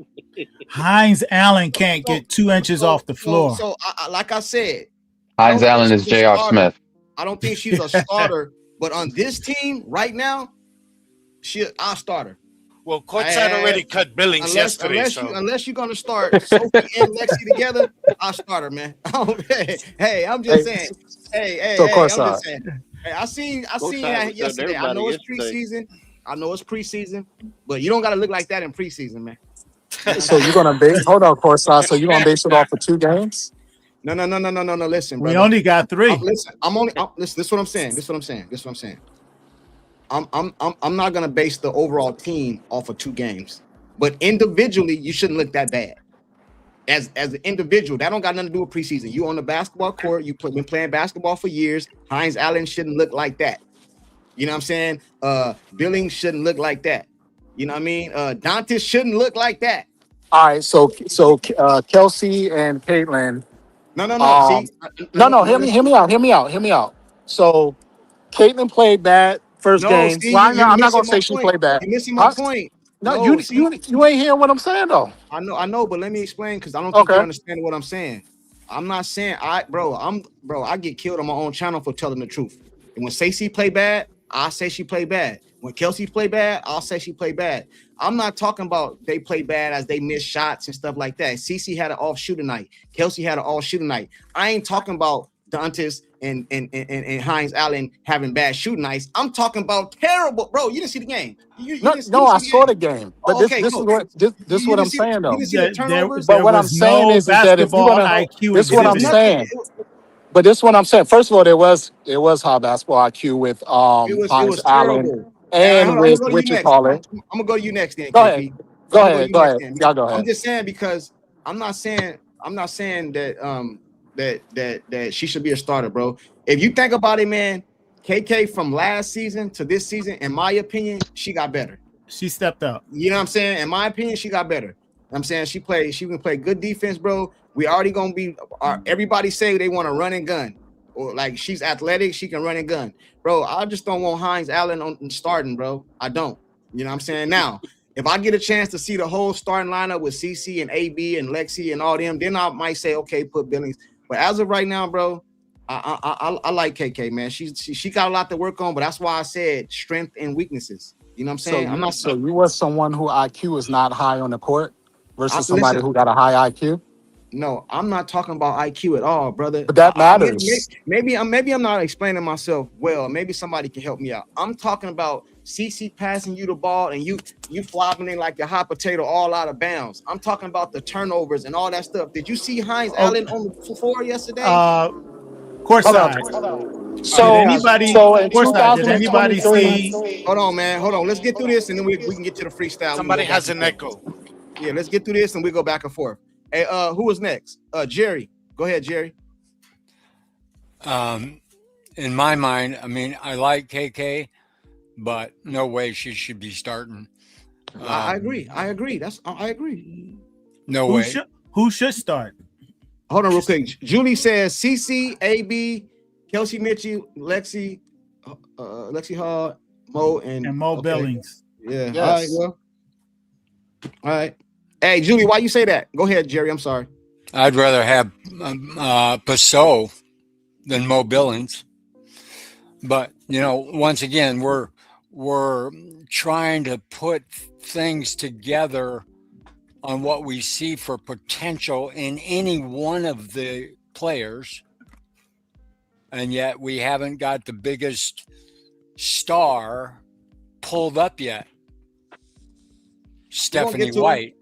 Hines Allen can't get 2 inches off the floor. So like I said, Hines Allen is J.R. Smith. I don't think she's a starter, but on this team right now, I'll start her. Well, courtside already cut Billings yesterday. Unless you're gonna start Sophie and Lexi together, I'll start her, man. Hey, I'm just saying. Hey, I'm just saying. Hey, I seen that yesterday. I know it's preseason. But you don't gotta look like that in preseason, man. So you're gonna base courtside. So you're gonna base it off of 2 games? No. Listen, brother. We only got 3. Listen, this is what I'm saying. I'm not gonna base the overall team off of 2 games, but individually you shouldn't look that bad. As an individual, that don't got nothing to do with preseason. You on the basketball court, been playing basketball for years. Hines Allen shouldn't look like that. You know what I'm saying? Billings shouldn't look like that. You know what I mean? Dantas shouldn't look like that. All right, so Kelsey and Caitlin. No. Hear me out. So Caitlin played bad first game. I'm not gonna say she played bad. You're missing my point. No, you ain't hearing what I'm saying though. I know, but let me explain because I don't think you understand what I'm saying. I'm not saying I get killed on my own channel for telling the truth. And when Stacey play bad, I say she played bad. When Kelsey play bad, I'll say she played bad. I'm not talking about they play bad as they miss shots and stuff like that. Cece had an off shooting night. Kelsey had an all shooting night. I ain't talking about Dantas and Hines Allen having bad shooting nights. I'm talking about terrible, bro. You didn't see the game. I saw the game. But this is what I'm saying though. But what I'm saying is that if you're gonna, this is what I'm saying. But this one I'm saying, first of all, it was high basketball IQ with It Hines was Allen terrible. Hey, and hold on, I'm with gonna go to what you you next. call it. I'm gonna go to you next, then, Go ahead. KP. Go I'm gonna ahead. you Go next, ahead. then. Y'all go I'm ahead. just saying because I'm not saying that she should be a starter, bro. If you think about it, man, KK from last season to this season, in my opinion, she got better. She stepped up. You know what I'm saying? In my opinion, she got better. I'm saying she can play good defense, bro. We already gonna be everybody say they want to run and gun. Or like she's athletic, she can run and gun. Bro, I just don't want Hines Allen on starting, bro. I don't. You know what I'm saying? Now, if I get a chance to see the whole starting lineup with CC and AB and Lexi and all them, then I might say, okay, put Billings. But as of right now, bro, I like KK, man. She got a lot to work on, but that's why I said strength and weaknesses. You know what I'm saying? So you was someone who IQ is not high on the court versus somebody listen, who got a high IQ. No, I'm not talking about IQ at all, brother. But that matters. Maybe I'm not explaining myself well. Maybe somebody can help me out. I'm talking about CC passing you the ball and you flopping it like a hot potato all out of bounds. I'm talking about the turnovers and all that stuff. Did you see Hines Allen on the floor yesterday? Courtside. So did anybody see? Hold on, man. Hold on. Let's get through this and then we can get to the freestyle. Somebody has an echo. Yeah, let's get through this and we go back and forth. Hey, who was next? Jerry. Go ahead, Jerry. In my mind, I mean, I like KK, but no way she should be starting. I agree. I agree. I agree. No way. Who should start? Hold on real quick. Julie says CC, AB, Kelsey Mitchell, Lexi Hull, Mo, and Mo Billings. Yeah. Yes. All right, well. All right. Hey, Julie, why you say that? Go ahead, Jerry. I'm sorry. I'd rather have Passau than Mo Billings. But, once again, we're trying to put things together on what we see for potential in any one of the players. And yet we haven't got the biggest star pulled up yet. Stephanie White.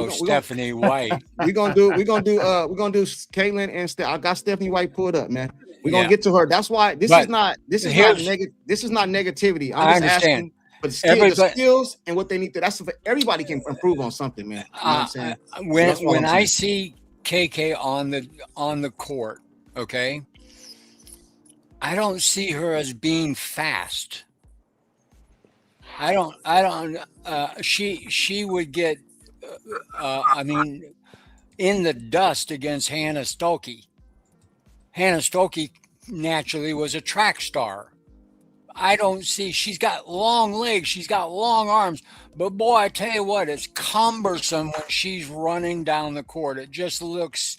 Stephanie White. We're gonna do Caitlin and I got Stephanie White pulled up, man. We're gonna get to her. That's why this is not negativity. I'm just asking, but the skills and what they need to. That's everybody can improve on something, man. You know what I'm saying? When I see KK on the court, okay, I don't see her as being fast. I don't. She would get. In the dust against Hannah Stokey. Hannah Stokey naturally was a track star. I don't see, she's got long legs, she's got long arms, but boy, I tell you what, it's cumbersome when she's running down the court. It just looks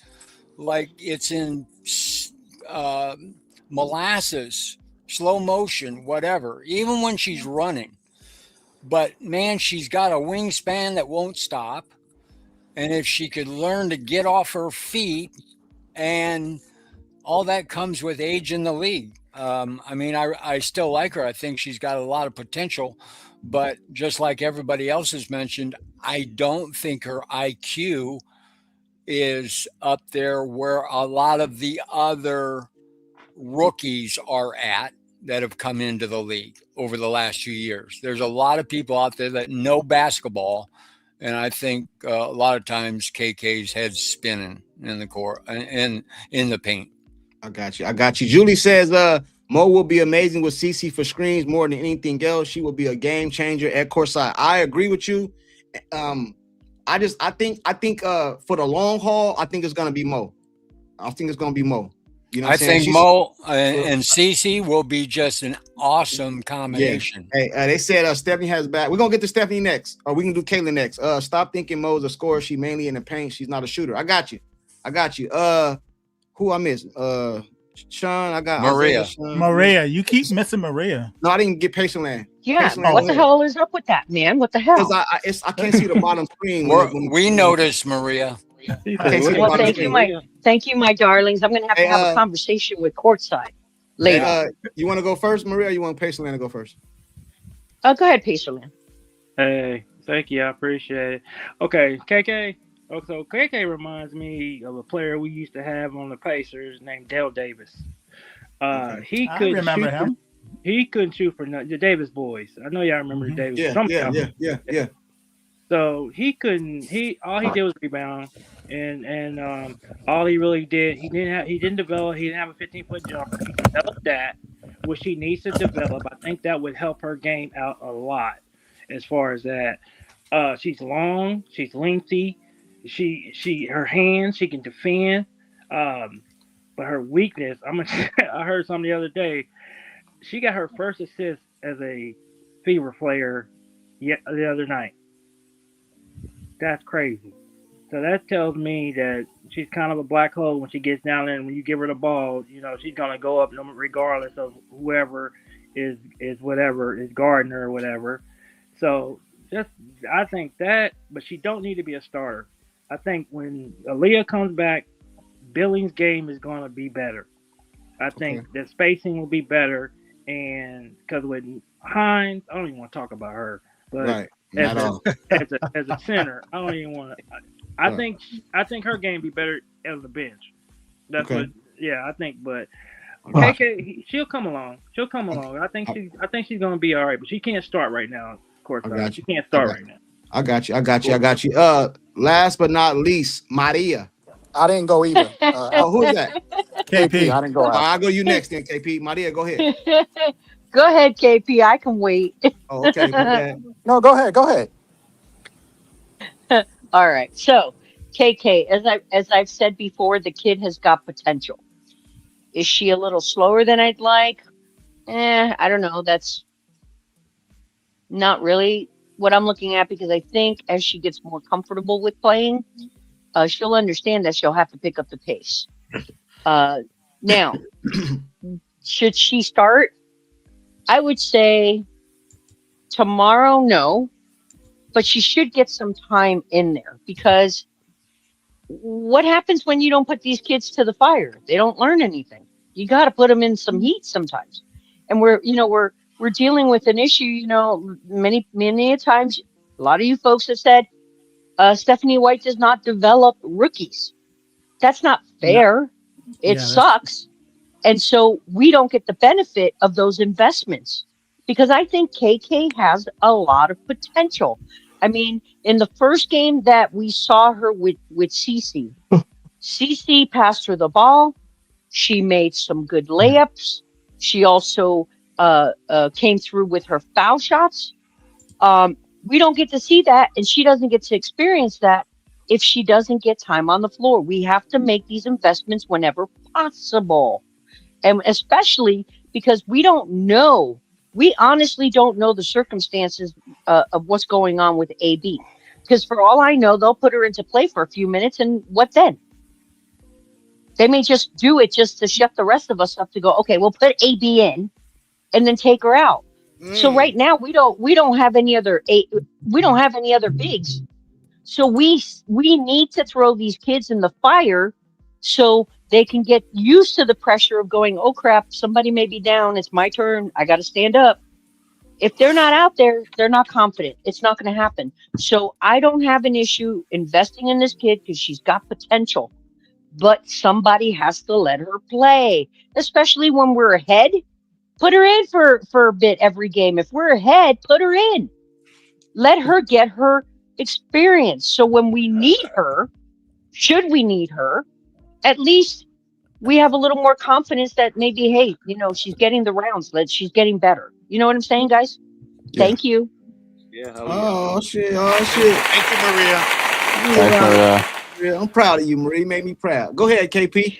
like it's in molasses, slow motion, whatever, even when she's running. But man, she's got a wingspan that won't stop. And if she could learn to get off her feet, and all that comes with age in the league. I still like her. I think she's got a lot of potential, but just like everybody else has mentioned, I don't think her IQ is up there where a lot of the other rookies are at that have come into the league over the last few years. There's a lot of people out there that know basketball, and I think a lot of times KK's head's spinning in the court and in the paint. I got you. Julie says Mo will be amazing with CC for screens more than anything else. She will be a game changer at courtside. I agree with you. I think for the long haul, I think it's gonna be Mo. You know, I think Mo and CC will be just an awesome combination. Yeah. Hey, they said Stephanie has back. We're gonna get to Stephanie next, or we can do Caitlin next. Stop thinking Mo's a scorer. She mainly in the paint. She's not a shooter. I got you. Who I missed? Sean. I got Maria. Maria, you keep missing Maria. No, I didn't get Patient Land. Yeah, what the hell is up with that, man? What the hell? Because I can't see the bottom screen. We noticed Maria. Well, thank you, my darlings. I'm going to have a conversation with courtside later. You want to go first, Maria, or you want Patient Land to go first? Go ahead, Patient Land. Hey, thank you. I appreciate it. Okay, KK, Oh, so KK reminds me of a player we used to have on the Pacers named Dale Davis. Okay. He I couldn't remember shoot for him. he couldn't shoot for nothing. The Davis boys. I know y'all remember the Davis. Yeah, Some of yeah, y'all yeah, remember. yeah. So he couldn't. He all he did was rebound, and all he really did he didn't develop. He didn't have a 15-foot jumper. He developed that, which he needs to develop. I think that would help her game out a lot, as far as that. She's long. She's lengthy. She her hands. She can defend. Um, but her weakness. I heard something the other day. She got her first assist as a Fever player the other night. That's crazy. So that tells me that she's kind of a black hole when she gets down there. And when you give her the ball, she's gonna go up regardless of whoever is whatever is guarding her or whatever. So just I think that, but she don't need to be a starter. I think when Aaliyah comes back, Billings' game is gonna be better. I think the spacing will be better, and because with Hines, I don't even want to talk about her, but Right. as Not a, all. as a center, I don't even want to. I think her game be better as a bench. That's Okay. what. Yeah, I think. But Right. KK, she'll come along. She'll come along. I think she's gonna be all right, but she can't start right now. Of course, I got she you. can't start right now. I got you. Last but not least, Maria. I didn't go either. Oh, who's that? KP. I didn't go Well, after. I'll go you next then, KP. Maria, go ahead. Go ahead, KP. I can wait. Oh, okay. My bad. No, go ahead. Go ahead. All right. So, KK, as I've said before, the kid has got potential. Is she a little slower than I'd like? I don't know. That's not really what I'm looking at, because I think as she gets more comfortable with playing, she'll understand that she'll have to pick up the pace. Now, should she start? I would say tomorrow, no, but she should get some time in there, because what happens when you don't put these kids to the fire? They don't learn anything. You got to put them in some heat sometimes. And we're dealing with an issue, many a times, a lot of you folks have said, Stephanie White does not develop rookies. That's not fair. It sucks. And so we don't get the benefit of those investments, because I think KK has a lot of potential. I mean, in the first game that we saw her with Cece, Cece passed her the ball. She made some good layups. She also came through with her foul shots. We don't get to see that, and she doesn't get to experience that if she doesn't get time on the floor. We have to make these investments whenever possible. And especially because we honestly don't know the circumstances of what's going on with AB. Because for all I know, they'll put her into play for a few minutes, and what then? They may just do it just to shut the rest of us up to go, okay, we'll put AB in and then take her out. So right now we don't have any other bigs. So we need to throw these kids in the fire so they can get used to the pressure of going, oh crap, somebody may be down. It's my turn. I got to stand up. If they're not out there, they're not confident. It's not going to happen. So I don't have an issue investing in this kid because she's got potential, but somebody has to let her play, especially when we're ahead. Put her in for a bit every game. If we're ahead, put her in. Let her get her experience. So when we need her, should we need her, at least we have a little more confidence that maybe, hey, she's getting the rounds, that she's getting better. You know what I'm saying, guys? Yeah. Thank you. Yeah. Oh shit. Thank you, Maria. Thanks, Maria. Yeah, I'm proud of you, Marie. Made me proud. Go ahead, KP.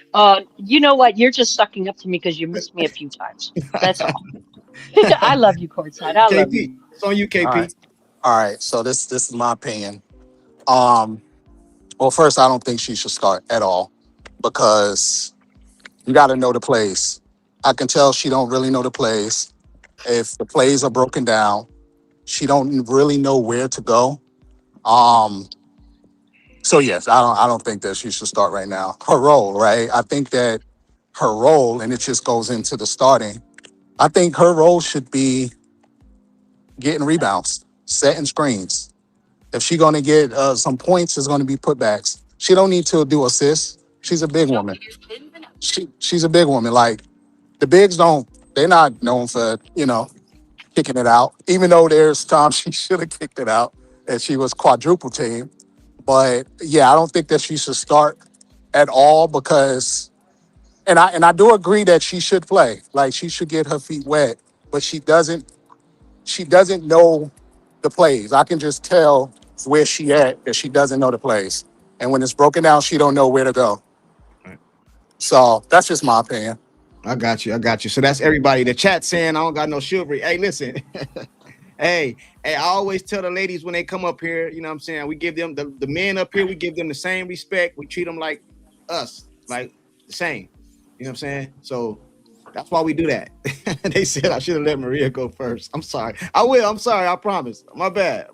You know what? You're just sucking up to me because you missed me a few times. That's all. I love you, courtside. I love you. KP. It's on you, KP. All right. So this is my opinion. Well, first, I don't think she should start at all, because you got to know the plays. I can tell she don't really know the plays. If the plays are broken down, she don't really know where to go. So yes, I don't think that she should start right now. Her role, right? I think that her role, and it just goes into the starting. I think her role should be getting rebounds, setting screens. If she's going to get some points, it's going to be putbacks. She don't need to do assists. She's a big woman. She's a big woman. Like the bigs they're not known for, kicking it out, even though there's times she should have kicked it out and she was quadruple team. But yeah, I don't think that she should start at all because, and I do agree that she should play. Like she should get her feet wet, but she doesn't know the plays. I can just tell where she at that she doesn't know the plays. And when it's broken down, she don't know where to go. So that's just my opinion. I got you. So that's everybody. The chat saying I don't got no chivalry. Hey, listen. Hey, I always tell the ladies when they come up here, you know what I'm saying? We give them the men up here, we give them the same respect. We treat them like us, like the same. You know what I'm saying? So that's why we do that. They said I should have let Maria go first. I'm sorry. I will. I'm sorry. I promise. My bad.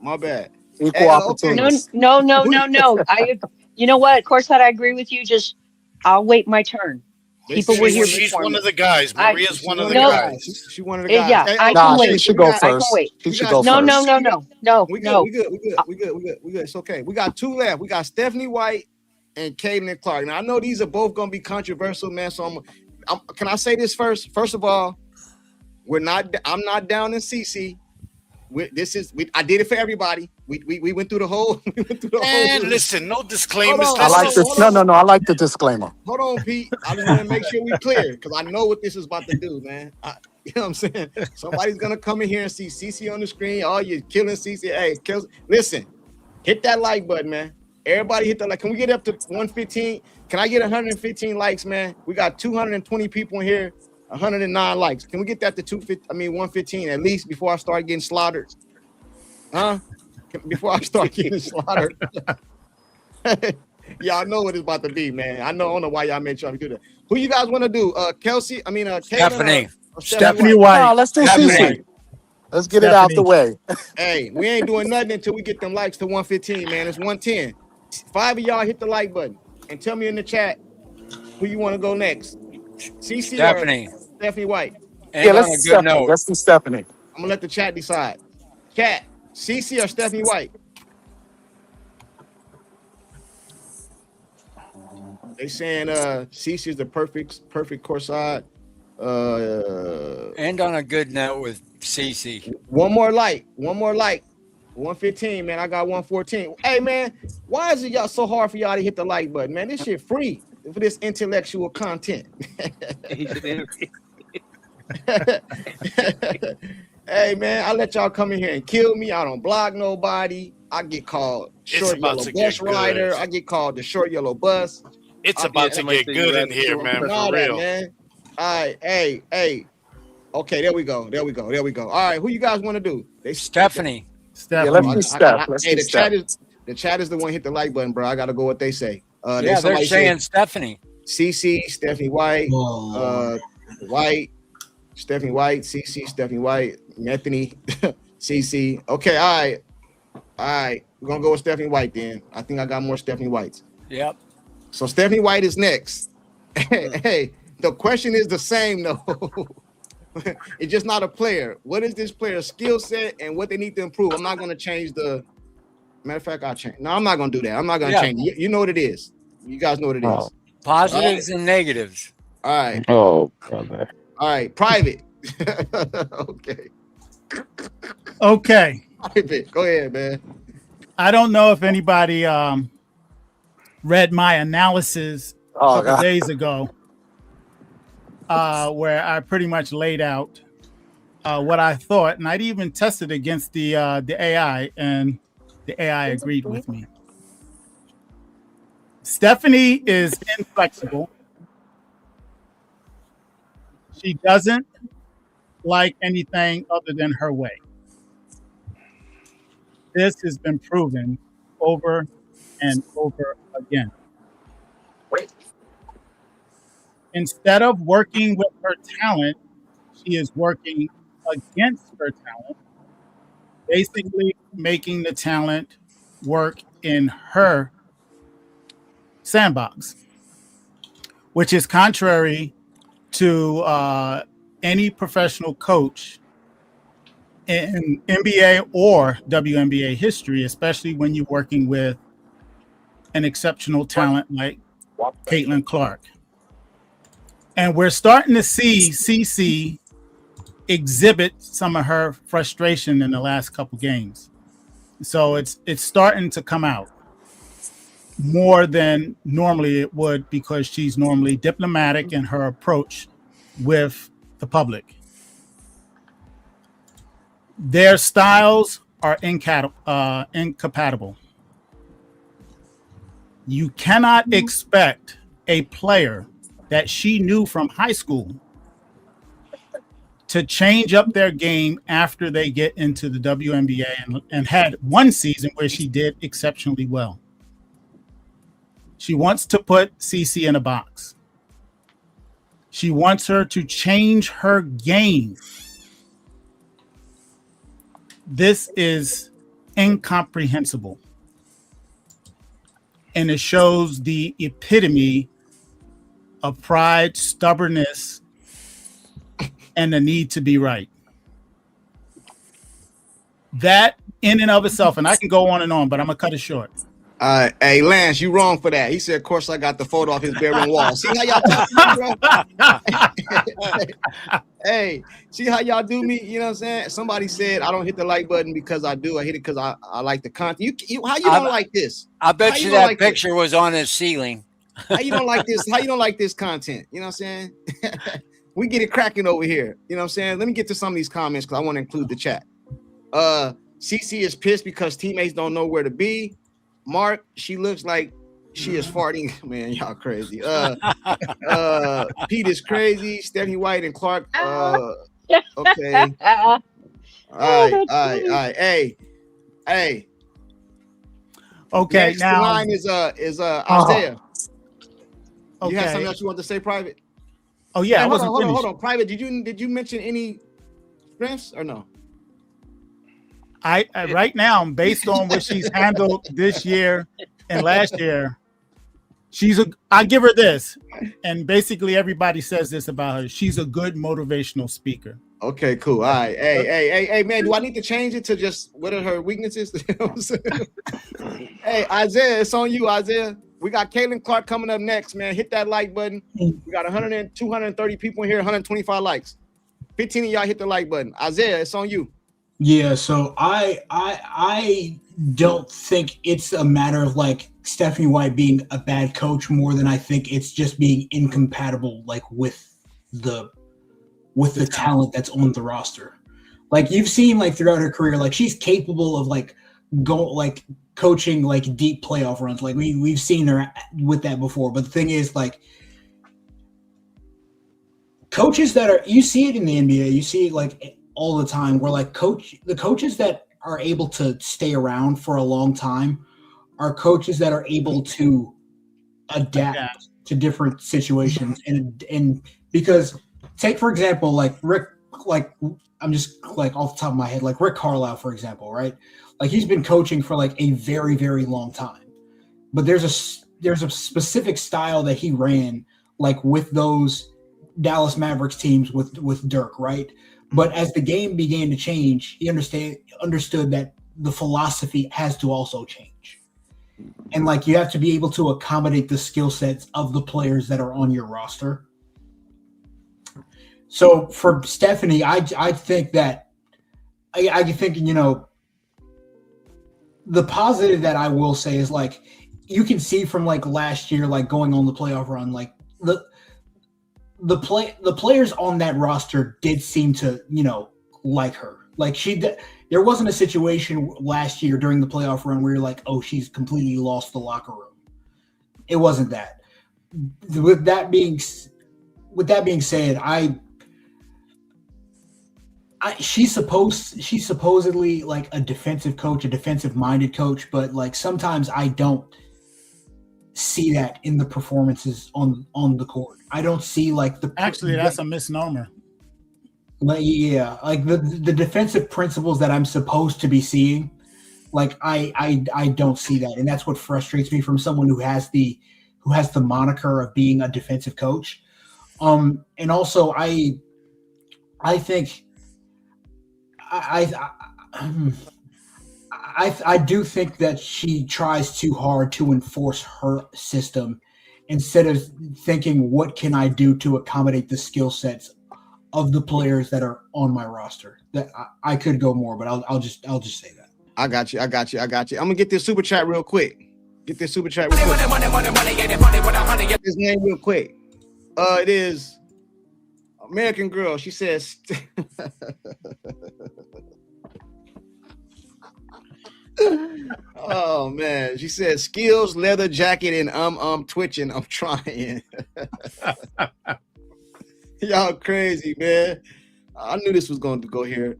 Equal opportunities. No. You know what? Of course, I agree with you. Just I'll wait my turn. People were here She's before one me. of the guys. Maria's one of the No. guys. She one of the guys. Yeah, Hey, I Nah, can she wait. should go I can first. wait. She should go No. first. We good. It's okay. We got two left. We got Stephanie White and Caitlin Clark. Now I know these are both gonna be controversial, man. So can I say this first? First of all, I'm not down in CC. I did it for everybody. We went through the whole. Listen, no disclaimers. I like this. No. I like the disclaimer. Hold on, Pete. I just want to make sure we clear because I know what this is about to do, man. You know what I'm saying? Somebody's gonna come in here and see CC on the screen. Oh, you're killing CC. Hey, Kelsey, listen, hit that like button, man. Everybody hit that like. Can we get up to 115? Can I get 115 likes, man? We got 220 people in here. 109 likes. Can we get that to 115 at least before I start getting slaughtered? Huh? Before I start getting slaughtered. Y'all know what it's about to be, man. I don't know why y'all made sure to do that. Who you guys want to do? Kelsey? Stephanie. Stephanie White. No, let's do CC. Let's get it out the way. Hey, we ain't doing nothing until we get them likes to 115, man. It's 110. 5 of y'all hit the like button and tell me in the chat who you want to go next. CC Stephanie. or Stephanie White? Yeah, let's do Stephanie. I'm gonna let the chat decide. Chat, CC or Stephanie White? They saying CC is the perfect courtside. End on a good note with CC. One more like. 115, man. I got 114. Hey, man, why is it y'all so hard for y'all to hit the like button, man? This shit free for this intellectual content. Hey, man, I let y'all come in here and kill me. I don't block nobody. I get called short yellow bus rider. I get called the short yellow bus. It's about to get good in here, man, for real. Man. All right, hey. Okay, there we go. All right, who you guys want to do? Stephanie. Yeah, let's do Steph. The chat is the one hit the like button, bro. I gotta go what they say. They're saying Stephanie. CC, Stephanie White, Stephanie White, CC, Stephanie White, Anthony, CC. Okay, all right. We're gonna go with Stephanie White then. I think I got more Stephanie Whites. Yep. So Stephanie White is next. Hey, the question is the same though. It's just not a player. What is this player's skill set and what they need to improve? I'm not gonna change the matter of fact, I'll change. No, I'm not gonna do that. I'm not gonna change. You know what it is. You guys know what it is. Positives and negatives. All right. Oh, brother. All right. Private. Okay. Private. Go ahead, man. I don't know if anybody read my analysis a couple days ago, where I pretty much laid out what I thought, and I'd even tested against the AI, and the AI agreed with me. Stephanie is inflexible. She doesn't like anything other than her way. This has been proven over and over again. Instead of working with her talent, she is working against her talent, basically making the talent work in her sandbox, which is contrary to any professional coach in NBA or WNBA history, especially when you're working with an exceptional talent like Caitlin Clark. And we're starting to see CC exhibit some of her frustration in the last couple games. So it's starting to come out more than normally it would, because she's normally diplomatic in her approach with the public. Their styles are incompatible. You cannot expect a player that she knew from high school to change up their game after they get into the WNBA, and had one season where she did exceptionally well. She wants to put CC in a box. She wants her to change her game. This is incomprehensible. And it shows the epitome of pride, stubbornness, and the need to be right. That in and of itself, and I can go on and on, but I'm going to cut it short. Hey, Lance, you wrong for that. He said, of course, I got the photo off his bedroom wall. See how y'all talk to me, bro? Hey, see how y'all do me? You know what I'm saying? Somebody said, I don't hit the like button because I do. I hit it because I like the content. How you don't like this? I bet you that picture was on his ceiling. How you don't like this? How you don't like this content? You know what I'm saying? We get it cracking over here. You know what I'm saying? Let me get to some of these comments because I want to include the chat. CC is pissed because teammates don't know where to be. Mark, she looks like she is farting. Man, y'all crazy. Pete is crazy. Stephanie White and Clark. Okay. All right. Hey. Okay. Next now line is Isaiah. Okay. You had something else you want to say, Private? Oh yeah, Hey, I wasn't hold finished. on. Private, did you mention any strengths or no? I right now, based on what she's handled this year and last year, I give her this, and basically everybody says this about her. She's a good motivational speaker. Okay, cool. All right. Hey, man, do I need to change it to just what are her weaknesses? Hey, Isaiah, it's on you, Isaiah. We got Caitlin Clark coming up next, man. Hit that like button. We got 230 people in here, 125 likes. 15 of y'all hit the like button. Isaiah, it's on you. Yeah, so I don't think it's a matter of like Stephanie White being a bad coach more than I think it's just being incompatible like with the talent that's on the roster. Like you've seen like throughout her career, like she's capable of like coaching like deep playoff runs. Like we've seen her with that before. But the thing is like coaches you see it in the NBA, you see it like all the time where like the coaches that are able to stay around for a long time are coaches that are able to adapt to different situations. And because take, for example, like Rick, like I'm just like off the top of my head, like Rick Carlisle, for example, right? Like he's been coaching for like a very, very long time, but there's a specific style that he ran like with those Dallas Mavericks teams with Dirk, right? But as the game began to change, he understood that the philosophy has to also change. And like you have to be able to accommodate the skill sets of the players that are on your roster. So for Stephanie, I think that I think, you know, the positive that I will say is like you can see from like last year, like going on the playoff run, like the players on that roster did seem to, you know, like her. Like there wasn't a situation last year during the playoff run where you're like, oh, she's completely lost the locker room. It wasn't that. With that being said, she's supposedly like a defensive coach, a defensive minded coach, but like sometimes I don't see that in the performances on the court. I don't see like that's a misnomer. Like like the defensive principles that I'm supposed to be seeing, like I don't see that, and that's what frustrates me from someone who has the moniker of being a defensive coach. And also I think I do think that she tries too hard to enforce her system instead of thinking, what can I do to accommodate the skill sets of the players that are on my roster. That I could go more, but I'll just say that. I got you. I'm gonna get this super chat real quick. Get this super chat real quick. His name real quick. It is American Girl. She says oh man, she said skills, leather jacket, and twitching. I'm trying. Y'all crazy, man. I knew this was going to go here.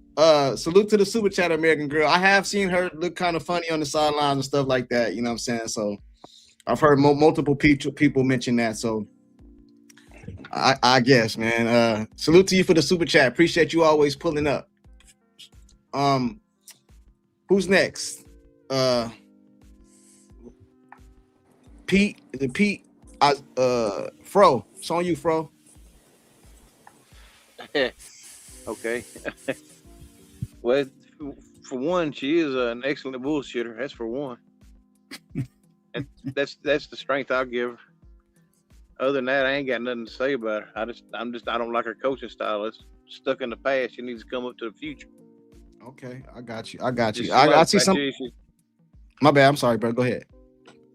Salute to the super chat, American Girl. I have seen her look kind of funny on the sidelines and stuff like that. You know what I'm saying? So I've heard multiple people mention that. So I guess, man. Salute to you for the super chat. Appreciate you always pulling up. Who's next? Pete. Is it Pete? Fro. It's on you, Fro. Okay. Well, for one, she is an excellent bullshitter. That's for one. And that's the strength I'll give her. Other than that, I ain't got nothing to say about her. I don't like her coaching style. It's stuck in the past. She needs to come up to the future. Okay, I got you. I see some. My bad. I'm sorry, bro. Go ahead.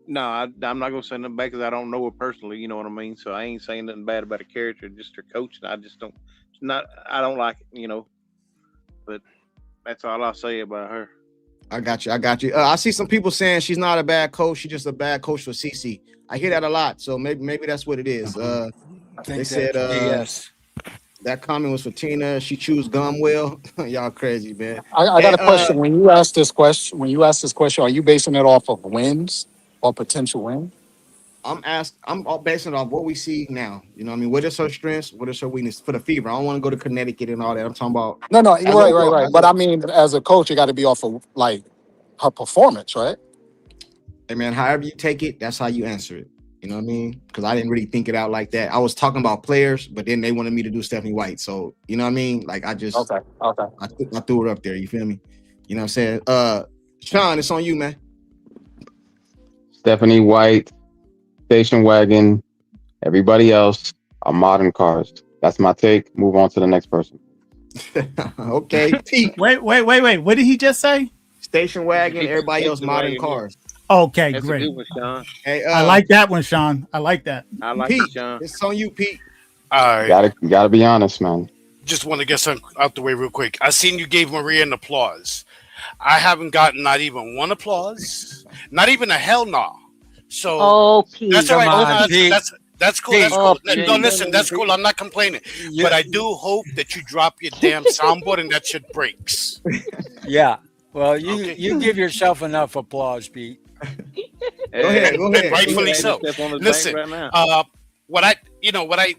No, I'm not gonna say nothing bad because I don't know her personally. You know what I mean. So I ain't saying nothing bad about her character, just her coaching. I just don't. I don't like it. You know. But that's all I'll say about her. I got you. I see some people saying she's not a bad coach. She's just a bad coach for CC. I hear that a lot. So maybe that's what it is. They said yes. That comment was for Tina. She chews gum well. Y'all crazy, man. I got a question. When you ask this question, are you basing it off of wins or potential win? I'm basing it off what we see now. You know what I mean? What is her strengths? What is her weakness for the Fever? I don't want to go to Connecticut and all that. I'm talking about. No, right. But I mean, as a coach, you got to be off of like her performance, right? Hey man, however you take it, that's how you answer it. You know what I mean? Because I didn't really think it out like that. I was talking about players, but then they wanted me to do Stephanie White. So you know what I mean? Like I just okay. I threw it up there. You feel me? You know what I'm saying? Sean, it's on you, man. Stephanie White, station wagon, everybody else are modern cars. That's my take. Move on to the next person. Okay. Pete. Wait. What did he just say? Station wagon, everybody else modern cars. Okay, That's great. a good one, Sean. Hey, I like that one, Sean. I like that. I like Pete, it, Sean. it's on you, Pete. All right. You gotta be honest, man. Just want to get something out the way real quick. I seen you gave Maria an applause. I haven't gotten not even one applause, not even a hell no. So Pete, that's all right. on, That's cool. Pete. That's cool. Pete. No, listen, that's cool. I'm not complaining, but I do hope that you drop your damn soundboard and that shit breaks. Yeah. Well, you give yourself enough applause, Pete. Go ahead. Rightfully so. Listen, what I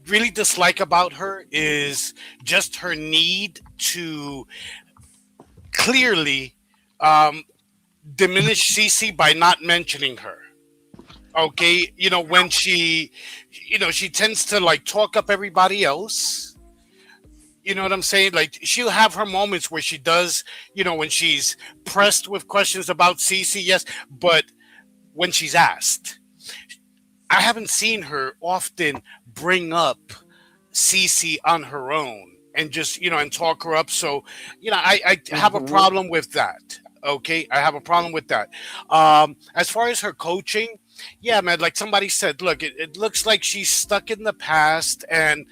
really dislike about her is just her need to clearly diminish CC by not mentioning her. Okay, when she tends to like talk up everybody else. You know what I'm saying? Like she'll have her moments where she does, when she's pressed with questions about CC, yes, but when she's asked, I haven't seen her often bring up CC on her own and just, and talk her up. So, I have a problem with that. Okay, I have a problem with that. As far as her coaching, yeah, man, like somebody said, look, it looks like she's stuck in the past, and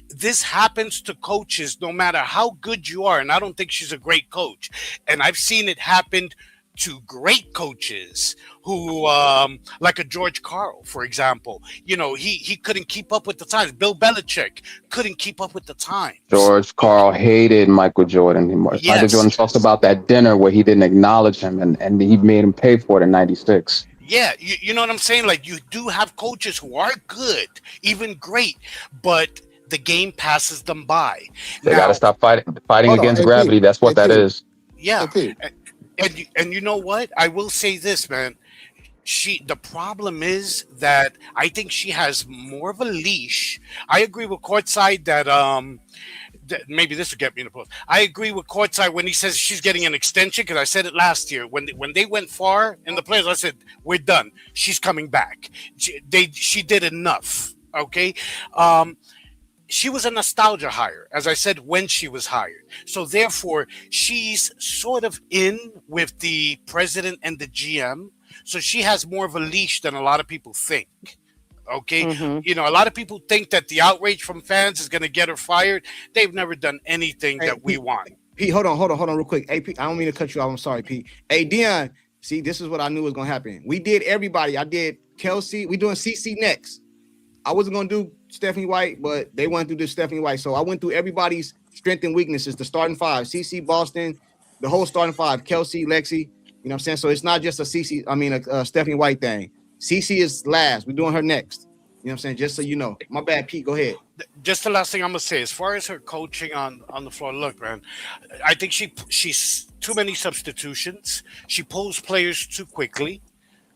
this happens to coaches no matter how good you are, and I don't think she's a great coach. And I've seen it happen to great coaches who, like a George Karl, for example, he couldn't keep up with the times. Bill Belichick couldn't keep up with the times. George Karl hated Michael Jordan. Yes. Michael Jordan talks about that dinner where he didn't acknowledge him, and he made him pay for it in '96. Yeah, you know what I'm saying? Like, you do have coaches who are good, even great, but the game passes them by. They got to stop fighting against gravity. Pete, That's what that is. Yeah. And you know what? I will say this, man. The problem is that I think she has more of a leash. I agree with Courtside that maybe this will get me in the post. I agree with Courtside when he says she's getting an extension, because I said it last year when they went far in the playoffs. I said we're done. She's coming back. She did enough. Okay. She was a nostalgia hire, as I said, when she was hired. So therefore, she's sort of in with the president and the GM. So she has more of a leash than a lot of people think. Okay. Mhm. A lot of people think that the outrage from fans is going to get her fired. They've never done anything that we want. Pete, hold on real quick. Hey, Pete, I don't mean to cut you off. I'm sorry, Pete. Hey, Dion, see, this is what I knew was going to happen. We did everybody. I did Kelsey. We doing CC next. I wasn't going to do Stephanie White, but they wanted to do Stephanie White. So I went through everybody's strengths and weaknesses, the starting five, CC, Boston, the whole starting five, Kelsey, Lexi. You know what I'm saying? So it's not just a Stephanie White thing. CC is last. We're doing her next. You know what I'm saying? Just so you know. My bad, Pete. Go ahead. Just the last thing I'm going to say, as far as her coaching on the floor, look, man, I think she's too many substitutions. She pulls players too quickly.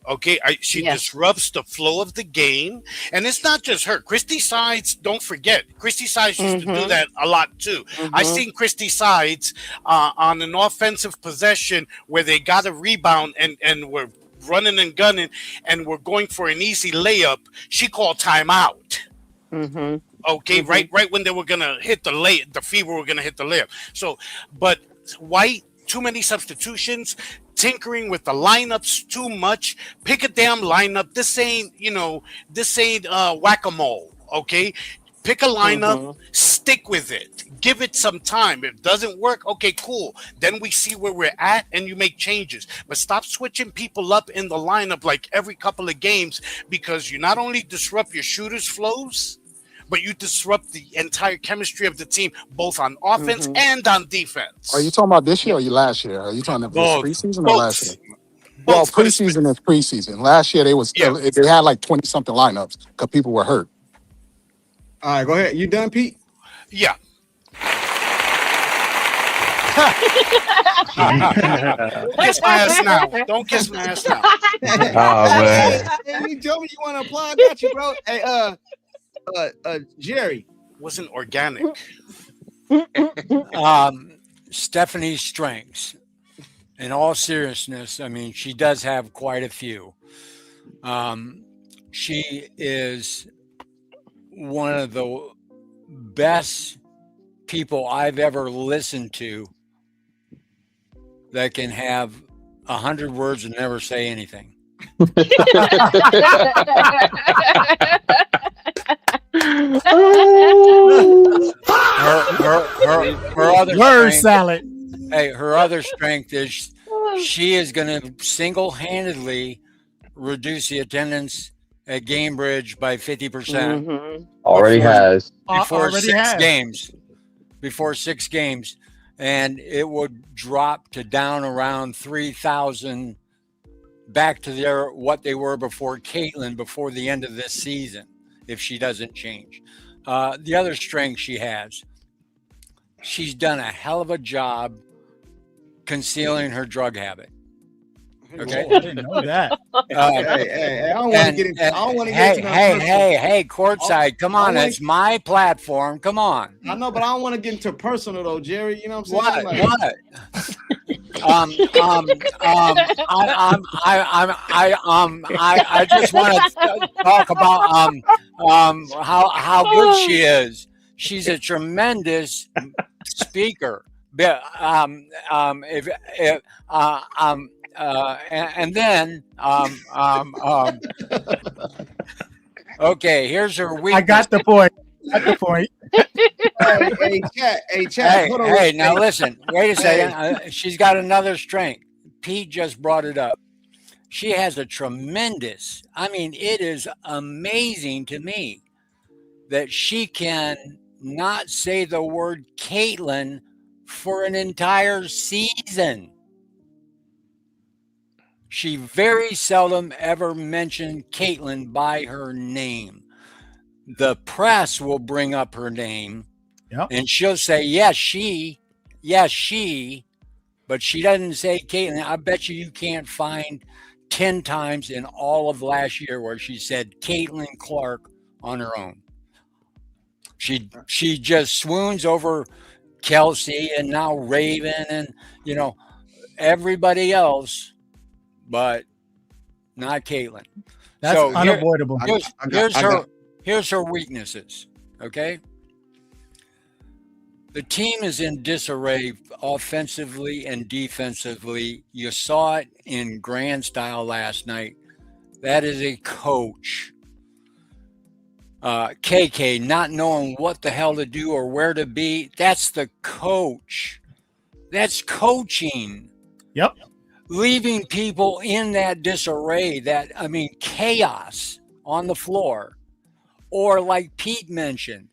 Okay, she disrupts the flow of the game, and it's not just her. Christy Sides, don't forget, Christy Sides used to do that a lot too. I seen Christy Sides on an offensive possession where they got a rebound and were running and gunning and were going for an easy layup. She called timeout. Okay, right when they were gonna hit the Fever were gonna hit the layup. So, but White, too many substitutions. Tinkering with the lineups too much. Pick a damn lineup. This ain't whack-a-mole. Okay, pick a lineup, stick with it, give it some time. If it doesn't work, okay, cool. Then we see where we're at and you make changes. But stop switching people up in the lineup like every couple of games, because you not only disrupt your shooters' flows, but you disrupt the entire chemistry of the team, both on offense and on defense. Are you talking about this year or last year? Are you talking about preseason or last year? Well, Both. preseason is preseason. Last year they had like 20 something lineups because people were hurt. All right, go ahead. You done, Pete? Yeah. Kiss my ass now. Don't kiss my ass now. Oh man. Hey, you told me you want to apply. I got you, bro. Hey, Jerry. Wasn't organic. Stephanie's strengths, in all seriousness, I mean, she does have quite a few. She is one of the best people I've ever listened to that can have 100 words and never say anything. her other word strength, salad. Hey, her other strength is she is going to single-handedly reduce the attendance at Gamebridge by 50%. Already has. Before Already 6 has. games. Before 6 games. And it would drop to down around 3,000, back to what they were before Caitlin, before the end of this season, if she doesn't change. The other strength she has, she's done a hell of a job concealing her drug habit. Okay, I didn't know that. Hey, I don't want to get into. I don't want to get into. Hey, courtside, come on, that's my platform. Come on. I know, but I don't want to get into personal though, Jerry. You know what I'm saying? What? I just want to talk about how good she is. She's a tremendous speaker. And then okay, here's her weakness. I got the point. Hey, chat. Hold on. Hey, now listen. Wait a second. She's got another strength. Pete just brought it up. She has a tremendous. I mean, it is amazing to me that she can not say the word Caitlin for an entire season. She very seldom ever mentioned Caitlin by her name. The press will bring up her name, and she'll say, yes, she, but she doesn't say Caitlin. I bet you can't find 10 times in all of last year where she said Caitlin Clark on her own. She just swoons over Kelsey and now Raven and everybody else, but not Caitlin. That's So unavoidable. Here's her weaknesses. Okay. The team is in disarray offensively and defensively. You saw it in grand style last night. That is a coach. KK not knowing what the hell to do or where to be. That's the coach. That's coaching. Yep. Leaving people in that disarray, chaos on the floor. Or like Pete mentioned,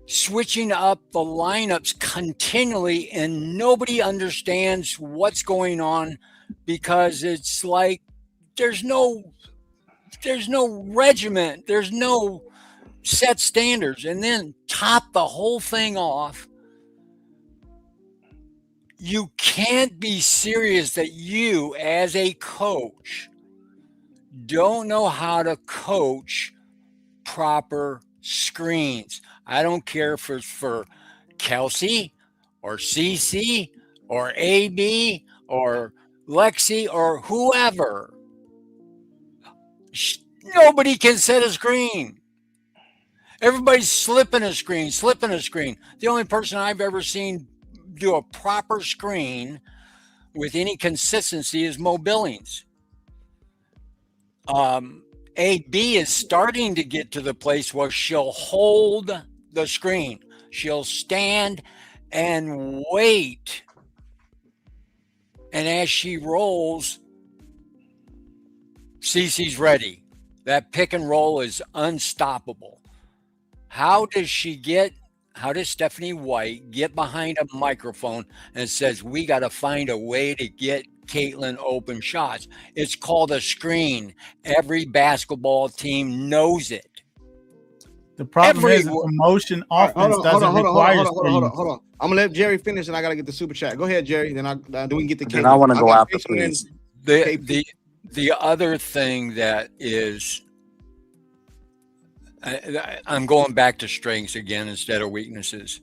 switching up the lineups continually and nobody understands what's going on because it's like there's no regiment, there's no set standards. And then top the whole thing off, you can't be serious that you as a coach don't know how to coach proper screens. I don't care if it's for Kelsey or CC or AB or Lexi or whoever. Nobody can set a screen. Everybody's slipping a screen. The only person I've ever seen do a proper screen with any consistency is Mo Billings. AB is starting to get to the place where she'll hold the screen. She'll stand and wait. And as she rolls, Cece's ready. That pick and roll is unstoppable. How does Stephanie White get behind a microphone and says, we got to find a way to get Caitlin open shots? It's called a screen. Every basketball team knows it. The problem is the promotion offense doesn't require screens. Hold on. I'm gonna let Jerry finish, and I gotta get the super chat. Go ahead, Jerry. Then we can get the. Then I want to go after, please. The other thing that is, I'm going back to strengths again instead of weaknesses.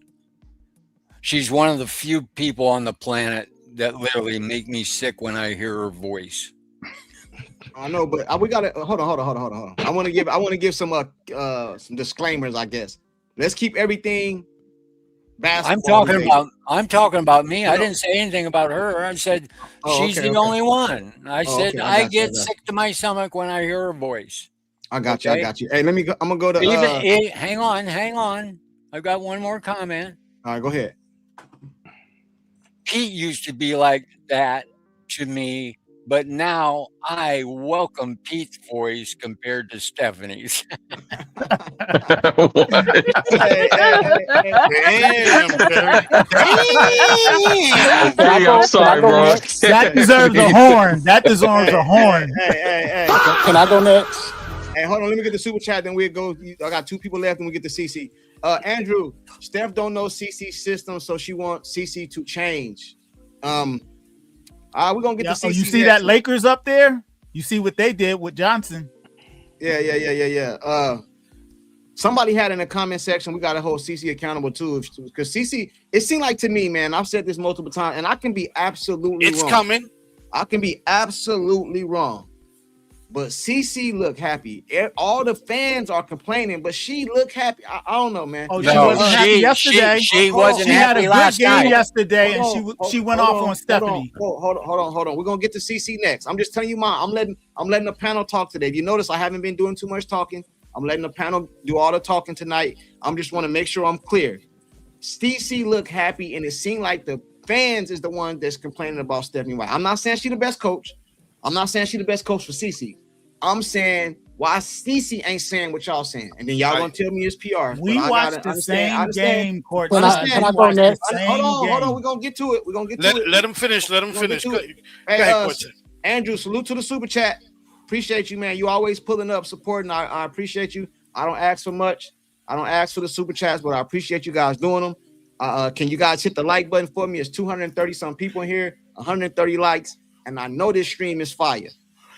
She's one of the few people on the planet that literally make me sick when I hear her voice. I know, but we gotta hold on. I want to give some disclaimers, I guess. Let's keep everything basketball. I'm talking about me. I didn't say anything about her. I said she's the only one. I said I get sick to my stomach when I hear her voice. I got you. Hey, let me go. I'm gonna go to. Hang on. I've got one more comment. All right, go ahead. Pete used to be like that to me, but now I welcome Pete's voice compared to Stephanie's. I'm sorry, bro. That deserves a horn. Hey. Can I go next? Hey, hold on. Let me get the super chat. Then we'll go. I got two people left, and we get the CC. Andrew, Steph don't know CC's system, so she wants CC to change. We're gonna get the CC. You see that Lakers up there? You see what they did with Johnson? Yeah. Somebody had in the comment section, we got to hold CC accountable too, because CC, it seemed like to me, man, I've said this multiple times, and I can be absolutely wrong. It's coming. I can be absolutely wrong. But CC looked happy. All the fans are complaining, but she looked happy. I don't know, man. Oh, she wasn't happy yesterday. She wasn't She happy had a good last game night. yesterday, and she went off on Stephanie. Hold on. We're gonna get to CC next. I'm just telling you, I'm letting the panel talk today. If you notice, I haven't been doing too much talking. I'm letting the panel do all the talking tonight. I'm just want to make sure I'm clear. CC looked happy, and it seemed like the fans is the one that's complaining about Stephanie White. I'm not saying she's the best coach. I'm not saying she's the best coach for CC. I'm saying why CC ain't saying what y'all saying, and then y'all gonna tell me it's PR. We watched the same game, Court. Can I go next? Hold on. We're gonna get to it. Let him finish. Go Hey, ahead, Andrew, salute to the super chat. Appreciate you, man. You always pulling up, supporting. I appreciate you. I don't ask for much. I don't ask for the super chats, but I appreciate you guys doing them. Can you guys hit the like button for me? It's 230 some people in here, 130 likes, and I know this stream is fire.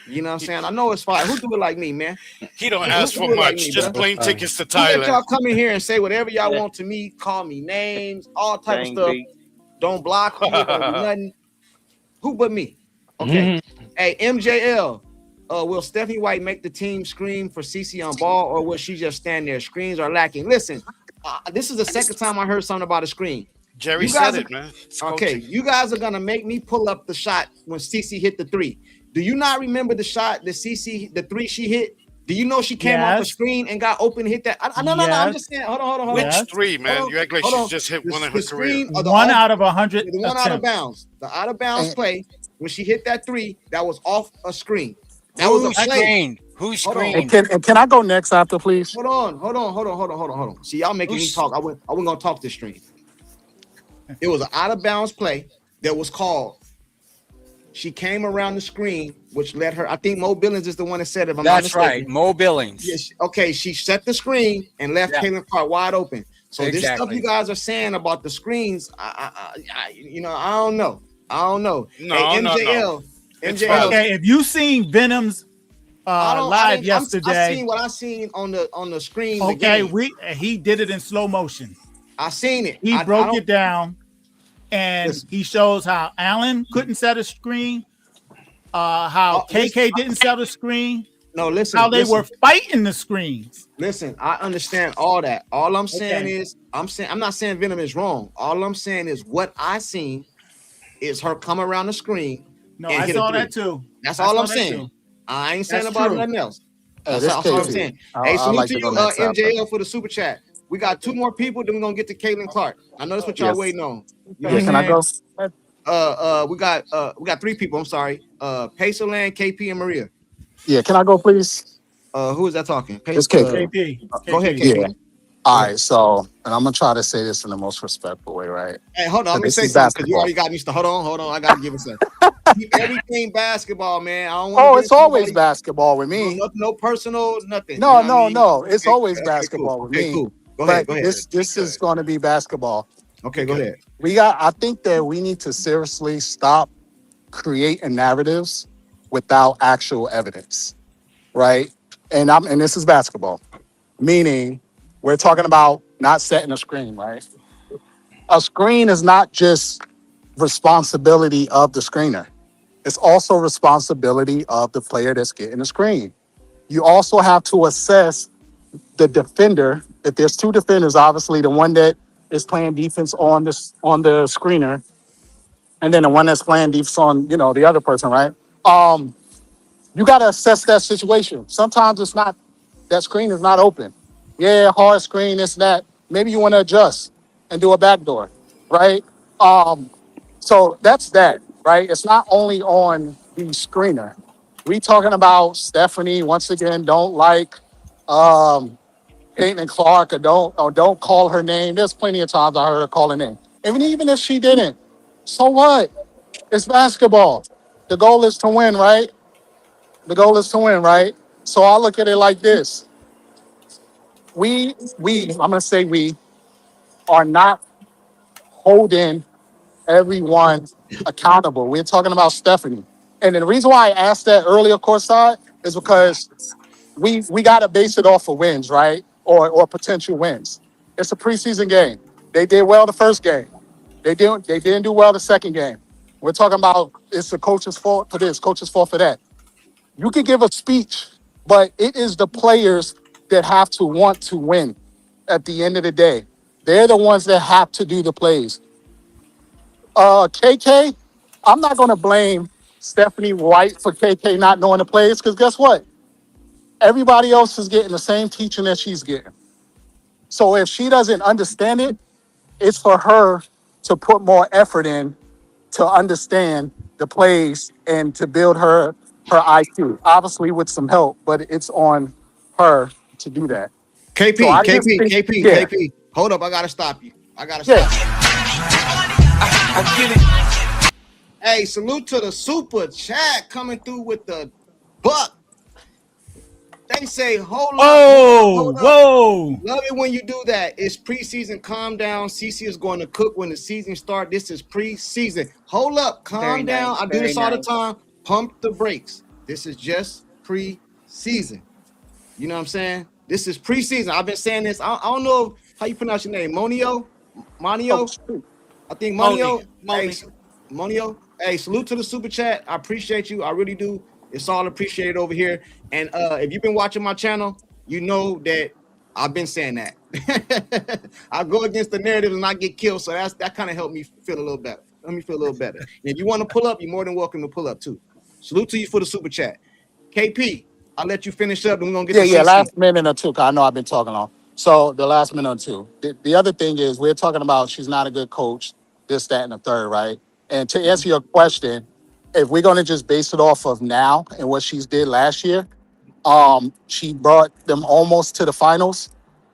You know what I'm saying? I know it's fire. Who do it like me, man? He don't Who ask do for it like much, me, just bro? plane tickets to Who let y'all Thailand. come in here and say whatever y'all want to me, call me names, all type of Dang, stuff. Pete. Don't block me, don't do nothing. Who but me? Okay. Hey, MJL. Will Stephanie White make the team scream for CC on ball, or will she just stand there? Screens are lacking. Listen, this is the second time I heard something about a screen. Jerry You guys said are, it, man. It's okay, coaching. you guys are gonna make me pull up the shot when CC hit the three. Do you not remember the shot that CC, the three she hit? Do you know she came off the screen and got open and hit that? No. I'm just saying. Hold on. Which three, man? You act like she's just hit one in her The career. screen, the One out of 100 the one out of attempts. bounds. The out of bounds play when she hit that three, that was off a screen. That Who was a play. screened? Who screened? And can I go next after, please? Hold on. See, y'all making me talk. I wasn't gonna talk this stream. It was an out of bounds play that was called. She came around the screen, which led her. I think Mo Billings is the one that said it. If I'm not That's mistaken. right, Mo Billings. Yes, okay, she set the screen and left Caitlin Clark wide open. So this stuff Exactly. you guys are saying about the screens, I don't know. No, hey, MJL. Okay, if you seen Venom's live yesterday, I seen what I seen on the screen. Okay, he did it in slow motion. I seen it. He broke it down, and he shows how Allen couldn't set a screen, how KK didn't set a screen. No, listen. How they were fighting the screens. Listen, I understand all that. All I'm saying is, I'm not saying Venom is wrong. All I'm saying is what I seen is her come around the screen. No, I saw that too. That's all I'm saying. I ain't saying about nothing else. That's all I'm saying. Hey, salute to you, MJL, for the super chat. We got two more people, then we're gonna get to Caitlin Clark. I know that's what y'all waiting on. Can I go? We got three people. I'm sorry. Pacerland, KP, and Maria. Yeah, can I go, please? Who is that talking? It's KP. KP. Go ahead, KP. Yeah. All right, so, and I'm gonna try to say this in the most respectful way, right? Hey, hold on. Let me say something because you already got me. Hold on. I gotta give it a second. Keep everything basketball, man. I don't want it's always basketball with me. No personal, nothing. No. It's always basketball with me. Cool. Go ahead. This is going to be basketball. Okay, go ahead. I think that we need to seriously stop creating narratives without actual evidence, right? And this is basketball, meaning we're talking about not setting a screen, right? A screen is not just responsibility of the screener. It's also responsibility of the player that's getting the screen. You also have to assess the defender. If there's two defenders, obviously the one that is playing defense on the screener, and then the one that's playing defense on the other person, right? You got to assess that situation. Sometimes it's not, that screen is not open. Yeah, hard screen, this, that. Maybe you want to adjust and do a backdoor, right? So that's that, right? It's not only on the screener. We talking about Stephanie, once again, don't like Caitlin Clark or don't call her name. There's plenty of times I heard her call her name. Even if she didn't, so what? It's basketball. The goal is to win, right? So I look at it like this. I'm gonna say we are not holding everyone accountable. We're talking about Stephanie. And the reason why I asked that earlier, courtside, is because we got to base it off of wins, right? Or potential wins. It's a preseason game. They did well the first game. They didn't do well the second game. We're talking about it's the coach's fault for this, coach's fault for that. You can give a speech, but it is the players that have to want to win at the end of the day. They're the ones that have to do the plays. KK, I'm not going to blame Stephanie White for KK not knowing the plays, because guess what? Everybody else is getting the same teaching that she's getting. So if she doesn't understand it, it's for her to put more effort in to understand the plays and to build her IQ. Obviously with some help, but it's on her to do that. KP. Hold up, I gotta stop you. I get it. Hey, salute to the super chat coming through with the buck. They say, hold up. Whoa. Love it when you do that. It's preseason. Calm down. CC is going to cook when the season starts. This is preseason. Hold up. Calm down. I do this all the time. Pump the brakes. This is just pre-season. You know what I'm saying? This is preseason. I've been saying this. I don't know how you pronounce your name. Monio? I think Monio. Hey, Monio. Hey, salute to the super chat. I appreciate you. I really do. It's all appreciated over here. And if you've been watching my channel, you know that I've been saying that. I go against the narrative and not get killed. So that kind of helped me feel a little better. Let me feel a little better. And if you want to pull up, you're more than welcome to pull up too. Salute to you for the super chat. KP, I'll let you finish up. And we're gonna get to CC. Last minute or two. 'Cause I know I've been talking long. So the last minute or two. The other thing is we're talking about she's not a good coach, this, that, and the third, right? And to answer your question, if we're gonna just base it off of now and what she's did last year, she brought them almost to the finals.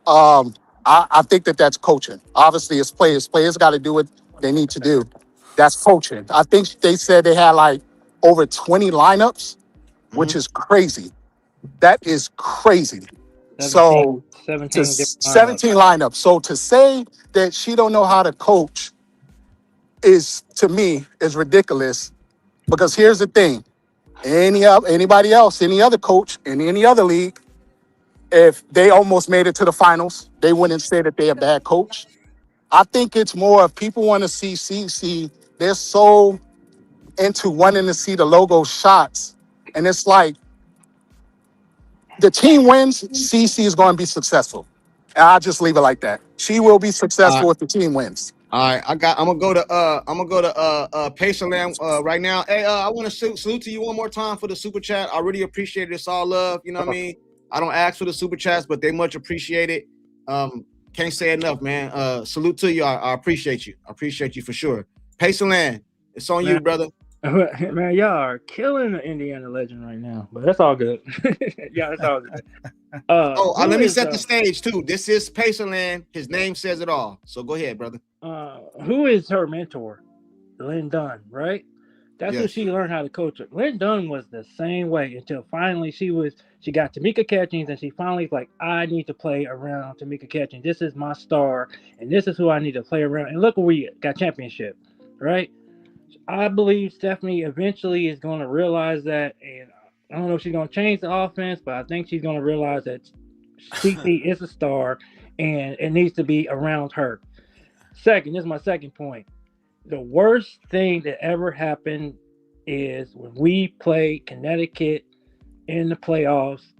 I think that's coaching. Obviously, it's players. Players got to do what they need to do. That's coaching. I think they said they had like over 20 lineups, which is crazy. That is crazy. 17 17 lineups. So to say that she don't know how to coach is, to me, is ridiculous. Because here's the thing: anybody else, any other coach in any other league, if they almost made it to the finals, they wouldn't say that they're a bad coach. I think it's more of people want to see CC. They're so into wanting to see the logo shots, and it's like the team wins, CC is going to be successful. And I'll just leave it like that. She will be successful if the team wins. All right, I'm gonna go to Pacerland right now. Hey, I want to salute to you one more time for the super chat. I really appreciate it. It's all love. You know what I mean? I don't ask for the super chats, but they much appreciate it. Can't say enough, man. Salute to you. I appreciate you. I appreciate you for sure. Pacerland, it's on you, brother. Man, y'all are killing the Indiana legend right now, but that's all good. Yeah, that's all good. Let me set the stage too. This is Pacerland. His name says it all. So go ahead, brother. Who is her mentor? Lynn Dunn, right? That's what she learned how to coach her. Lynn Dunn was the same way until finally she got Tamika Catchings, and she finally was like, I need to play around Tamika Catchings. This is my star, and this is who I need to play around. And look where we got championship, right? I believe Stephanie eventually is going to realize that, and I don't know if she's going to change the offense, but I think she's going to realize that CC is a star, and it needs to be around her. Second, this is my second point. The worst thing that ever happened is when we played Connecticut in the playoffs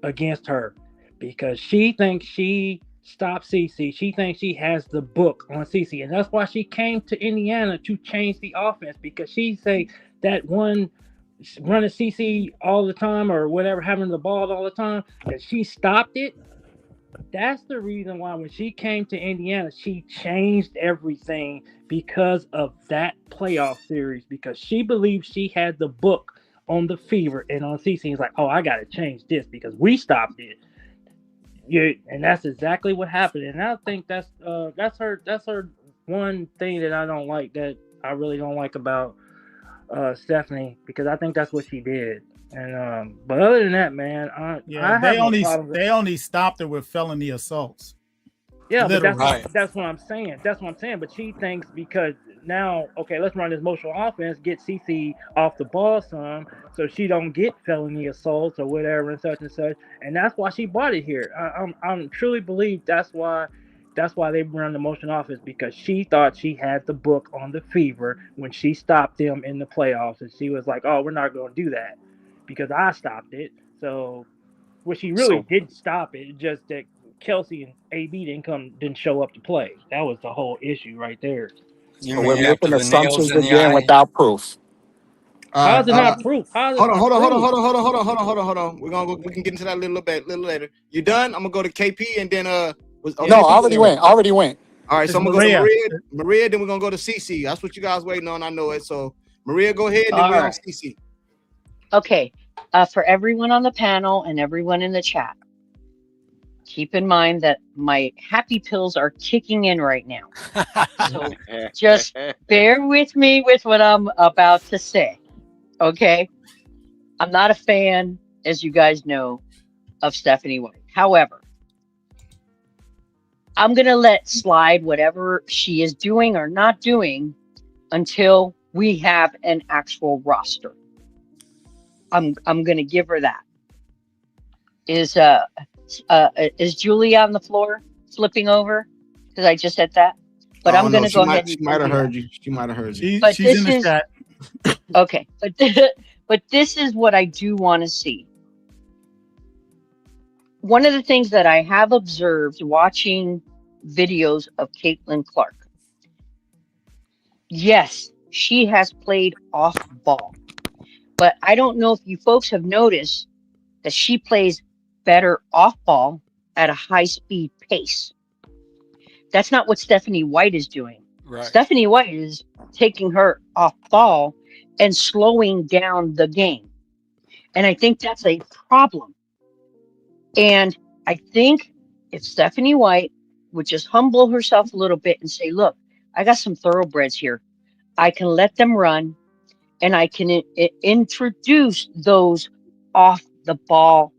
against her, because she thinks she stopped CC. She thinks she has the book on CC, and that's why she came to Indiana to change the offense, because she say that one running CC all the time or whatever, having the ball all the time, that she stopped it. That's the reason why when she came to Indiana, she changed everything because of that playoff series, because she believed she had the book on the Fever and on CC. It's like, oh, I got to change this because we stopped it. Yeah, and that's exactly what happened. And I think that's her one thing that I don't like, that I really don't like about Stephanie, because I think that's what she did. And but other than that, man, they only stopped her with felony assaults. Yeah, but that's what I'm saying. That's what I'm saying. But she thinks because now, okay, let's run this motion offense, get CC off the ball some, so she don't get felony assaults or whatever and such, and that's why she brought it here. I truly believe that's why they run the motion offense, because she thought she had the book on the Fever when she stopped them in the playoffs, and she was like, oh, we're not going to do that because I stopped it. So, well, she really didn't stop it. It's just that Kelsey and AB didn't show up to play. That was the whole issue right there. We're making assumptions again without proof. How is it not proof? Hold on. We can get into that a little later. You done? I'm gonna go to KP and then already went. All right, so I'm gonna go to Maria, then we're gonna go to CC. That's what you guys waiting on. I know it. So Maria, go ahead, and then we're on CC. Okay, for everyone on the panel and everyone in the chat, keep in mind that my happy pills are kicking in right now. So just bear with me with what I'm about to say. Okay? I'm not a fan, as you guys know, of Stephanie White. However, I'm going to let slide whatever she is doing or not doing until we have an actual roster. I'm going to give her that. Is Julie on the floor flipping over? Because I just said that. But I'm going to go ahead and she might have do heard that. you. She might have heard you. But She's in this the is chat. okay. But this is what I do want to see. One of the things that I have observed watching videos of Caitlin Clark. Yes, she has played off ball. But I don't know if you folks have noticed that she plays better off ball at a high speed pace. That's not what Stephanie White is doing. Right. Stephanie White is taking her off ball and slowing down the game. And I think that's a problem. And I think if Stephanie White would just humble herself a little bit and say, look, I got some thoroughbreds here. I can let them run and I can introduce those off the ball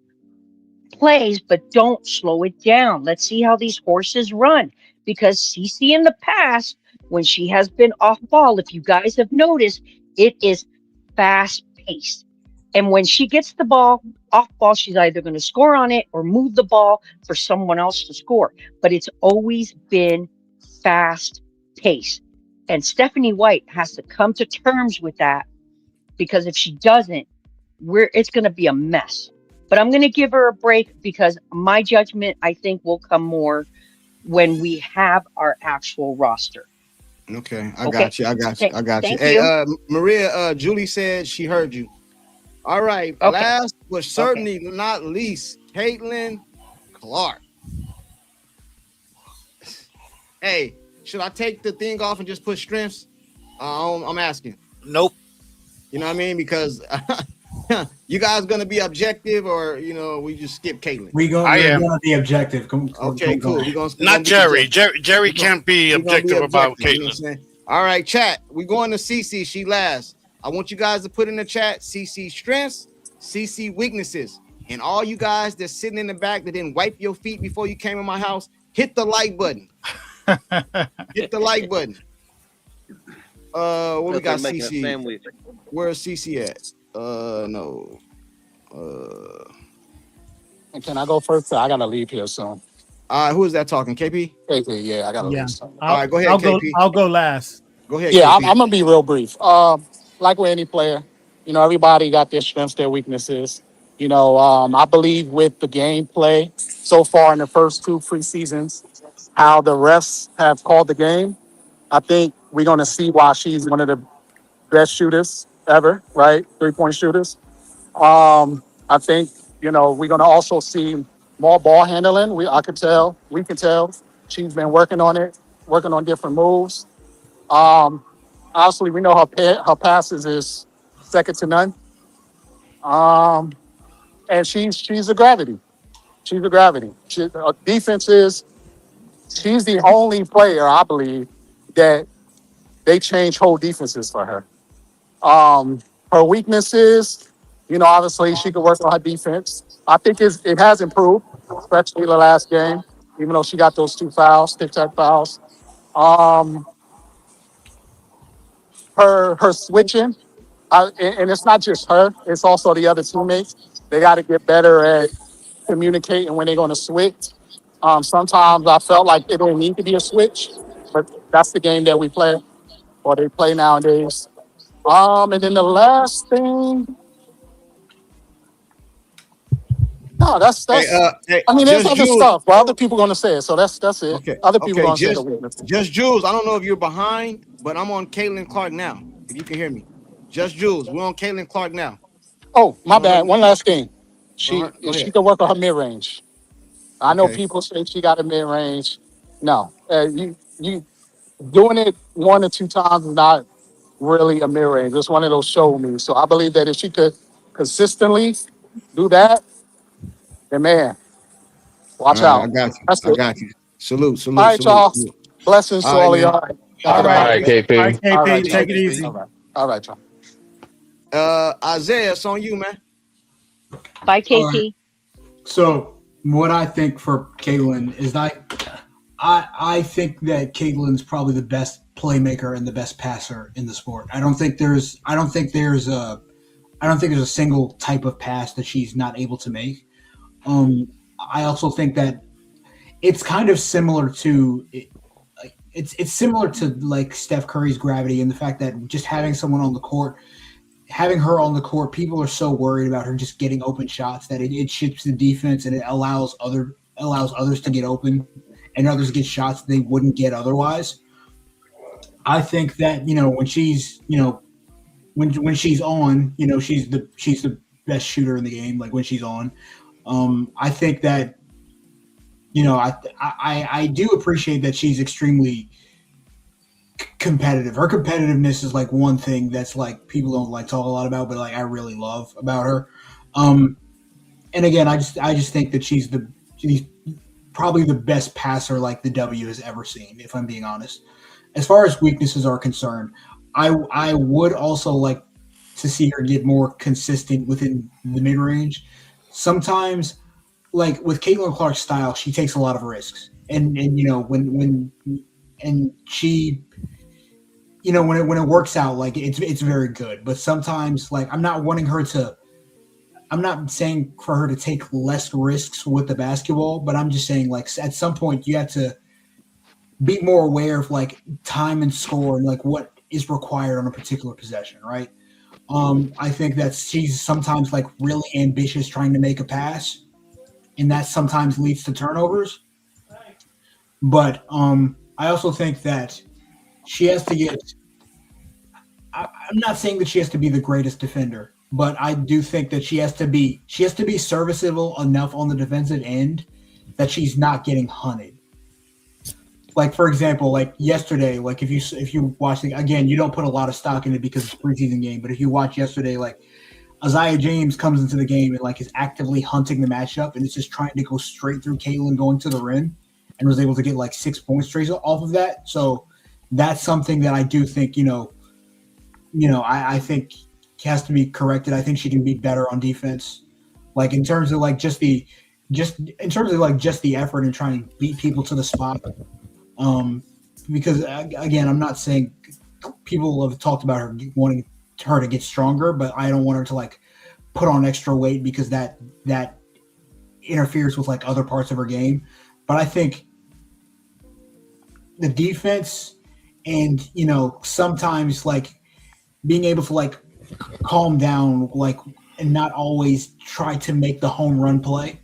plays, but don't slow it down. Let's see how these horses run. Because Cece in the past, when she has been off ball, if you guys have noticed, it is fast paced. And when she gets the ball off ball, she's either going to score on it or move the ball for someone else to score. But it's always been fast paced. And Stephanie White has to come to terms with that, because if she doesn't, it's going to be a mess. But I'm going to give her a break because my judgment, I think, will come more when we have our actual roster. Okay, I got you. Thank Hey, you. Maria, Julie said she heard you. All right. Okay. Last but certainly not least, Caitlin Clark. Hey, should I take the thing off and just put strengths? I'm asking. Nope. You know what I mean? Because you guys gonna be objective, or we just skip Caitlin? We're gonna be objective. Okay, cool. Not Jerry. Jerry can't be objective about Caitlin. You know what I'm saying? All right, chat. We're going to CC. She last. I want you guys to put in the chat CC strengths, CC weaknesses, and all you guys that's sitting in the back that didn't wipe your feet before you came in my house, hit the like button. Hit the like button. What we got? CC. Where's CC at? No. Can I go first? I gotta leave here soon. Who is that talking? KP? KP, yeah, I gotta leave soon. All right, go ahead, KP. I'll go last. Go ahead. Yeah, KP. I'm gonna be real brief. Like with any player, everybody got their strengths, their weaknesses. I believe with the gameplay so far in the first 2 preseasons, how the refs have called the game, I think we're gonna see why she's one of the best shooters ever, right? 3-point shooters. I think, we're gonna also see more ball handling. We can tell she's been working on it, working on different moves. Obviously, we know her passes is second to none. And she's a gravity. She's a gravity. She's the only player, I believe, that they change whole defenses for her. Her weaknesses, obviously she could work on her defense. I think it has improved, especially the last game, even though she got those 2 fouls, tic-tac fouls. Her switching, and it's not just her, it's also the other teammates. They got to get better at communicating when they're going to switch. Sometimes I felt like it didn't need to be a switch, but that's the game that we play, or they play nowadays. And then the last thing, that's. I mean, there's other stuff, but other people going to say it, so that's it. Okay. Other people going to say the weakness. Just Jules, I don't know if you're behind, but I'm on Caitlin Clark now. If you can hear me, just Jules, we're on Caitlin Clark now. Oh, my bad. One last thing. She can work on her mid range. I know people say she got a mid range. No, you doing it 1 or 2 times is not really a mid range. It's one of those show me. So I believe that if she could consistently do that, then man, watch out. I got you. That's I got you. Salute. All right, y'all. Blessings to all of y'all. All right, KP. All right, KP, All right, take it easy. All right, y'all. Isaiah, it's on you, man. Bye, KP. So what I think for Caitlin is I think that Caitlin's probably the best playmaker and the best passer in the sport. I don't think there's I don't think there's a single type of pass that she's not able to make. I also think that it's kind of similar to it's similar to like Steph Curry's gravity and the fact that just having someone on the court, having her on the court, people are so worried about her just getting open shots that it shifts the defense and it allows others to get open and others get shots they wouldn't get otherwise. I think that when she's when she's on, she's the best shooter in the game. Like when she's on, I think that I do appreciate that she's extremely competitive. Her competitiveness is like one thing that's like people don't like talk a lot about, but like I really love about her. And again, I just think that she's probably the best passer like the W has ever seen, if I'm being honest. As far as weaknesses are concerned, I would also like to see her get more consistent within the mid range. Sometimes, like with Caitlin Clark's style, she takes a lot of risks, and when she, when it works out, like it's very good. But sometimes, like I'm not saying for her to take less risks with the basketball, but I'm just saying like at some point you have to be more aware of like time and score and like what is required on a particular possession, right? I think that she's sometimes like really ambitious trying to make a pass, and that sometimes leads to turnovers. But I also think that she has to get I'm not saying that she has to be the greatest defender, but I do think that she has to be serviceable enough on the defensive end that she's not getting hunted. Like for example, like yesterday, like if you watch the, again, you don't put a lot of stock in it because it's a preseason game, but if you watch yesterday, like Isaiah James comes into the game and like is actively hunting the matchup and is just trying to go straight through Caitlin going to the rim and was able to get like 6 points straight off of that. So that's something that I do think, I think has to be corrected. I think she can be better on defense. Like in terms of like just the effort and trying to beat people to the spot. Because again, I'm not saying people have talked about her wanting her to get stronger, but I don't want her to like put on extra weight because that interferes with like other parts of her game. But I think the defense and sometimes like being able to like calm down, like, and not always try to make the home run play,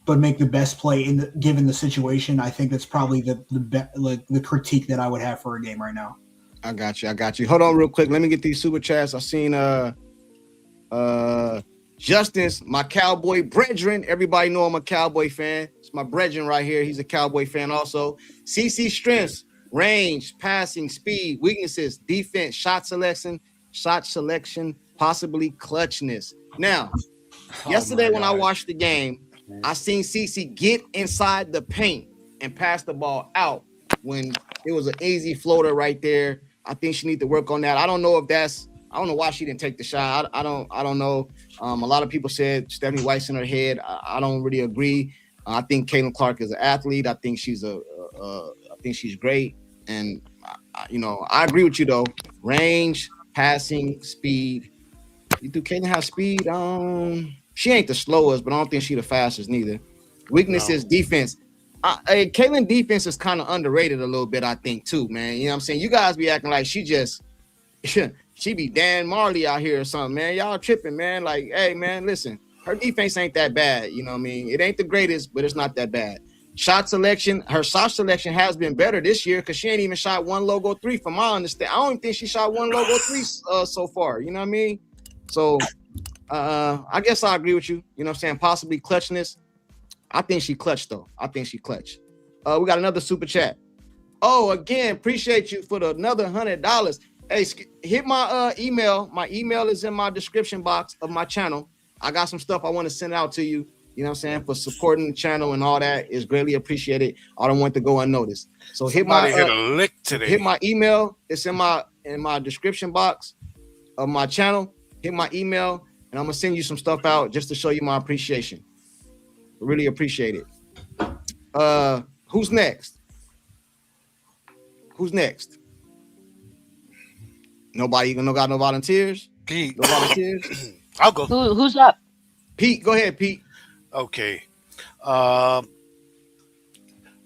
but make the best play given the situation. I think that's probably the critique that I would have for a game right now. I got you. Hold on real quick. Let me get these super chats. I seen Justice, my Cowboy brethren. Everybody know I'm a Cowboy fan. It's my brethren right here. He's a Cowboy fan also. CC strengths, range, passing, speed, weaknesses, defense, shot selection, possibly clutchness. Now, yesterday when I watched the game, I seen CC get inside the paint and pass the ball out when it was an easy floater right there. I think she need to work on that. I don't know why she didn't take the shot. I don't know. A lot of people said Stephanie White's in her head. I don't really agree. I think Caitlin Clark is an athlete. I think she's she's great. And I agree with you though. Range, passing, speed. Do Caitlin have speed? She ain't the slowest, but I don't think she's the fastest neither. Weaknesses, defense. Caitlin defense is kind of underrated a little bit, I think, too, man. You know what I'm saying? You guys be acting like she be Dan Marley out here or something, man. Y'all tripping, man. Like, hey, man, listen. Her defense ain't that bad, you know what I mean? It ain't the greatest, but it's not that bad. Shot selection, her shot selection has been better this year because she ain't even shot one logo three from my understanding. I don't even think she shot one logo three so far, you know what I mean? So I guess I agree with you. You know what I'm saying? Possibly clutchness. I think she clutched, though. I think she clutched. We got another super chat. Oh, again, appreciate you for another $100. Hey, hit my email. My email is in my description box of my channel. I got some stuff I want to send out to you. You know what I'm saying? For supporting the channel and all that is greatly appreciated. I don't want to go unnoticed. So hit my email. It's in my description box of my channel. Hit my email, and I'm gonna send you some stuff out just to show you my appreciation. Really appreciate it. Who's next? Nobody got no volunteers? Pete. No volunteers? I'll go. Who's up? Pete, go ahead, Pete. Okay.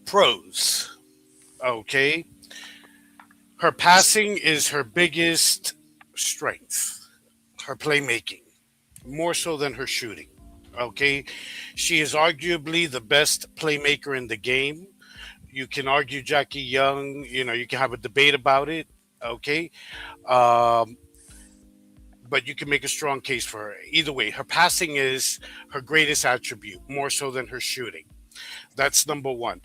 Pros. Okay. Her passing is her biggest strength. Her playmaking, more so than her shooting. Okay. She is arguably the best playmaker in the game. You can argue Jackie Young, you can have a debate about it. Okay. Um, but you can make a strong case for her. Either way, her passing is her greatest attribute, more so than her shooting. That's number one.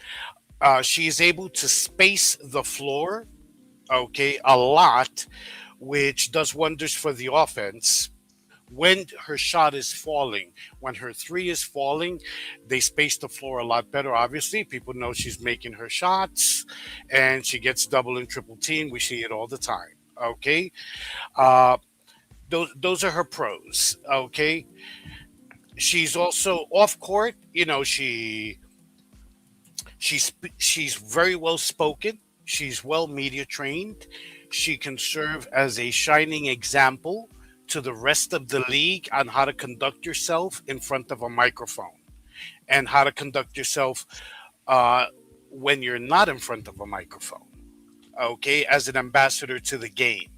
She is able to space the floor, okay, a lot, which does wonders for the offense. When her shot is falling, when her three is falling, they space the floor a lot better. Obviously, people know she's making her shots, and she gets double and triple team. We see it all the time. Okay, uh, those are her pros. Okay, she's also off court. She's very well spoken. She's well media trained. She can serve as a shining example to the rest of the league on how to conduct yourself in front of a microphone and how to conduct yourself when you're not in front of a microphone. Okay, as an ambassador to the game.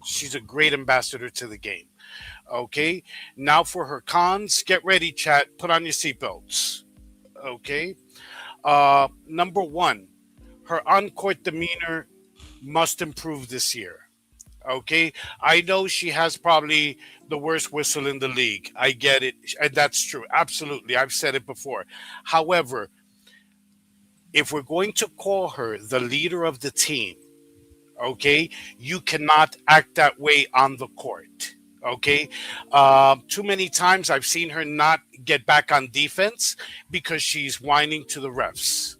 She's a great ambassador to the game. Okay, now for her cons, get ready, chat. Put on your seatbelts. Okay. Number one, her on-court demeanor must improve this year. Okay, I know she has probably the worst whistle in the league. I get it, and that's true. Absolutely, I've said it before. However, if we're going to call her the leader of the team, okay, you cannot act that way on the court. Okay, too many times I've seen her not get back on defense because she's whining to the refs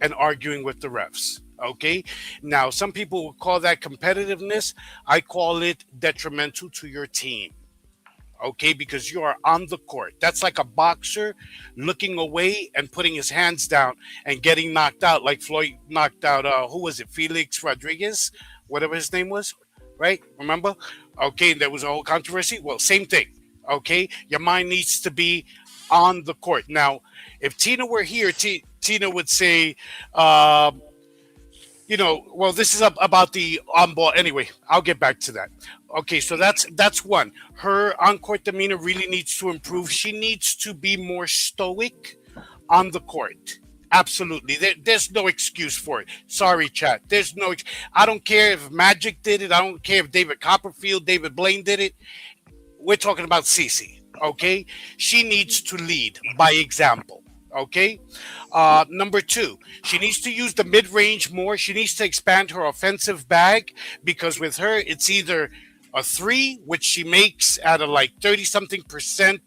and arguing with the refs. Okay, now some people will call that competitiveness. I call it detrimental to your team. Okay, because you are on the court. That's like a boxer looking away and putting his hands down and getting knocked out, like Floyd knocked out, who was it? Felix Rodriguez, whatever his name was, right? Remember? Okay, there was a whole controversy. Well, same thing. Okay, your mind needs to be on the court. Now, if Tina were here, Tina would say, well, this is about the on ball. Anyway, I'll get back to that. Okay, so that's one. Her on court demeanor really needs to improve. She needs to be more stoic on the court. Absolutely. There's no excuse for it. Sorry, chat. I don't care if Magic did it. I don't care if David Copperfield, David Blaine did it. We're talking about Cece. Okay? She needs to lead by example. Okay? Number two, she needs to use the mid-range more. She needs to expand her offensive bag because with her, it's either a three, which she makes at a 30-something%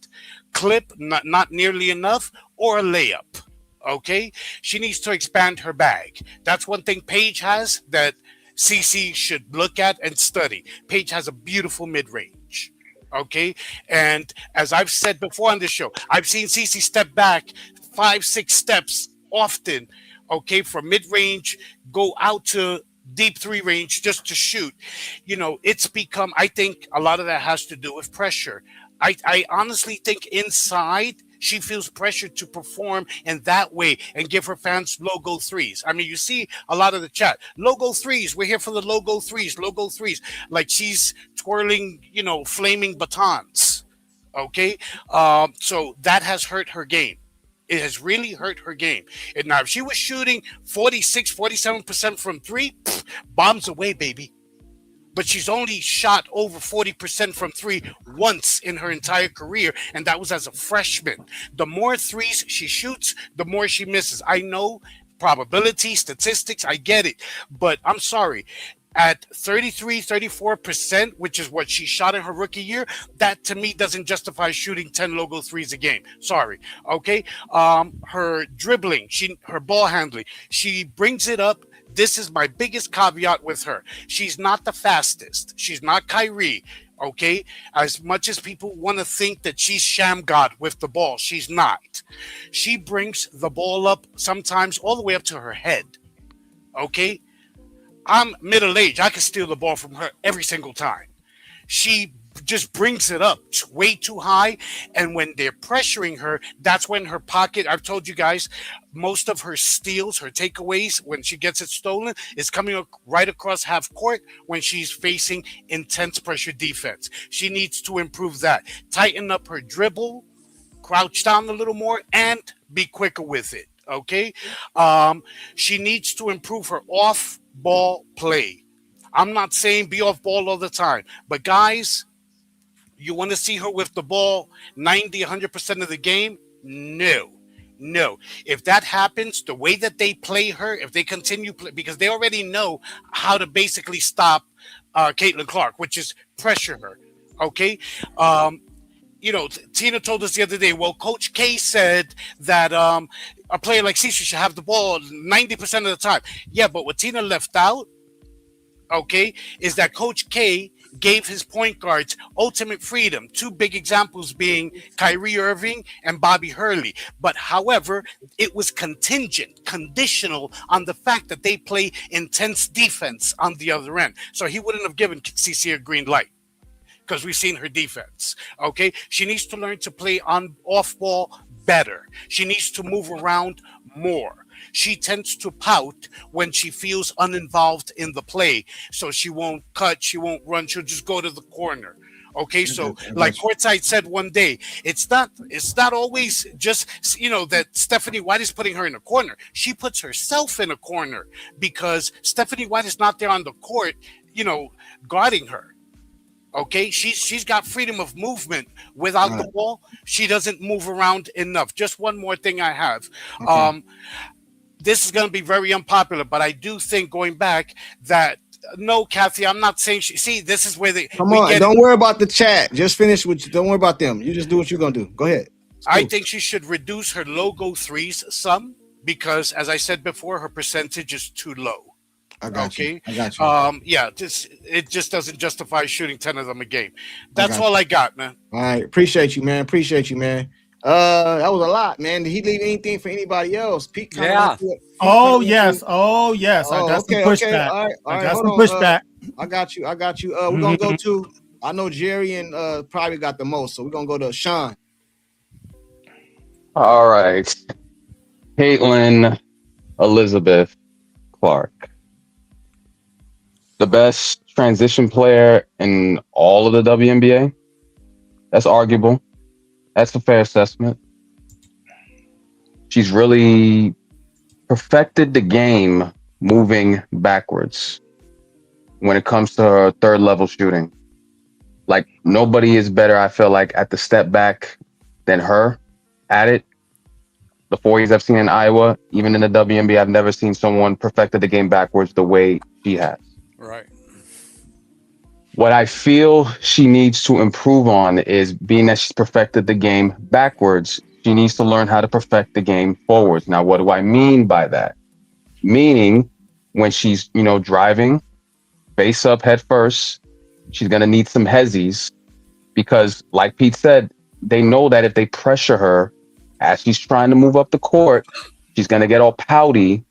clip, not nearly enough, or a layup. Okay? She needs to expand her bag. That's one thing Paige has that CC should look at and study. Paige has a beautiful mid-range. Okay? And as I've said before on this show, I've seen CC step back 5-6 steps often, okay, from mid-range, go out to deep three range just to shoot. It's become, I think a lot of that has to do with pressure. I honestly think inside she feels pressure to perform in that way and give her fans logo threes. I mean, you see a lot of the chat. Logo threes. We're here for the logo threes. Logo threes. Like she's twirling, flaming batons. Okay? So that has hurt her game. It has really hurt her game. And now if she was shooting 46, 47% from three, bombs away, baby. But she's only shot over 40% from three once in her entire career, and that was as a freshman. The more threes she shoots, the more she misses. I know probability, statistics, I get it. But I'm sorry. At 33, 34%, which is what she shot in her rookie year, that to me doesn't justify shooting 10 logo threes a game. Sorry. Okay. Her dribbling, her ball handling, she brings it up. This is my biggest caveat with her. She's not the fastest. She's not Kyrie. Okay. As much as people want to think that she's sham god with the ball, she's not. She brings the ball up sometimes all the way up to her head. Okay. I'm middle-aged. I can steal the ball from her every single time. She just brings it up way too high. And when they're pressuring her, that's when her pocket, I've told you guys, most of her steals, her takeaways, when she gets it stolen, is coming right across half court when she's facing intense pressure defense. She needs to improve that. Tighten up her dribble, crouch down a little more, and be quicker with it. Okay? She needs to improve her off-ball play. I'm not saying be off ball all the time, but guys, you want to see her with the ball 90, 100% of the game? No. If that happens, the way that they play her, if they continue because they already know how to basically stop Caitlin Clark, which is pressure her. Okay. Tina told us the other day, well, Coach K said that a player like Cece should have the ball 90% of the time. Yeah, but what Tina left out, okay, is that Coach K gave his point guards ultimate freedom. Two big examples being Kyrie Irving and Bobby Hurley. But however, it was conditional on the fact that they play intense defense on the other end. So he wouldn't have given CeCe a green light because we've seen her defense. Okay, she needs to learn to play on off ball better. She needs to move around more. She tends to pout when she feels uninvolved in the play. So she won't cut, she won't run, she'll just go to the corner. Okay, so like Courtside said one day, it's not always just, that Stephanie White is putting her in a corner. She puts herself in a corner because Stephanie White is not there on the court, guarding her. Okay, she's got freedom of movement without the ball. She doesn't move around enough. Just one more thing I have. Okay. This is going to be very unpopular, but I do think going back that no, Kathy, I'm not saying this is where they come on. Don't worry about the chat. Just finish with. Don't worry about them. You just do what you're gonna do. Go ahead. I think she should reduce her logo threes some because, as I said before, her percentage is too low. I got you. It just doesn't justify shooting 10 of them a game. That's all I got, man. All right, appreciate you, man. That was a lot, man. Did he leave anything for anybody else? Pete, yes. Oh yes. I got some pushback. All right. I got some pushback. I got you. We're gonna go to. I know Jerry and probably got the most, so we're gonna go to Sean. All right, Caitlin Elizabeth Clark, the best transition player in all of the WNBA. That's arguable. That's a fair assessment. She's really perfected the game moving backwards when it comes to her third level shooting. Like nobody is better, I feel like, at the step back than her at it. The 4 years I've seen in Iowa, even in the WNBA, I've never seen someone perfected the game backwards the way she has. Right. What I feel she needs to improve on is, being that she's perfected the game backwards, she needs to learn how to perfect the game forwards. Now, what do I mean by that? Meaning when she's, driving face up head first, she's going to need some hezzies because like Pete said, they know that if they pressure her as she's trying to move up the court, she's going to get all pouty.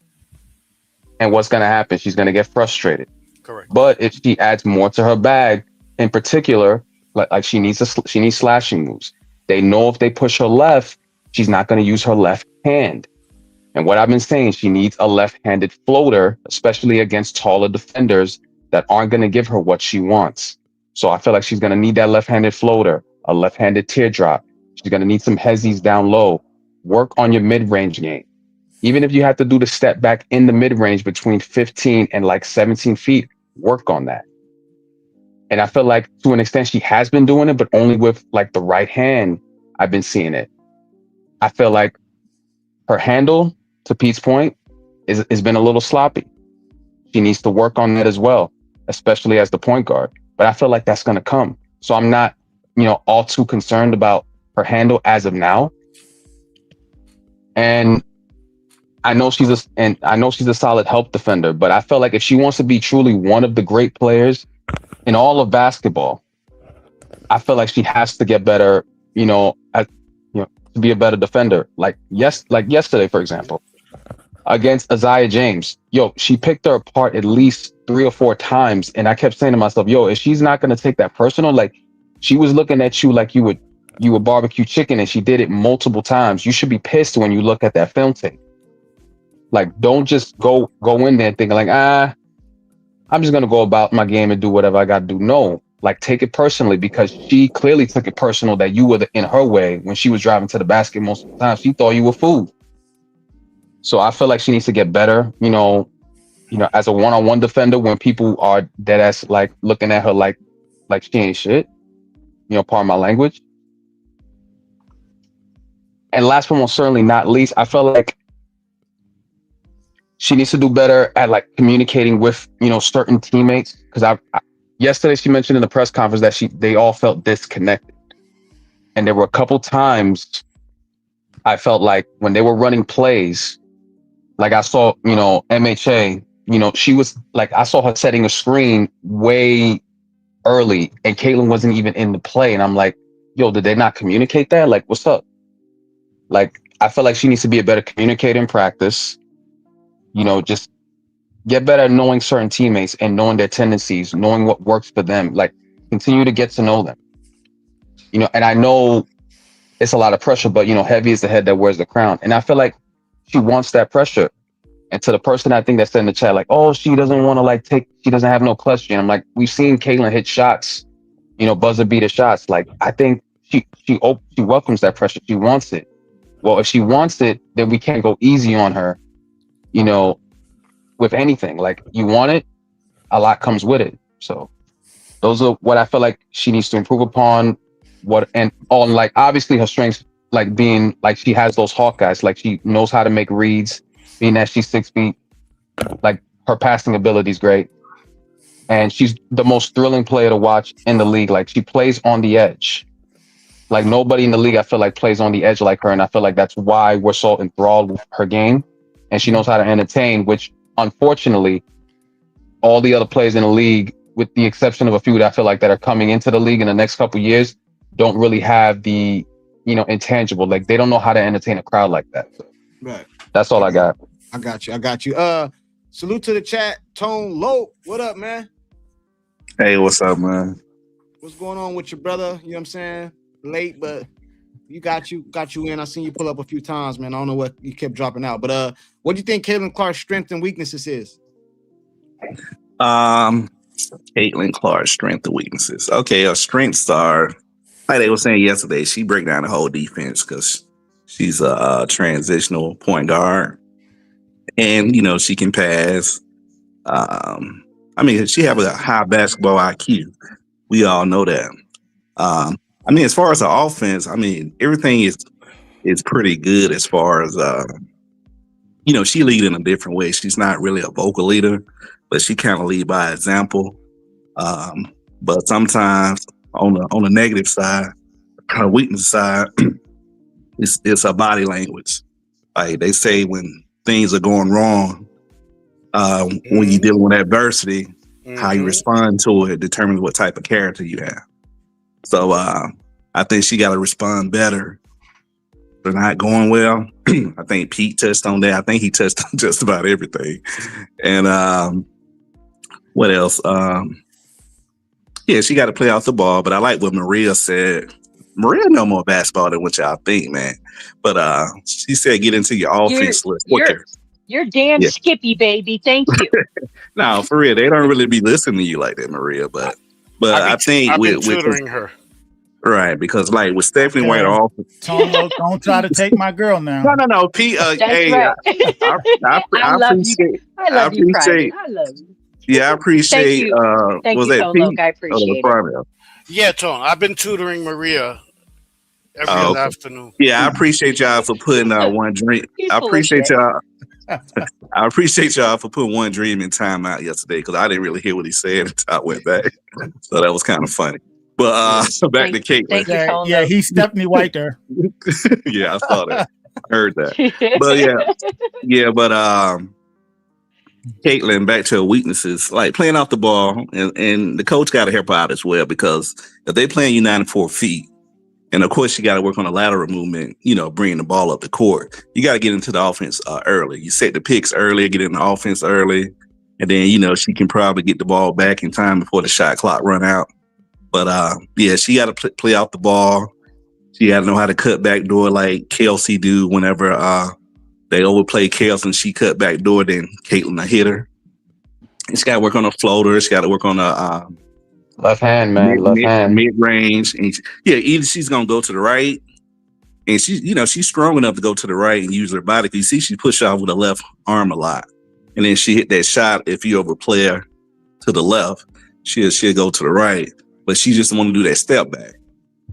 And what's going to happen? She's going to get frustrated. Correct. But if she adds more to her bag, in particular, like she needs slashing moves. They know if they push her left, she's not going to use her left hand. And what I've been saying, she needs a left-handed floater, especially against taller defenders that aren't going to give her what she wants. So I feel like she's going to need that left-handed floater, a left-handed teardrop. She's going to need some hezzies down low. Work on your mid-range game. Even if you have to do the step back in the mid-range between 15 and like 17 feet, work on that. And I feel like to an extent she has been doing it, but only with like the right hand, I've been seeing it. I feel like her handle, to Pete's point, has been a little sloppy. She needs to work on that as well, especially as the point guard. But I feel like that's going to come. So I'm not, all too concerned about her handle as of now. And I know she's a solid help defender, but I feel like if she wants to be truly one of the great players in all of basketball, I feel like she has to get better, to be a better defender. Like yesterday, for example, against Isaiah James, she picked her apart at least 3 or 4 times. And I kept saying to myself, if she's not going to take that personal, like She was looking at you like you were barbecue chicken, and she did it multiple times. You should be pissed when you look at that film tape. Like, don't just go in there thinking like, I'm just gonna go about my game and do whatever I gotta do. No, like, take it personally, because she clearly took it personal that you were in her way when she was driving to the basket most of the time. She thought you were food. So I feel like she needs to get better, as a one-on-one defender, when people are dead ass like looking at her like she ain't shit. Pardon my language. And last but most certainly not least, I feel like she needs to do better at like communicating with, certain teammates. Because yesterday she mentioned in the press conference that they all felt disconnected. And there were a couple times I felt like when they were running plays, like I saw, MHA, she was like, I saw her setting a screen way early and Caitlin wasn't even in the play. And I'm like, yo, did they not communicate that? Like, what's up? Like, I feel like she needs to be a better communicator in practice. Just get better at knowing certain teammates and knowing their tendencies, knowing what works for them. Like, continue to get to know them. And I know it's a lot of pressure, but heavy is the head that wears the crown. And I feel like she wants that pressure. And to the person I think that said in the chat, like, oh, she doesn't want to she doesn't have no question. I'm like, we've seen Caitlin hit shots, buzzer beater shots. Like, I think she welcomes that pressure. She wants it. Well, if she wants it, then we can't go easy on her, with anything. Like, you want it, a lot comes with it. So those are what I feel like she needs to improve upon. Like, obviously her strengths, like being like she has those Hawkeyes, like she knows how to make reads, being that she's 6 feet, like her passing ability is great. And she's the most thrilling player to watch in the league. Like, she plays on the edge. Like, nobody in the league, I feel like, plays on the edge like her. And I feel like that's why we're so enthralled with her game. And she knows how to entertain, which unfortunately, all the other players in the league, with the exception of a few that I feel like that are coming into the league in the next couple of years, don't really have the, intangible. Like, they don't know how to entertain a crowd like that. So right. That's all I got. I got you. Salute to the chat. Tone Low, what up, man? Hey, what's up, man? What's going on with your brother? You know what I'm saying? Late, but you got you in. I seen you pull up a few times, man. I don't know what you kept dropping out, but what do you think Caitlin Clark's strength and weaknesses is? Caitlin Clark's strength and weaknesses. Okay, her strengths are, like they were saying yesterday, she break down the whole defense because she's a transitional point guard, and she can pass. She have a high basketball IQ. We all know that. As far as the offense, everything is pretty good as far as she lead in a different way. She's not really a vocal leader, but she kind of lead by example. But sometimes on the negative side, her weakness side, it's her body language. Like they say, when things are going wrong, when you're dealing with adversity, how you respond to it determines what type of character you have. So I think she got to respond better. They're not going well. I think Pete touched on that. I think he touched on just about everything. And what else? She got to play off the ball. But I like what Maria said. Maria know more basketball than what y'all think, man. But she said get into your offense quicker. You're damn Skippy, baby. Thank you. No, for real, they don't really be listening to you like that, Maria. But I think I've been tutoring her. Right, because like with Stephanie White off, don't try to take my girl now. No, Pete. Hey, right. I appreciate. I love you, Private. I love you. Yeah, I appreciate. Thank you, Tone Loc. I appreciate it. Yeah, Tone. I've been tutoring Maria every other afternoon. Yeah, I appreciate y'all for putting one dream. I appreciate y'all. I appreciate y'all for putting one dream in timeout yesterday because I didn't really hear what he said until I went back. So that was kind of funny. But back to Caitlin. Yeah, he's Stephanie White there. Yeah, I saw that. Heard that. But Caitlin, back to her weaknesses, like playing off the ball, and the coach got to help her out as well because if they playing you 94 feet, and of course, you got to work on the lateral movement, bringing the ball up the court. You got to get into the offense early. You set the picks early, get in the offense early, and then, she can probably get the ball back in time before the shot clock run out. But yeah, she got to play off the ball. She got to know how to cut back door like Kelsey do whenever they overplay Kelsey and she cut back door, then Caitlin a hitter. And she got to work on a floater. She got to work on a left hand, man. Left hand. Mid range. And yeah, either she's going to go to the right, and she's strong enough to go to the right and use her body. You see, she push off with her left arm a lot. And then she hit that shot. If you overplay her to the left, she'll go to the right. But she just want to do that step back.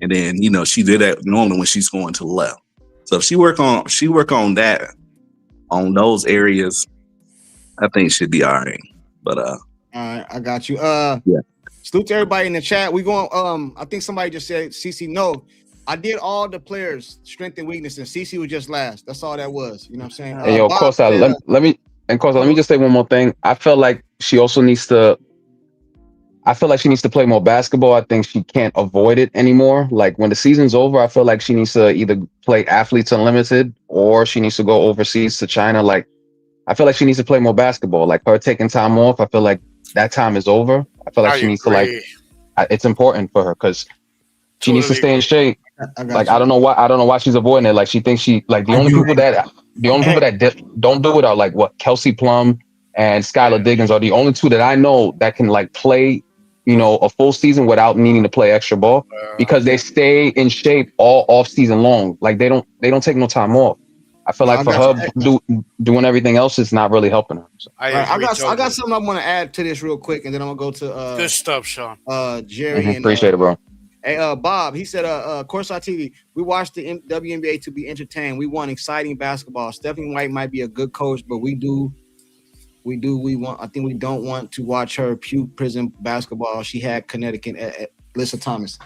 And then, she did that normally when she's going to the left. So if she work on that, on those areas, I think she'd be all right. But all right, I got you. Yeah. Salute to everybody in the chat. We going I think somebody just said CC. No, I did all the players' strength and weakness, and CC was just last. That's all that was. You know what I'm saying? Hey, yo, Courtside, let me just say one more thing. I feel like she also needs to play more basketball. I think she can't avoid it anymore. Like when the season's over, I feel like she needs to either play Athletes Unlimited or she needs to go overseas to China. Like I feel like she needs to play more basketball. Like her taking time off, I feel like that time is over. I feel like she needs to it's important for her because she needs to stay in shape. I don't know why she's avoiding it. Like she thinks the only people that don't do it are like Kelsey Plum and Skylar Diggins are the only two that I know that can like play, a full season without needing to play extra ball because they stay in shape all off season long. Like they don't take no time off. I feel like for her doing everything else, it's not really helping her. So. I got something I want to add to this real quick, and then I'm gonna go to good stuff, Sean. Jerry and appreciate it, bro. Hey, Bob, he said, Courtside TV, we watched the WNBA to be entertained. We want exciting basketball. Stephanie White might be a good coach, but I think we don't want to watch her puke prison basketball. She had Connecticut at Lissa Thomas.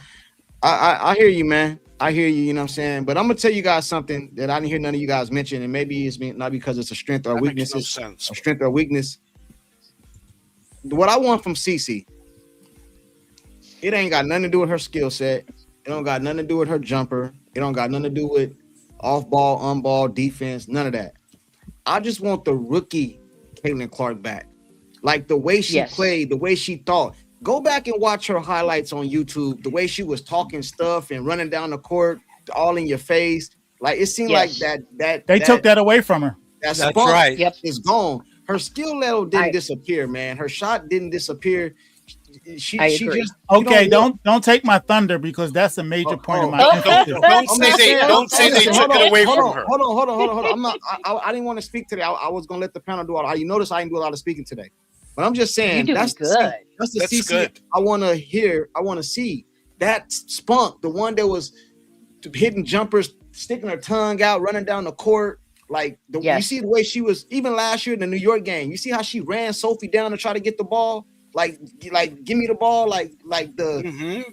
I hear you, man. I hear you, you know what I'm saying? But I'm going to tell you guys something that I didn't hear none of you guys mention, and maybe it's not because it's a strength or weakness. It's a strength or weakness. What I want from Cece, it ain't got nothing to do with her skill set. It don't got nothing to do with her jumper. It don't got nothing to do with off-ball, on-ball, defense, none of that. I just want the rookie Caitlin Clark back. Like the way she played, the way she thought. Go back and watch her highlights on YouTube. The way she was talking stuff and running down the court, all in your face. Like it seemed like that they took that away from her. That's right. Yep, it's gone. Her skill level didn't disappear, man. Her shot didn't disappear. She just don't take my thunder because that's a major point of my don't say they took it away from her. Hold on. I didn't want to speak today. I was gonna let the panel do all. You notice I didn't do a lot of speaking today. But I'm just saying that's the CC good. I want to hear. I want to see that spunk, the one that was hitting jumpers, sticking her tongue out, running down the court. Like you see the way she was even last year in the New York game. You see how she ran Sophie down to try to get the ball. Like give me the ball. Like the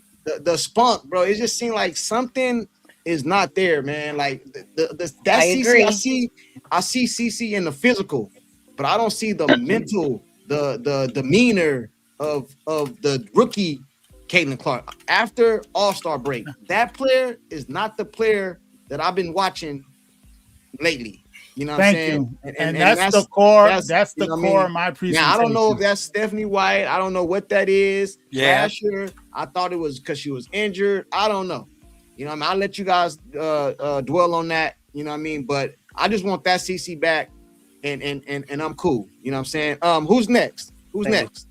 spunk, bro. It just seemed like something is not there, man. Like that CC. I see CC in the physical, but I don't see the mental. The demeanor of the rookie Caitlin Clark after All-Star break. That player is not the player that I've been watching lately. You know what I'm saying? And that's the core. That's the core of my presentation. Now I don't know if that's Stephanie White. I don't know what that is. Last year I thought it was because she was injured. I don't know. You know what I mean? I'll let you guys dwell on that. You know what I mean? But I just want that CC back. And I'm cool. You know what I'm saying? Who's next? Who's next?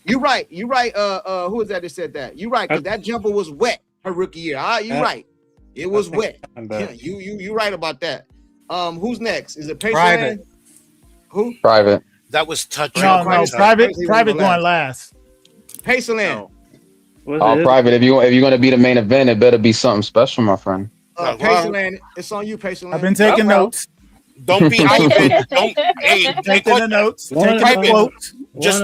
You're right. Who is that said that? You're right, because that jumper was wet her rookie year. You're right. It was wet. You right about that. Who's next? Is it Private? Who? Private. That was touch. No, Private going last. Paceland. Private. If you're gonna be the main event, it better be something special, my friend. Paceland, it's on you, Paceland. I've been taking notes. Don't be Ivan. Don't taking the notes. Taking the quotes. Just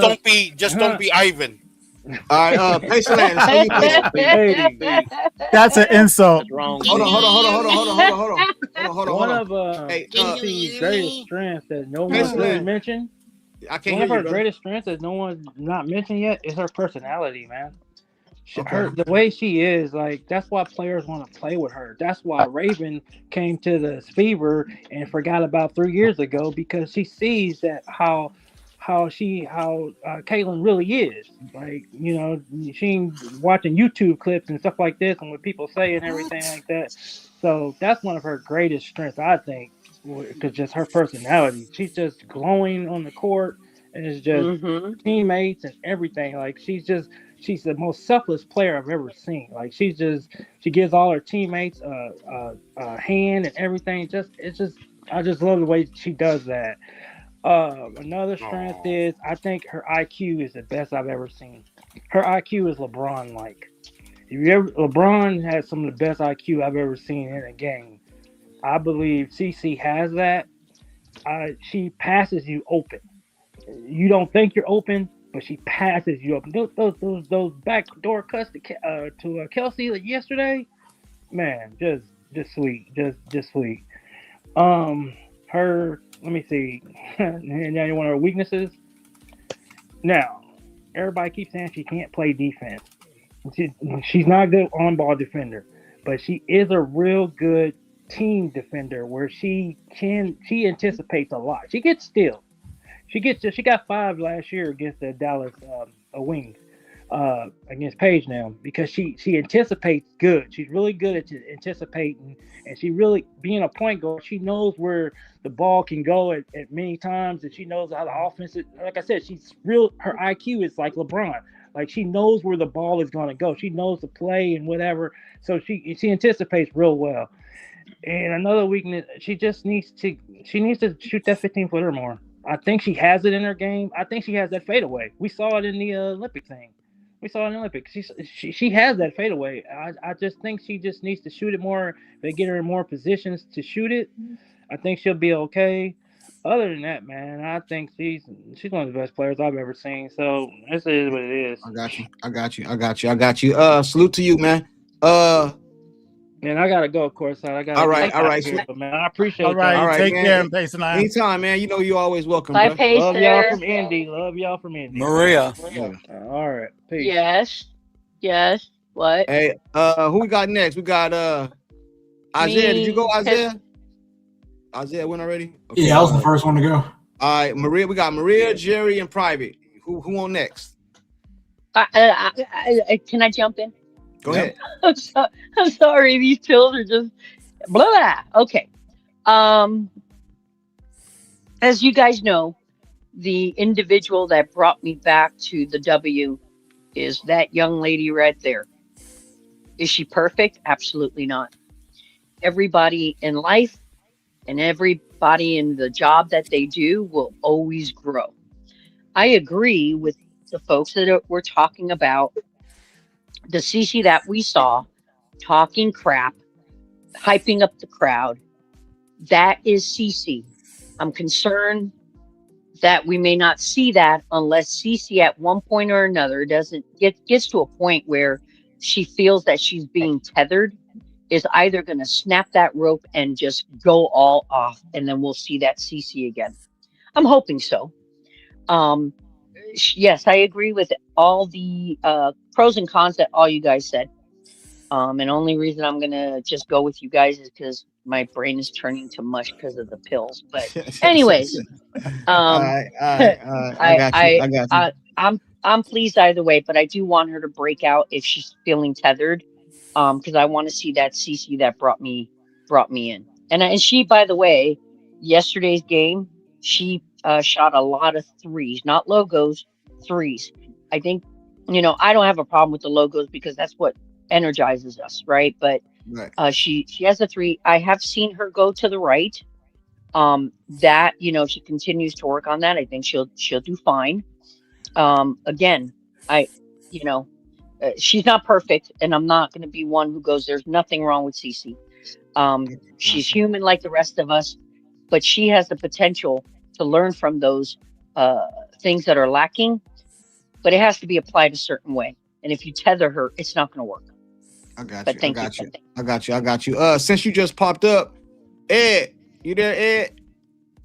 don't be Ivan. All right, Paceland. That's an insult. Hold on. One of Casey's greatest strengths that no one's really mentioned. One of her greatest strengths that no one's not mentioned yet is her personality, man. The way she is, like, that's why players want to play with her. That's why Raven came to the Fever and forgot about 3 years ago, because she sees that how Caitlin really is. Like, you know, she watching YouTube clips and stuff like this and what people say and everything like that. So that's one of her greatest strengths, I think, because just her personality. She's just glowing on the court, and it's just teammates and everything. Like she's the most selfless player I've ever seen. Like she gives all her teammates a hand and everything. I just love the way she does that. Another strength is I think her IQ is the best I've ever seen. Her IQ is LeBron-like. LeBron has some of the best IQ I've ever seen in a game. I believe CC has that. She passes you open. You don't think you're open, but she passes you open. Those backdoor cuts to Kelsey yesterday, man, just sweet, just sweet. Let me see. Now, one of her weaknesses. Now, everybody keeps saying she can't play defense. She's not a good on-ball defender, but she is a real good team defender where she anticipates a lot. She gets steals. She got 5 last year against the Dallas Wings against Paige now because she anticipates good. She's really good at anticipating, and she really being a point guard. She knows where the ball can go at many times, and she knows how the offense is. Like I said, her IQ is like LeBron. Like she knows where the ball is going to go. She knows the play and whatever. So she anticipates real well. And another weakness, she needs to shoot that 15-footer more. I think she has it in her game. I think she has that fadeaway. We saw it in the Olympic thing. We saw it in the Olympics. She has that fadeaway. I just think she just needs to shoot it more. If they get her in more positions to shoot it, I think she'll be okay. Other than that, man, I think she's one of the best players I've ever seen. So this is what it is. I got you. Salute to you, man. Man, I gotta go, of course. All right. Here, but man, I appreciate it. All right, take man. care, Pacer Line. Anytime, man. You know you're always welcome. Bye, bro. Pacer. Love y'all from Indy. Maria. All right. Peace. Yes. What? Hey, who we got next? We got Isaiah. Did you go, Isaiah? Isaiah went already? Okay, yeah, I was the first one to go. All right, Maria. We got Maria, Jerry, and Private. Who on next? Can I jump in? Go ahead. I'm sorry. These pills are just blah, blah. Okay. As you guys know, the individual that brought me back to the W is that young lady right there. Is she perfect? Absolutely not. Everybody in life and everybody in the job that they do will always grow. I agree with the folks that were talking about the CC that we saw talking crap, hyping up the crowd. That is CC. I'm concerned that we may not see that unless CC at one point or another gets to a point where she feels that she's being tethered, is either going to snap that rope and just go all off, and then we'll see that CC again. I'm hoping so. Yes, I agree with all the pros and cons that all you guys said. And only reason I'm gonna just go with you guys is because my brain is turning to mush because of the pills. But anyways, I got you. I'm pleased either way, but I do want her to break out if she's feeling tethered, because I want to see that CC that brought me in. And she, by the way, yesterday's game, she shot a lot of threes, not logos, threes. I think, I don't have a problem with the logos because that's what energizes us, right? But she has a 3. I have seen her go to the right. That she continues to work on that. I think she'll do fine. Again, she's not perfect, and I'm not going to be one who goes, there's nothing wrong with CC. She's human like the rest of us, but she has the potential to learn from those things that are lacking, but it has to be applied a certain way. And if you tether her, it's not going to work. I got you. Since you just popped up, Ed, you there, Ed?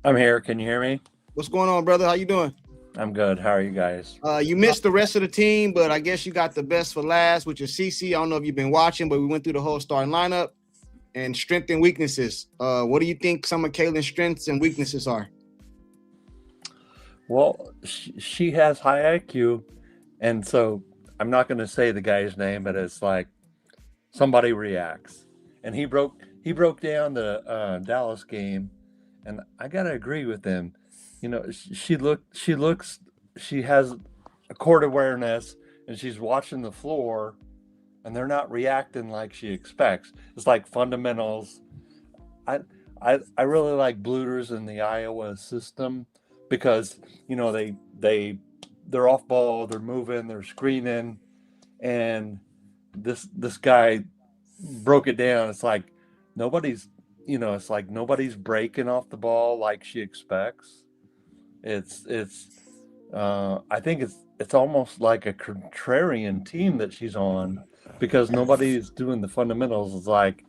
I'm here. Can you hear me? What's going on, brother? How you doing? I'm good. How are you guys? You missed the rest of the team, but I guess you got the best for last, which is CC. I don't know if you've been watching, but we went through the whole starting lineup and strengths and weaknesses. What do you think some of Caitlin's strengths and weaknesses are? Well, she has high IQ, and so I'm not going to say the guy's name, but it's like somebody reacts, and he broke down the Dallas game, and I gotta agree with him. You know, she has a court awareness, and she's watching the floor, and they're not reacting like she expects. It's like fundamentals. I really like Bluters in the Iowa system because you know they're off ball, they're moving, they're screening, and this guy broke it down. It's like nobody's breaking off the ball like she expects. I think it's almost like a contrarian team that she's on because nobody's doing the fundamentals. It's like,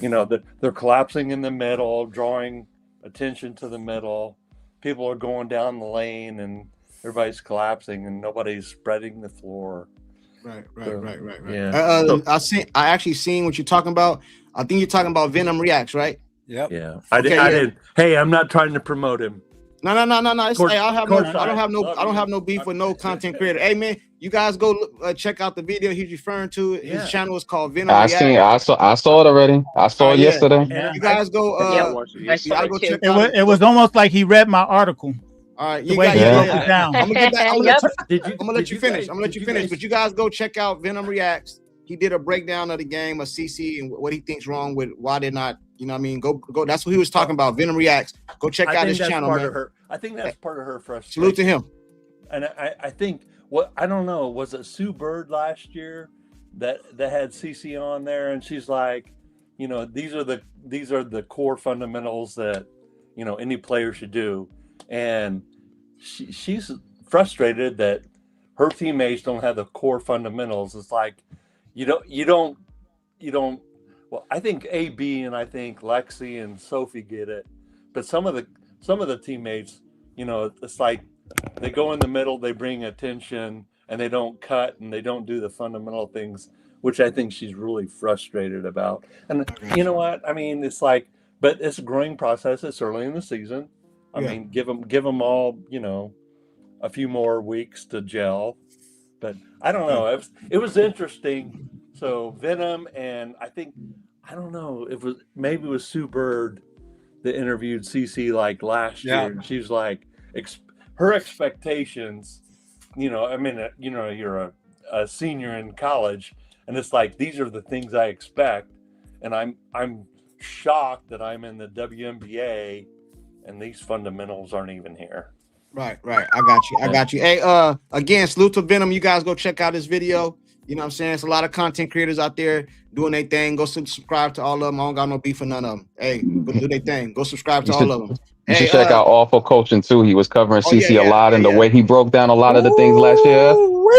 you know, they're collapsing in the middle, drawing attention to the middle. People are going down the lane and everybody's collapsing and nobody's spreading the floor. Right. Yeah. I actually seen what you're talking about. I think you're talking about Venom Reacts, right? Yep. Yeah. I did. Hey, I'm not trying to promote him. No. Hey, I don't have no beef with no content creator. Hey man, you guys go check out the video he's referring to. His channel is called Venom Reacts. I saw it already. I saw it yesterday. You guys go. I saw it too. It was almost like he read my article. All right, the way he broke it down. I'm gonna let you finish. Guys- But you guys go check out Venom Reacts. He did a breakdown of the game of CC and what he thinks wrong with why they're not. You know what I mean? Go. That's what he was talking about. Venom Reacts. Go check out his channel, man. I think that's part of her frustration. Salute to him. And I think I don't know, was it Sue Bird last year that had CC on there, and she's like, you know, these are the core fundamentals that, you know, any player should do, and she's frustrated that her teammates don't have the core fundamentals. It's like you don't. Well, I think AB and I think Lexi and Sophie get it, but some of the teammates, you know, it's like they go in the middle, they bring attention, and they don't cut and they don't do the fundamental things, which I think she's really frustrated about. And you know what? I mean, it's like, but it's a growing process. It's early in the season. I mean, give them all, you know, a few more weeks to gel. But I don't know. It was interesting. So Venom, and I don't know, it was Sue Bird that interviewed CC like last year, and she's like, her expectations, you know, I mean, you know, you're a senior in college, and it's like these are the things I expect, and I'm shocked that I'm in the WNBA, and these fundamentals aren't even here. Right. I got you. Hey, again, salute to Venom. You guys go check out this video. You know what I'm saying? It's a lot of content creators out there doing their thing. Go subscribe to all of them. I don't got no beef for none of them. Hey, go do their thing. Go subscribe to all of them. You should check out Awful Coaching too. He was covering CC a lot, and the way he broke down a lot of the things last year,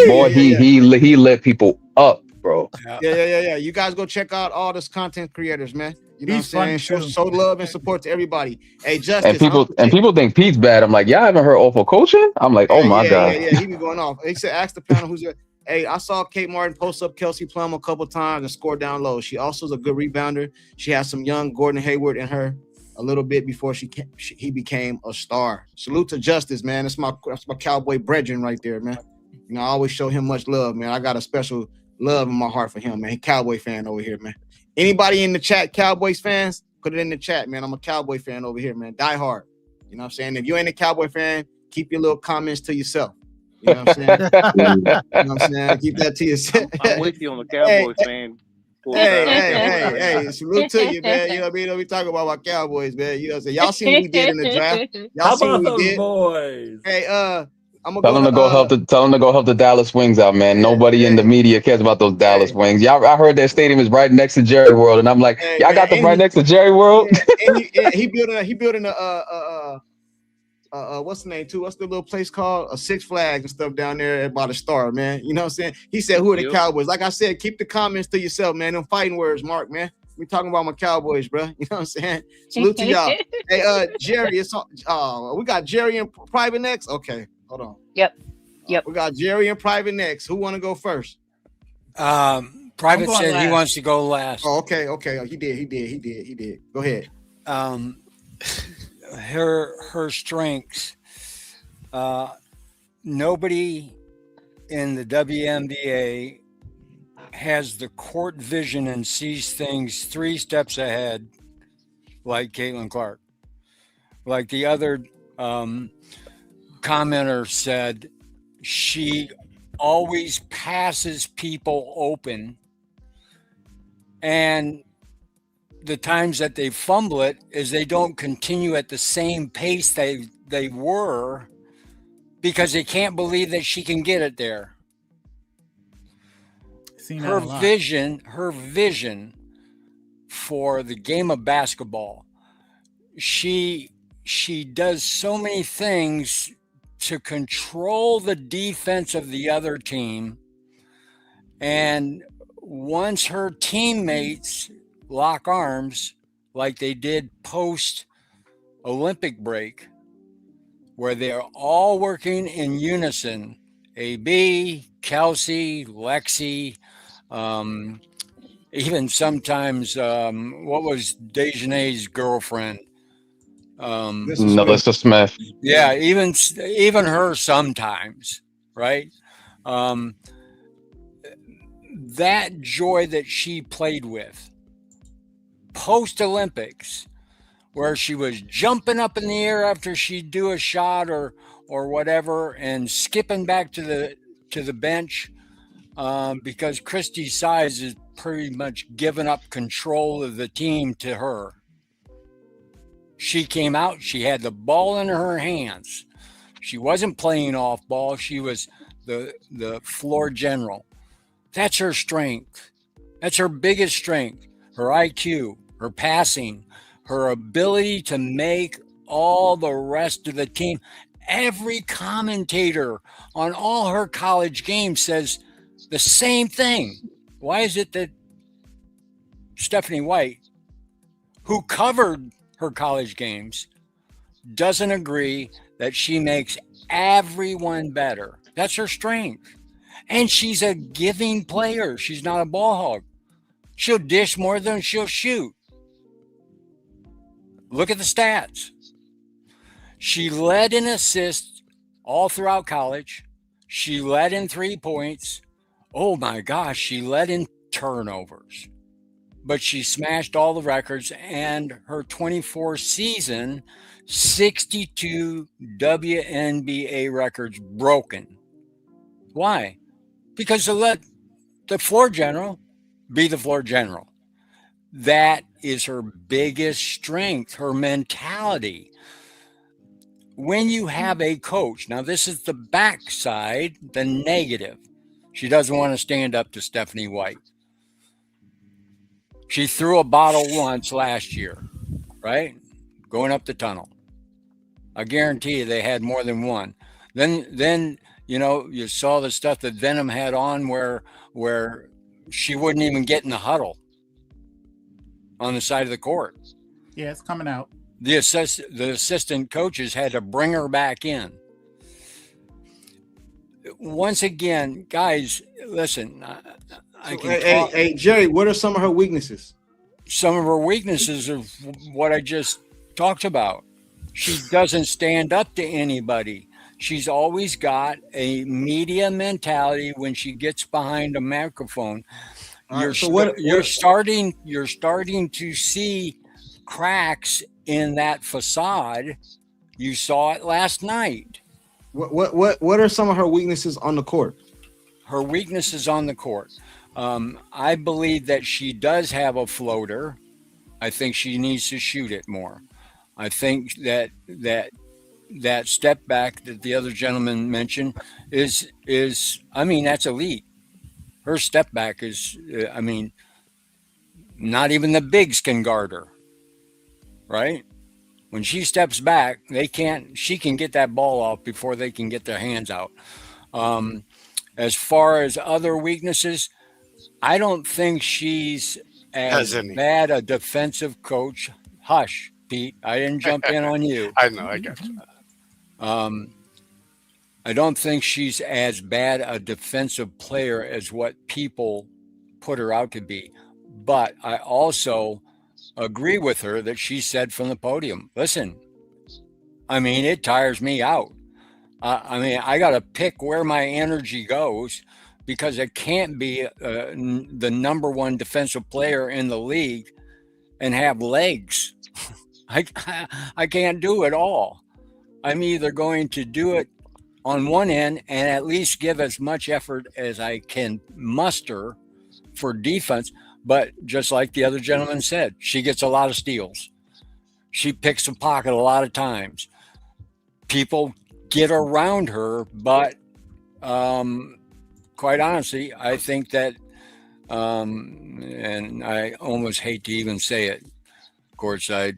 boy, he lit people up, bro. Yeah. You guys go check out all this content creators, man. You know what I'm saying? Show love and support to everybody. Hey, Justice. And people think Pete's bad. I'm like, y'all haven't heard Awful Coaching? I'm like, oh my God. Yeah. He be going off. He said, ask the panel who's there. Hey, I saw Kate Martin post up Kelsey Plum a couple times and score down low. She also is a good rebounder. She has some young Gordon Hayward in her a little bit before he became a star. Salute to Justice, man. That's my cowboy brethren right there, man. You know, I always show him much love, man. I got a special love in my heart for him, man. He Cowboy fan over here, man. Anybody in the chat, Cowboys fans, put it in the chat, man. I'm a Cowboy fan over here, man. Die hard. You know what I'm saying? If you ain't a Cowboy fan, keep your little comments to yourself. You know what I'm saying? You know what I'm saying? Keep that to yourself. I'm with you on the Cowboy fan. Hey, salute to you, man. You know what I mean? We talk about our Cowboys, man. You know what I'm saying? Y'all seen what we did in the draft. Y'all seen what we did. Boys? Hey, I'm gonna tell them to go help the Dallas Wings out, man. Nobody in the media cares about those Dallas Wings. I heard their stadium is right next to Jerry World, and I'm like, y'all got them right next to Jerry World. And he building a what's the name too? What's the little place called? A Six Flags and stuff down there by the Star, man. You know what I'm saying? He said, "Who are the Cowboys?" Like I said, keep the comments to yourself, man. Them fighting words, Mark, man. We talking about my Cowboys, bro. You know what I'm saying? Salute to y'all. Hey, Jerry, it's on. We got Jerry and Private next. Okay, hold on. Yep. We got Jerry and Private next. Who want to go first? Private said he wants to go last. Oh, okay. He did. Go ahead. Her strengths. nobody in the WNBA has the court vision and sees things 3 steps ahead, like Caitlin Clark. Like the other commenter said, she always passes people open, and the times that they fumble it is they don't continue at the same pace they were, because they can't believe that she can get it there. Her vision for the game of basketball, she does so many things to control the defense of the other team. And once her teammates lock arms, like they did post Olympic break, where they're all working in unison, AB, Kelsey, Lexi, even sometimes, what was Dejanay's girlfriend? Melissa Smith. Yeah, even her sometimes, right? That joy that she played with post Olympics, where she was jumping up in the air after she'd do a shot or whatever, and skipping back to the bench, because Christy Size is pretty much given up control of the team to her. She came out, she had the ball in her hands. She wasn't playing off ball, she was the floor general. That's her strength. That's her biggest strength. Her IQ, her passing, her ability to make all the rest of the team. Every commentator on all her college games says the same thing. Why is it that Stephanie White, who covered her college games, doesn't agree that she makes everyone better? That's her strength. And she's a giving player. She's not a ball hog. She'll dish more than she'll shoot. Look at the stats. She led in assists all throughout college. She led in 3 points. Oh my gosh, she led in turnovers. But she smashed all the records, and her 24 season, 62 WNBA records broken. Why? Because to let the floor general be the floor general. That is her biggest strength, her mentality. When you have a coach, now this is the backside, the negative. She doesn't want to stand up to Stephanie White. She threw a bottle once last year, right? Going up the tunnel. I guarantee you they had more than one. Then you saw the stuff that Venom had on where she wouldn't even get in the huddle on the side of the court. Yeah, it's coming out. The assistant coaches had to bring her back in. Once again, guys, listen. Hey, Jerry, what are some of her weaknesses? Some of her weaknesses are what I just talked about. She doesn't stand up to anybody. She's always got a media mentality when she gets behind a microphone. You're starting to see cracks in that facade. You saw it last night. What are some of her weaknesses on the court? Her weaknesses on the court. I believe that she does have a floater. I think she needs to shoot it more. I think that step back that the other gentleman mentioned is that's elite. Her step back is, not even the bigs can guard her, right? When she steps back, she can get that ball off before they can get their hands out. As far as other weaknesses, I don't think she's as bad a defensive coach. Hush, Pete. I didn't jump in on you. I know, I got you. I don't think she's as bad a defensive player as what people put her out to be. But I also agree with her that she said from the podium, listen, it tires me out I mean, I got to pick where my energy goes because it can't be the number one defensive player in the league and have legs. I can't do it all. I'm either going to do it on one end and at least give as much effort as I can muster for defense. But just like the other gentleman said, she gets a lot of steals. She picks the pocket a lot of times. People get around her, but quite honestly, I think that, and I almost hate to even say it, courtside,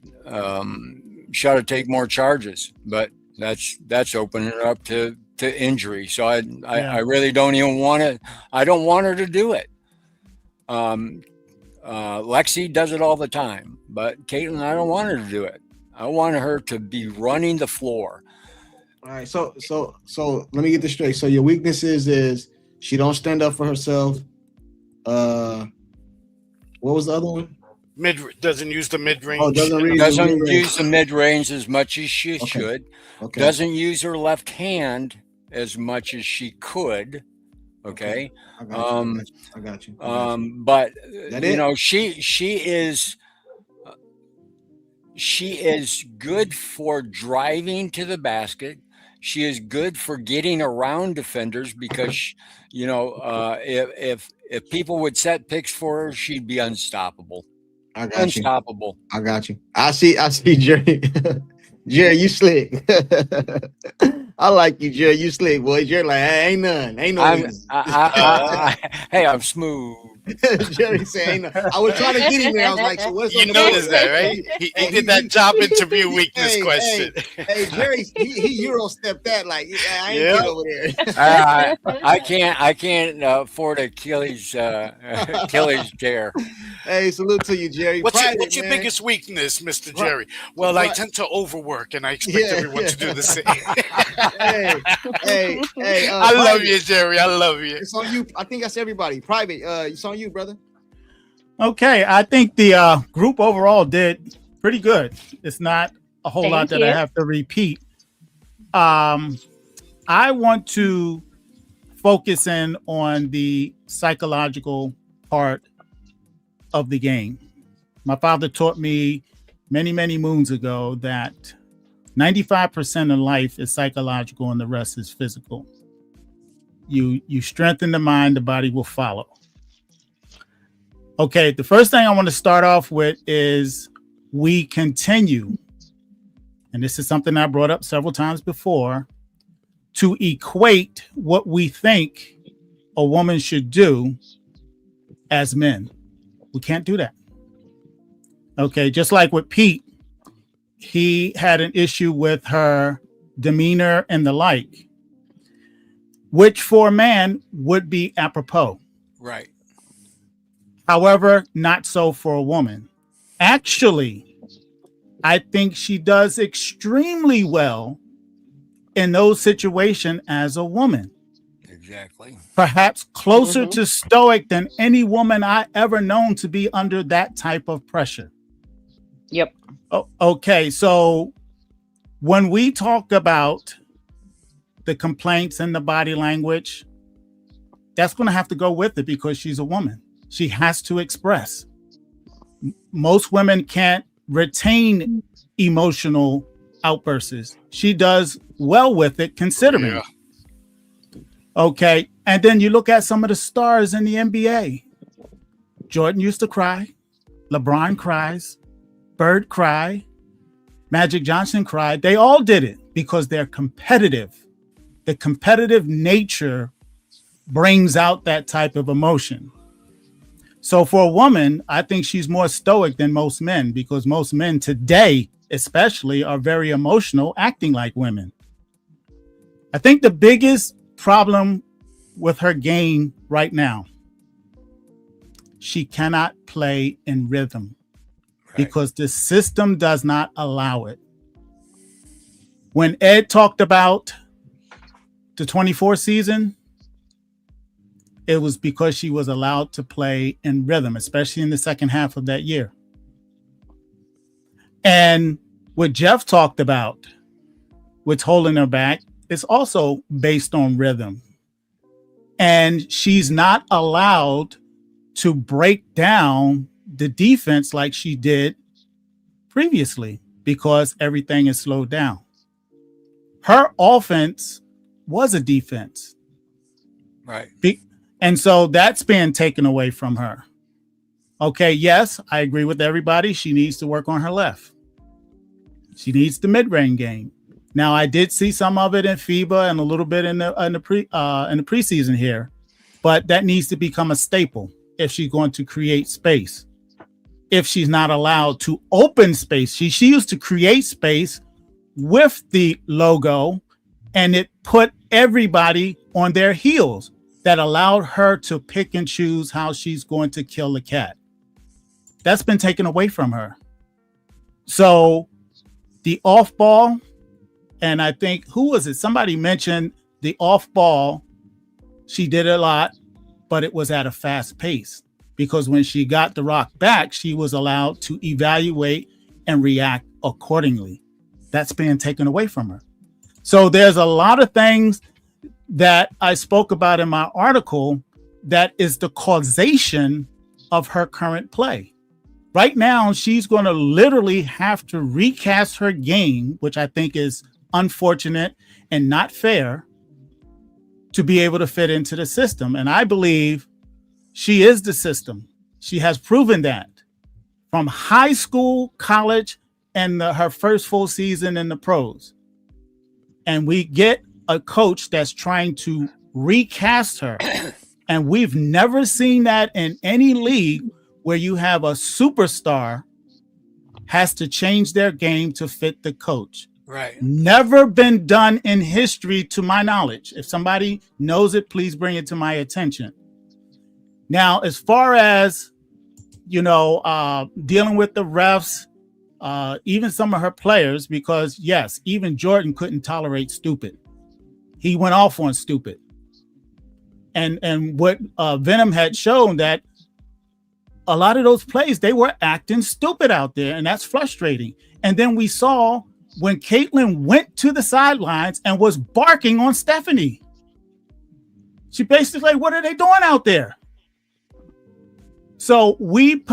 she ought to take more charges, but that's opening it up to injury. So I really don't even want to. I don't want her to do it. Lexi does it all the time, but Caitlin, I don't want her to do it. I want her to be running the floor. All right, so let me get this straight. So your weaknesses is she don't stand up for herself. What was the other one? Doesn't use the mid range. Oh, doesn't use the mid range as much as she should. Okay. Doesn't use her left hand as much as she could. Okay. I got you. But you know, she is good for driving to the basket. She is good for getting around defenders because, you know, if people would set picks for her, she'd be unstoppable. I got unstoppable. You. I got you. I see Jerry. Jerry, you slick. I like you, Jerry. You slick, boy. Jerry, like, hey, ain't none. Ain't no. Hey, I'm smooth. Jerry said, ain't no. I was trying to get him there. I was like, so what's you on the noticed board? that, right? He did that job interview weakness question. Hey, Jerry, he Euro stepped that like I ain't get over there. I can't afford Achilles chair. Hey, salute to you, Jerry. What's your biggest weakness, Mr. Jerry? Well, I tend to overwork, and I expect everyone to do the same. hey, I love you, Jerry. I love you. It's on you. I think that's everybody. Private, it's on you, brother. Okay, I think the group overall did pretty good. It's not a whole lot that I have to repeat. I want to focus in on the psychological part of the game. My father taught me many, many moons ago that 95% of life is psychological and the rest is physical. You strengthen the mind, the body will follow. Okay, the first thing I want to start off with is we continue, and this is something I brought up several times before, to equate what we think a woman should do as men. We can't do that. Okay, just like with Pete, he had an issue with her demeanor and the like, which for a man would be apropos. Right. However, not so for a woman. Actually, I think she does extremely well in those situations as a woman. Exactly. Perhaps closer to stoic than any woman I ever known to be under that type of pressure. Yep. Okay, so when we talk about the complaints and the body language, that's going to have to go with it because she's a woman. She has to express. Most women can't retain emotional outbursts. She does well with it, considering. Yeah. Okay, and then you look at some of the stars in the NBA. Jordan used to cry. LeBron cries. Bird cried. Magic Johnson cried. They all did it because they're competitive. The competitive nature brings out that type of emotion. So for a woman, I think she's more stoic than most men because most men today, especially, are very emotional, acting like women. I think the biggest problem with her game right now, she cannot play in rhythm because the system does not allow it. When Ed talked about the 24 season, it was because she was allowed to play in rhythm, especially in the second half of that year. And what Jeff talked about, what's holding her back, is also based on rhythm. And she's not allowed to break down the defense like she did previously because everything is slowed down. Her offense was a defense. Right. And so that's being taken away from her. Okay, yes, I agree with everybody. She needs to work on her left. She needs the mid-range game. Now, I did see some of it in FIBA and a little bit in the preseason here, but that needs to become a staple if she's going to create space. If she's not allowed to open space, she used to create space with the logo, and it put everybody on their heels. That allowed her to pick and choose how she's going to kill the cat. That's been taken away from her. So the off ball, and I think, who was it? Somebody mentioned the off ball. She did a lot, but it was at a fast pace because when she got the rock back, she was allowed to evaluate and react accordingly. That's being taken away from her. So there's a lot of things that I spoke about in my article that is the causation of her current play. Right now, she's going to literally have to recast her game, which I think is unfortunate and not fair, to be able to fit into the system. And I believe she is the system. She has proven that from high school, college, and her first full season in the pros. And we get a coach that's trying to recast her. And we've never seen that in any league where you have a superstar has to change their game to fit the coach. Right. Never been done in history to my knowledge. If somebody knows it, please bring it to my attention. Now, as far as, dealing with the refs, even some of her players, because yes, even Jordan couldn't tolerate stupid. He went off on stupid. And what Venom had shown that a lot of those plays, they were acting stupid out there, and that's frustrating. And then we saw when Caitlin went to the sidelines and was barking on Stephanie. She basically, what are they doing out there? So we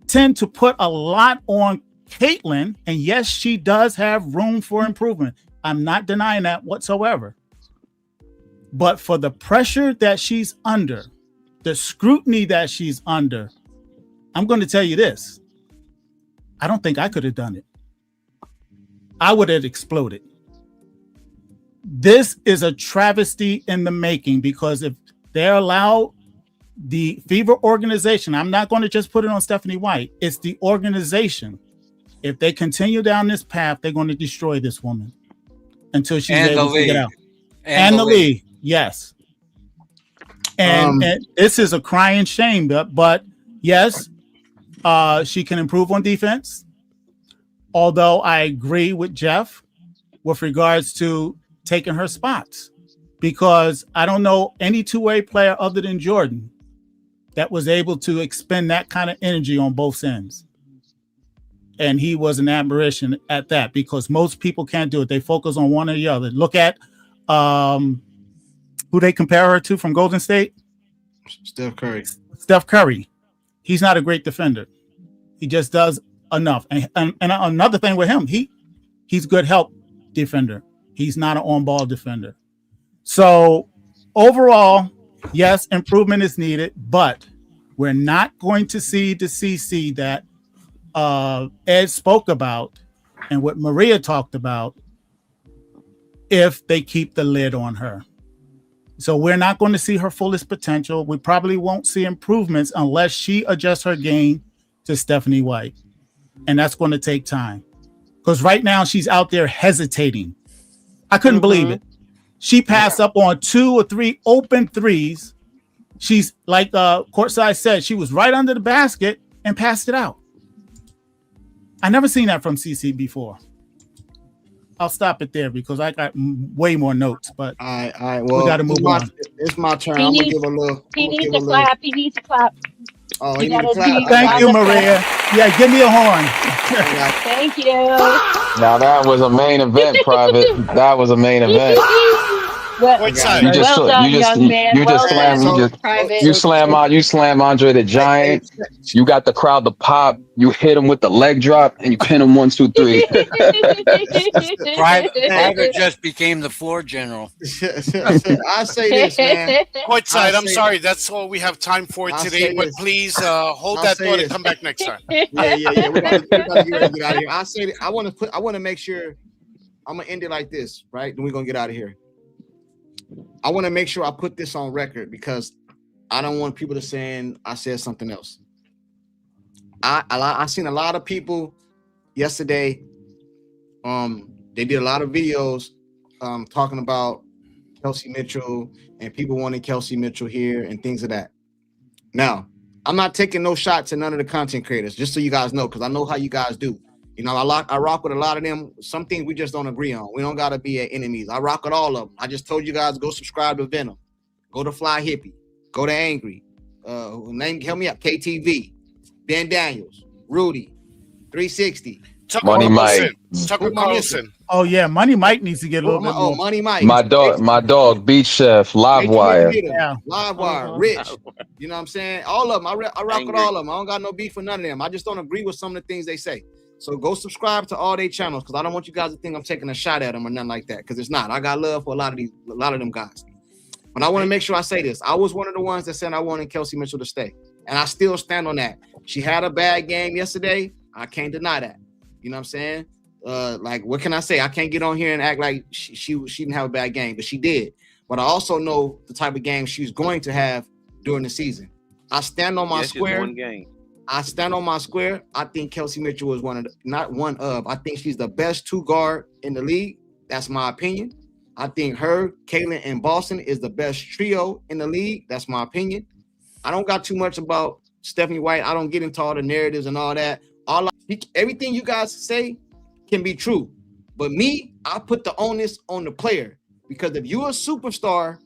tend to put a lot on Caitlin, and yes, she does have room for improvement. I'm not denying that whatsoever. But for the pressure that she's under, the scrutiny that she's under, I'm going to tell you this. I don't think I could have done it. I would have exploded. This is a travesty in the making, because if they're allowed the FIBA organization, I'm not going to just put it on Stephanie White. It's the organization. If they continue down this path, they're going to destroy this woman until she's able to get out. And the league. Yes. And this is a crying shame, but yes, she can improve on defense. Although I agree with Jeff with regards to taking her spots, because I don't know any two-way player other than Jordan that was able to expend that kind of energy on both ends. And he was an aberration at that, because most people can't do it. They focus on one or the other. Look at who they compare her to from Golden State. Steph Curry. Steph Curry. He's not a great defender. He just does enough. And another thing with him, he's good help defender. He's not an on-ball defender. So overall, yes, improvement is needed, but we're not going to see the CC that Ed spoke about and what Maria talked about if they keep the lid on her. So we're not going to see her fullest potential. We probably won't see improvements unless she adjusts her game to Stephanie White. And that's going to take time. Because right now she's out there hesitating. I couldn't believe it. She passed up on 2 or 3 open threes. She's like Courtside said, she was right under the basket and passed it out. I never seen that from CC before. I'll stop it there because I got way more notes, but all right. Well, we got to move on. It's my turn. I'm gonna give a little. He needs a clap. He needs a clap. Oh, he needs a clap. Thank you, Maria. Yeah, give me a horn. Thank you. Now that was a main event, Private. That was a main event. Well, What side? You just well done, you just young man. you Well just slam done, Private. you slam Andre the Giant. You got the crowd to pop. You hit him with the leg drop, and you pin him 1, 2, 3. Private just became the floor general. I say this, man. Courtside, I'm sorry, that's all we have time for today. But please hold that thought and come back next time. Yeah. We're about to get ready to get out of here. I say that I want to make sure I'm gonna end it like this, right? Then we're gonna get out of here. I want to make sure I put this on record because I don't want people to saying I said something else. I seen a lot of people yesterday. They did a lot of videos talking about Kelsey Mitchell and people wanting Kelsey Mitchell here and things of that. Now, I'm not taking no shots at none of the content creators, just so you guys know, because I know how you guys do. You know, I rock with a lot of them. Some things we just don't agree on. We don't got to be enemies. I rock with all of them. I just told you guys, go subscribe to Venom. Go to Fly Hippie. Go to Angry. Help me up. KTV. Ben Daniels. Rudy. 360. Money Mike. Tucker Carlson. Oh yeah, Money Mike needs to get a little bit more. Money Mike. My dog, Beat Chef, Live Wire. Live Wire, Rich. You know what I'm saying? All of them. I rock with all of them. I don't got no beef with none of them. I just don't agree with some of the things they say. So go subscribe to all their channels because I don't want you guys to think I'm taking a shot at them or nothing like that. Because it's not. I got love for a lot of them guys. But I want to make sure I say this. I was one of the ones that said I wanted Kelsey Mitchell to stay. And I still stand on that. She had a bad game yesterday. I can't deny that. You know what I'm saying? Like, what can I say? I can't get on here and act like she didn't have a bad game, but she did. But I also know the type of game she's going to have during the season. I stand on my square. One game. I stand on my square. I think Kelsey Mitchell is I think she's the best 2 guard in the league. That's my opinion. I think her, Caitlin, and Boston is the best trio in the league. That's my opinion. I don't got too much about Stephanie White. I don't get into all the narratives and all that. Everything you guys say can be true. But me, I put the onus on the player. Because if you're a superstar,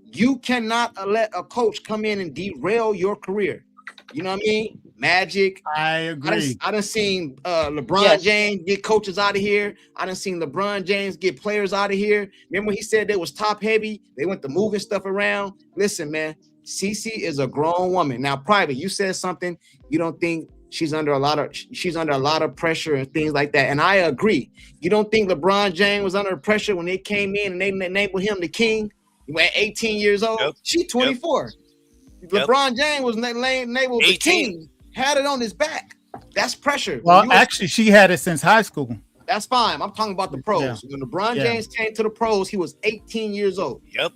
you cannot let a coach come in and derail your career. You know what I mean? Magic. I agree. I done seen LeBron James get coaches out of here. I done seen LeBron James get players out of here. Remember when he said they was top heavy? They went to moving stuff around. Listen, man, CeCe is a grown woman. Now, Private, you said something. You don't think she's under a lot of pressure and things like that. And I agree. You don't think LeBron James was under pressure when they came in and they enabled him the king? He was 18 years old. Yep. She's 24. Yep. LeBron James was enabled the king. Had it on his back. That's pressure. Well, actually, she had it since high school. That's fine. I'm talking about the pros. Yeah. When LeBron James came to the pros, he was 18 years old. Yep.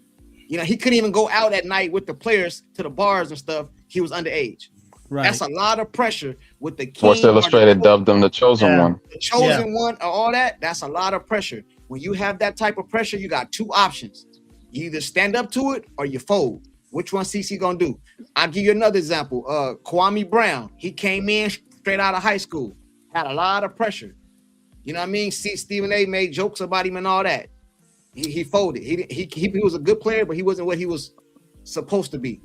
You know, he couldn't even go out at night with the players to the bars and stuff. He was underage. Right. That's a lot of pressure with the king. Sports Illustrated dubbed them the chosen one. The chosen one, all that. That's a lot of pressure. When you have that type of pressure, you got 2 options. You either stand up to it or you fold. Which one CeCe gonna do? I'll give you another example. Kwame Brown. He came in straight out of high school. Had a lot of pressure. You know what I mean? See, Stephen A made jokes about him and all that. He folded. He was a good player, but he wasn't what he was supposed to be.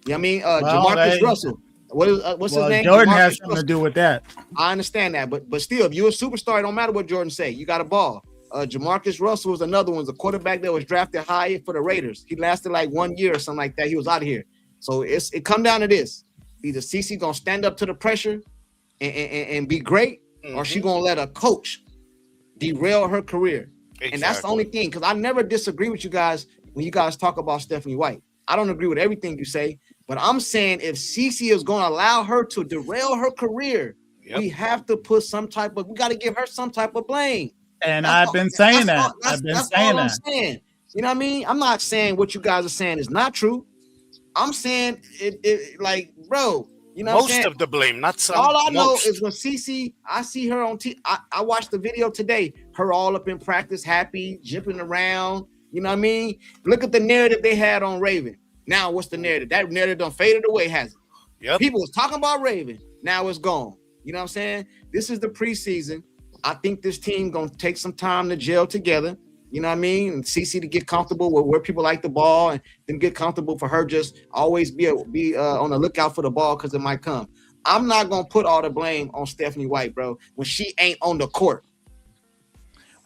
You know what I mean? Jamarcus Russell. What's his name? Jordan Jamarcus has something Russell. to do with that. I understand that, but still, if you're a superstar, it don't matter what Jordan say. You got a ball. Jamarcus Russell was another one, the quarterback that was drafted high for the Raiders. He lasted like 1 year or something like that. He was out of here. So it come down to this. Either CeCe gonna stand up to the pressure and be great, or she gonna let a coach derail her career. Exactly. And that's the only thing, because I never disagree with you guys when you guys talk about Stephanie White. I don't agree with everything you say, but I'm saying if CeCe is gonna allow her to derail her career, we have to put we got to give her some type of blame. And I've been saying that. I've been saying that. You know what I mean? I'm not saying what you guys are saying is not true. I'm saying it like, bro, you know most what I'm saying? of the blame, not some. All I know is when CeCe, I see her on I watched the video today, her all up in practice, happy, jumping around. You know what I mean? Look at the narrative they had on Raven. Now, what's the narrative? That narrative done faded away, has it? Yep. People was talking about Raven. Now it's gone. You know what I'm saying? This is the preseason. I think this team gonna take some time to gel together. You know what I mean? And CeCe to get comfortable with where people like the ball, and then get comfortable for her just always be on the lookout for the ball because it might come. I'm not gonna put all the blame on Stephanie White, bro, when she ain't on the court.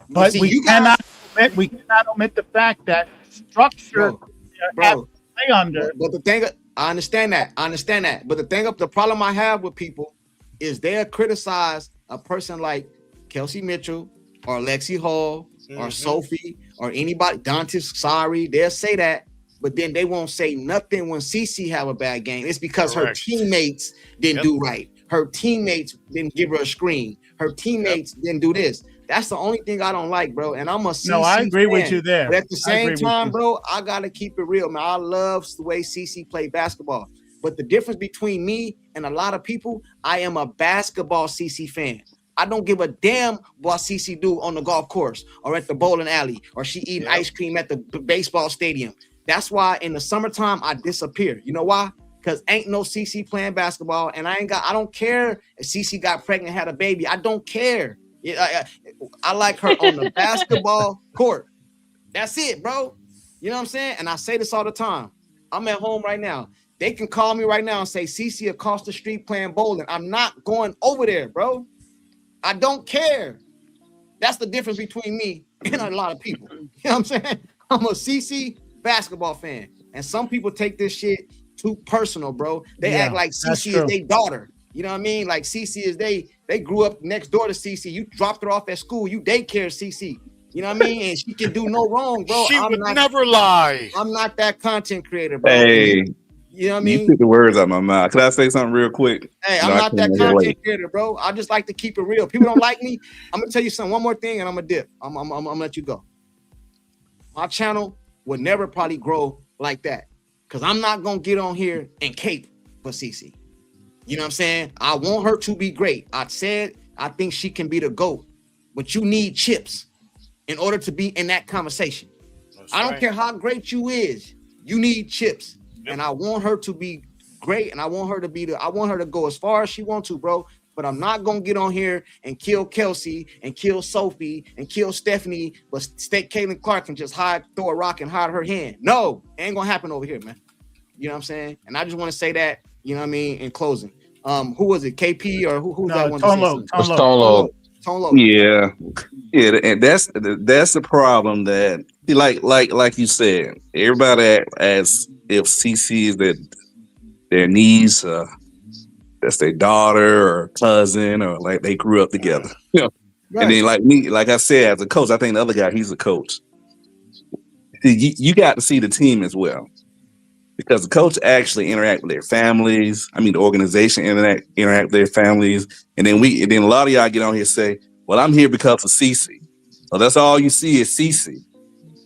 But See, we you guys, cannot omit the fact that structure have bro. to play under. But the thing, I understand that. But the problem I have with people is they'll criticize a person like Kelsey Mitchell or Lexi Hull or Sophie or anybody, Dantis, sorry, they'll say that, but then they won't say nothing when CC have a bad game. It's because her teammates didn't do right. Her teammates didn't give her a screen. Her teammates didn't do this. That's the only thing I don't like, bro. And I'm a CC I agree fan. with you there. But at the same time, bro, I gotta keep it real, man. I love the way CC played basketball. But the difference between me and a lot of people, I am a basketball CC fan. I don't give a damn what CC do on the golf course or at the bowling alley or she eating ice cream at the baseball stadium. That's why in the summertime I disappear. You know why? Because ain't no CC playing basketball, and I don't care if CC got pregnant, had a baby. I don't care. I like her on the basketball court. That's it, bro. You know what I'm saying? And I say this all the time. I'm at home right now. They can call me right now and say CC across the street playing bowling. I'm not going over there, bro. I don't care. That's the difference between me and a lot of people. You know what I'm saying? I'm a CC basketball fan. And some people take this shit too personal, bro. They act like CC is their daughter. You know what I mean? Like CC is they grew up next door to CC. You dropped her off at school. You daycare CC. You know what I mean? And she can do no wrong, bro. She would never lie. I'm not that content creator, bro. Hey, you know what I mean? You took the words out of my mouth. Can I say something real quick? Hey, I'm not that content creator, bro. I just like to keep it real. People don't like me. I'm gonna tell you something. One more thing, and I'm gonna dip. I'm gonna let you go. My channel would never probably grow like that because I'm not gonna get on here and cape for CC. You know what I'm saying? I want her to be great. I said I think she can be the GOAT, but you need chips in order to be in that conversation. I don't care how great you is. You need chips. And I want her to be great, and I want her to go as far as she wants to, bro. But I'm not gonna get on here and kill Kelsey and kill Sophie and kill Stephanie, but Caitlin Clark can just throw a rock and hide her hand. No, ain't gonna happen over here, man. You know what I'm saying? And I just want to say that, you know what I mean, in closing. Who was it? KP or who's that one? Tolo. Yeah, and that's the problem that like you said, everybody asks if CC is their niece, that's their daughter or cousin, or like they grew up together. You know? Right. And then like me, like I said, as a coach, I think the other guy, he's a coach. You got to see the team as well. Because the coach actually interact with their families. I mean, the organization interact with their families. And then a lot of y'all get on here and say, well, I'm here because of CC. So that's all you see is CC.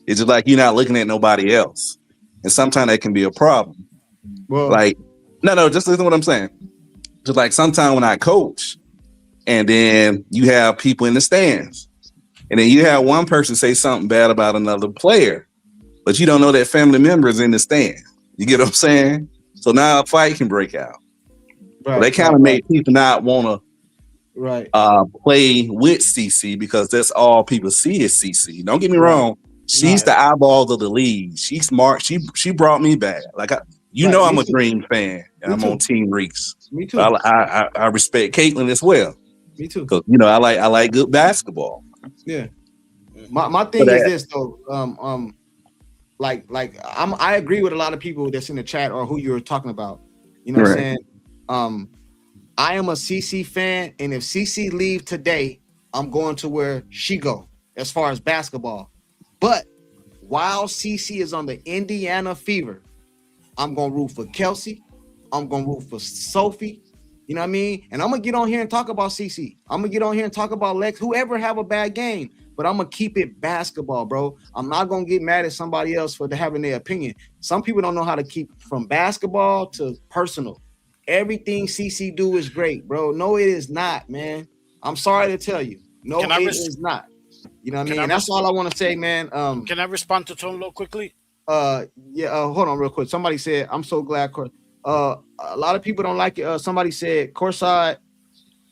It's just like you're not looking at nobody else. And sometimes that can be a problem. Well, like, no, just listen to what I'm saying. Just like sometimes when I coach, and then you have people in the stands, and then you have one person say something bad about another player, but you don't know that family member is in the stand. You get what I'm saying? So now a fight can break out. Right, so they kind of make people not want to play with CC because that's all people see is CC. Don't get me wrong. She's the eyeballs of the league. She's smart. She brought me back. Like I'm a Dream fan. And I'm on Team Reese. Me too. I respect Caitlin as well. Me too. Because I like good basketball. Yeah. My thing is this though. I agree with a lot of people that's in the chat or who you're talking about. You know what I'm saying? I am a CC fan, and if CC leave today, I'm going to where she go as far as basketball. But while CC is on the Indiana Fever, I'm gonna root for Kelsey. I'm gonna root for Sophie. You know what I mean? And I'm gonna get on here and talk about CC. I'm gonna get on here and talk about Lex, whoever have a bad game. But I'm gonna keep it basketball, bro. I'm not gonna get mad at somebody else for having their opinion. Some people don't know how to keep from basketball to personal. Everything CC do is great, bro. No, it is not, man. I'm sorry to tell you. No, it is not. You know what I mean? And that's all I want to say, man. Can I respond to Tone Low quickly? Hold on real quick. Somebody said, I'm so glad. A lot of people don't like it. Somebody said courtside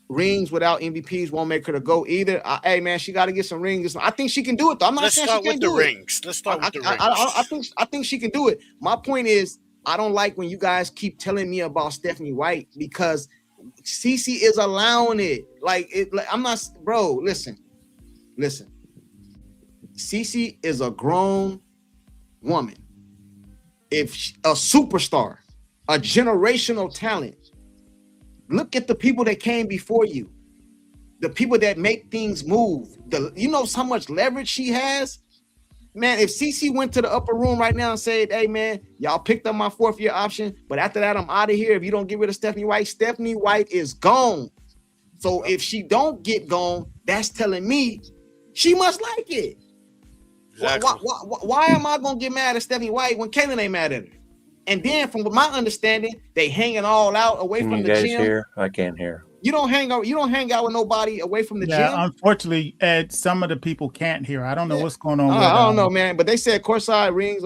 rings without MVPs won't make her to go either. Hey man, she got to get some rings. I think she can do it though. I'm not saying she can't do it. Let's start with the rings. I think she can do it. My point is, I don't like when you guys keep telling me about Stephanie White because CC is allowing it. I'm not, bro. Listen. Cece is a grown woman. If a superstar, a generational talent, look at the people that came before you, the people that make things move. You know how much leverage she has? Man, if Cece went to the upper room right now and said, hey, man, y'all picked up my 4th-year option, but after that, I'm out of here. If you don't get rid of Stephanie White is gone. So if she don't get gone, that's telling me she must like it. Exactly. Why am I going to get mad at Stephanie White when Kaylin ain't mad at her? And then from my understanding, they hanging all out away from the gym. Can you guys hear? I can't hear. You don't hang out with nobody away from the gym. Unfortunately, Ed, some of the people can't hear. I don't know what's going on. I don't know, man. But they said courtside rings.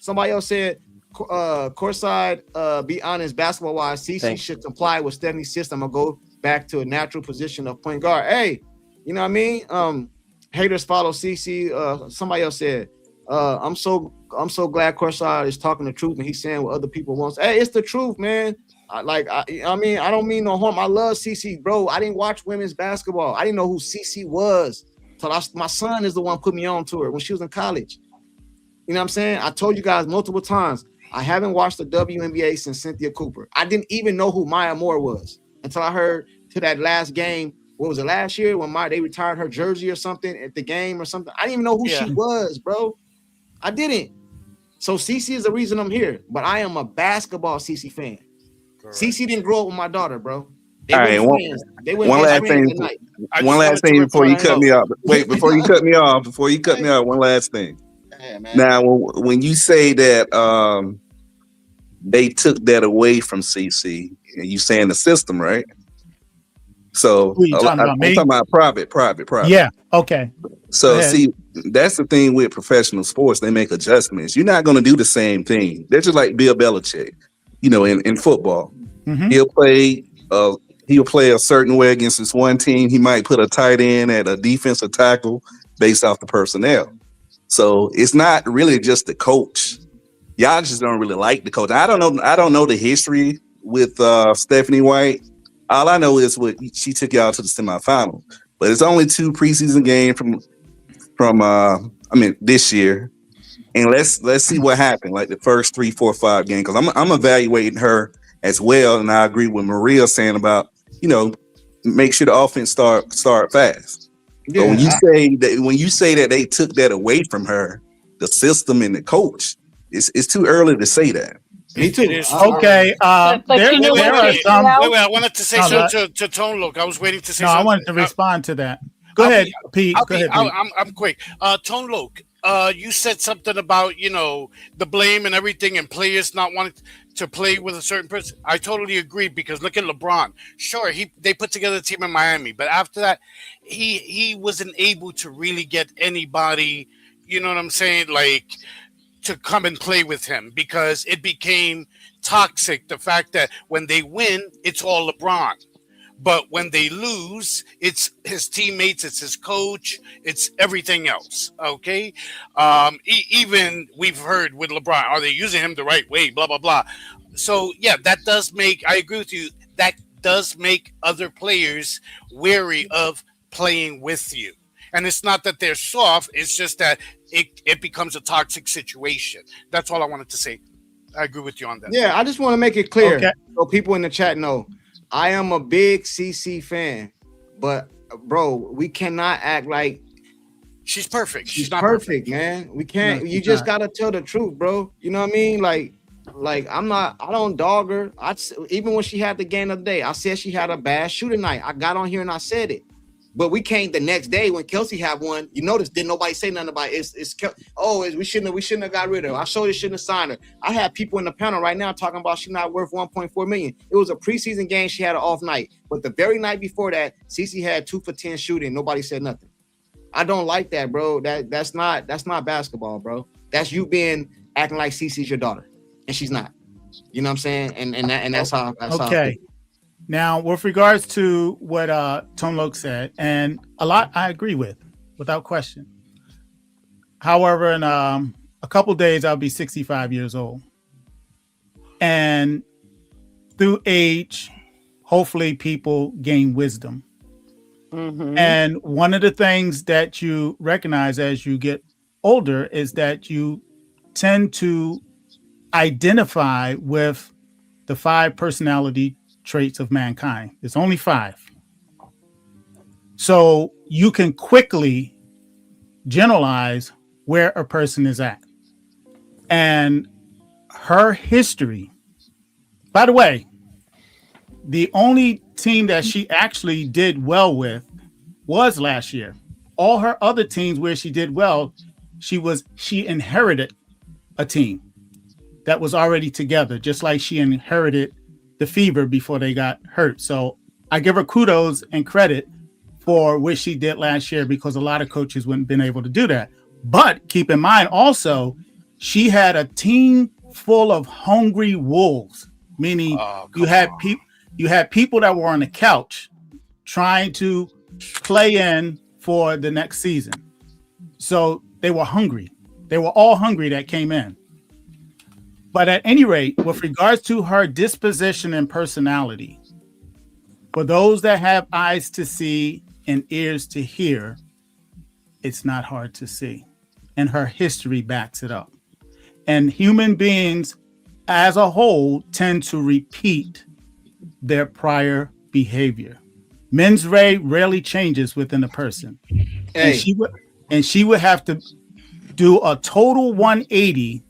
Somebody else said courtside. Be honest, basketball wise, CC should comply with Stephanie's system and go back to a natural position of point guard. Hey, you know what I mean? Haters follow CC. Somebody else said, I'm so glad courtside is talking the truth and he's saying what other people want. Hey, it's the truth, man. I mean, I don't mean no harm. I love CC, bro. I didn't watch women's basketball. I didn't know who CC was. My son is the one put me on to her when she was in college. You know what I'm saying? I told you guys multiple times, I haven't watched the WNBA since Cynthia Cooper. I didn't even know who Maya Moore was until I heard to that last game. What was it, last year when they retired her jersey or something at the game or something? I didn't even know who she was, bro. I didn't. So CC is the reason I'm here. But I am a basketball CC fan. CC didn't grow up with my daughter, bro. All right, one last thing before you cut me off. Wait, before you cut me off, one last thing. Yeah, now, when you say that they took that away from CC, and you saying the system, right? So I'm talking about private. Yeah. Okay. So see, that's the thing with professional sports. They make adjustments. You're not going to do the same thing. They're just like Bill Belichick. You know, in football, he'll play a certain way against this one team. He might put a tight end at a defensive tackle based off the personnel. So it's not really just the coach. Y'all just don't really like the coach. I don't know the history with Stephanie White. All I know is what she took y'all to the semifinal. But it's only 2 preseason games from this year. And let's see what happened, like the first 3, 4, 5 games, because I'm evaluating her as well, and I agree with Maria saying about make sure the offense start fast. Yeah. But when you say that they took that away from her, the system and the coach, it's too early to say that. Me too. Okay. There are some. Wait, I wanted to say something to Tone Look. I was waiting to say something. I wanted to respond to that. Go ahead, Pete. Go ahead, Pete. I'm quick. Tone Look. You said something about, the blame and everything and players not wanting to play with a certain person. I totally agree because look at LeBron. Sure, they put together a team in Miami, but after that, he wasn't able to really get anybody, you know what I'm saying, like to come and play with him because it became toxic. The fact that when they win, it's all LeBron. But when they lose, it's his teammates, it's his coach, it's everything else. Okay. Even we've heard with LeBron, are they using him the right way? Blah, blah, blah. So, yeah, that does make, I agree with you, that does make other players wary of playing with you. And it's not that they're soft, it's just that it becomes a toxic situation. That's all I wanted to say. I agree with you on that. Yeah, I just want to make it clear so people in the chat know. I am a big CC fan, but bro, we cannot act like she's perfect. She's not perfect, man. We can't. You just gotta tell the truth, bro. You know what I mean? Like I don't dog her. Even when she had the game of the day, I said she had a bad shooting night. I got on here and I said it. But we came the next day when Kelsey had one. You notice didn't nobody say nothing about it. We shouldn't have got rid of her. I showed you shouldn't have signed her. I have people in the panel right now talking about she's not worth 1.4 million. It was a preseason game. She had an off night, but the very night before that, CC had 2 for 10 shooting. Nobody said nothing. I don't like that, bro. That's not basketball, bro. That's you acting like CC's your daughter, and she's not. You know what I'm saying? And that's how. Okay. Now, with regards to what Tone Loke said, and a lot I agree with, without question. However, in a couple days, I'll be 65 years old. And through age, hopefully people gain wisdom. Mm-hmm. And one of the things that you recognize as you get older is that you tend to identify with the 5 personality traits of mankind. There's only 5. So you can quickly generalize where a person is at. And her history, by the way, the only team that she actually did well with was last year. All her other teams where she did well, she inherited a team that was already together, just like she inherited the Fever before they got hurt. So I give her kudos and credit for what she did last year, because a lot of coaches wouldn't have been able to do that. But keep in mind also, she had a team full of hungry wolves, meaning you had people that were on the couch trying to play in for the next season. So they were hungry. They were all hungry that came in. But at any rate, with regards to her disposition and personality, for those that have eyes to see and ears to hear, it's not hard to see. And her history backs it up. And human beings as a whole tend to repeat their prior behavior. Mens rea rarely changes within a person. Hey. And she would have to do a total 180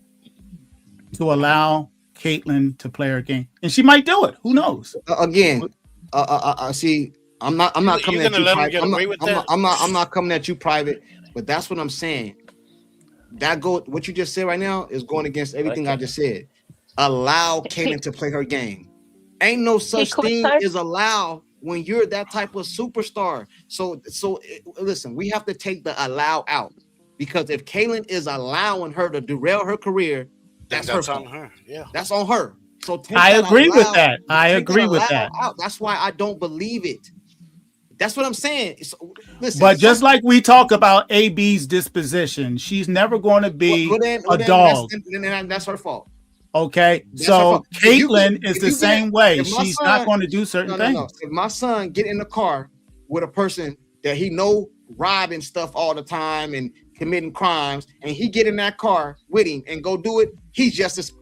to allow Caitlin to play her game. And she might do it. Who knows? Again, see, I'm not coming at you private. I'm not coming at you private, but that's what I'm saying. What you just said right now is going against everything I just said. Allow Caitlin to play her game. Ain't no such thing as allow when you're that type of superstar. So listen, we have to take the allow out, because if Caitlin is allowing her to derail her career, that's on her. Yeah, that's on her. So I agree with that. I agree with that. Out. That's why I don't believe it. That's what I'm saying. Listen, but just like we talk about AB's disposition, she's never going to be a dog. That's her fault. Okay, so Caitlin is the same way. She's not going to do certain things. No. If my son get in the car with a person that he know robbing stuff all the time and committing crimes, and he get in that car with him and go do it, he's just as,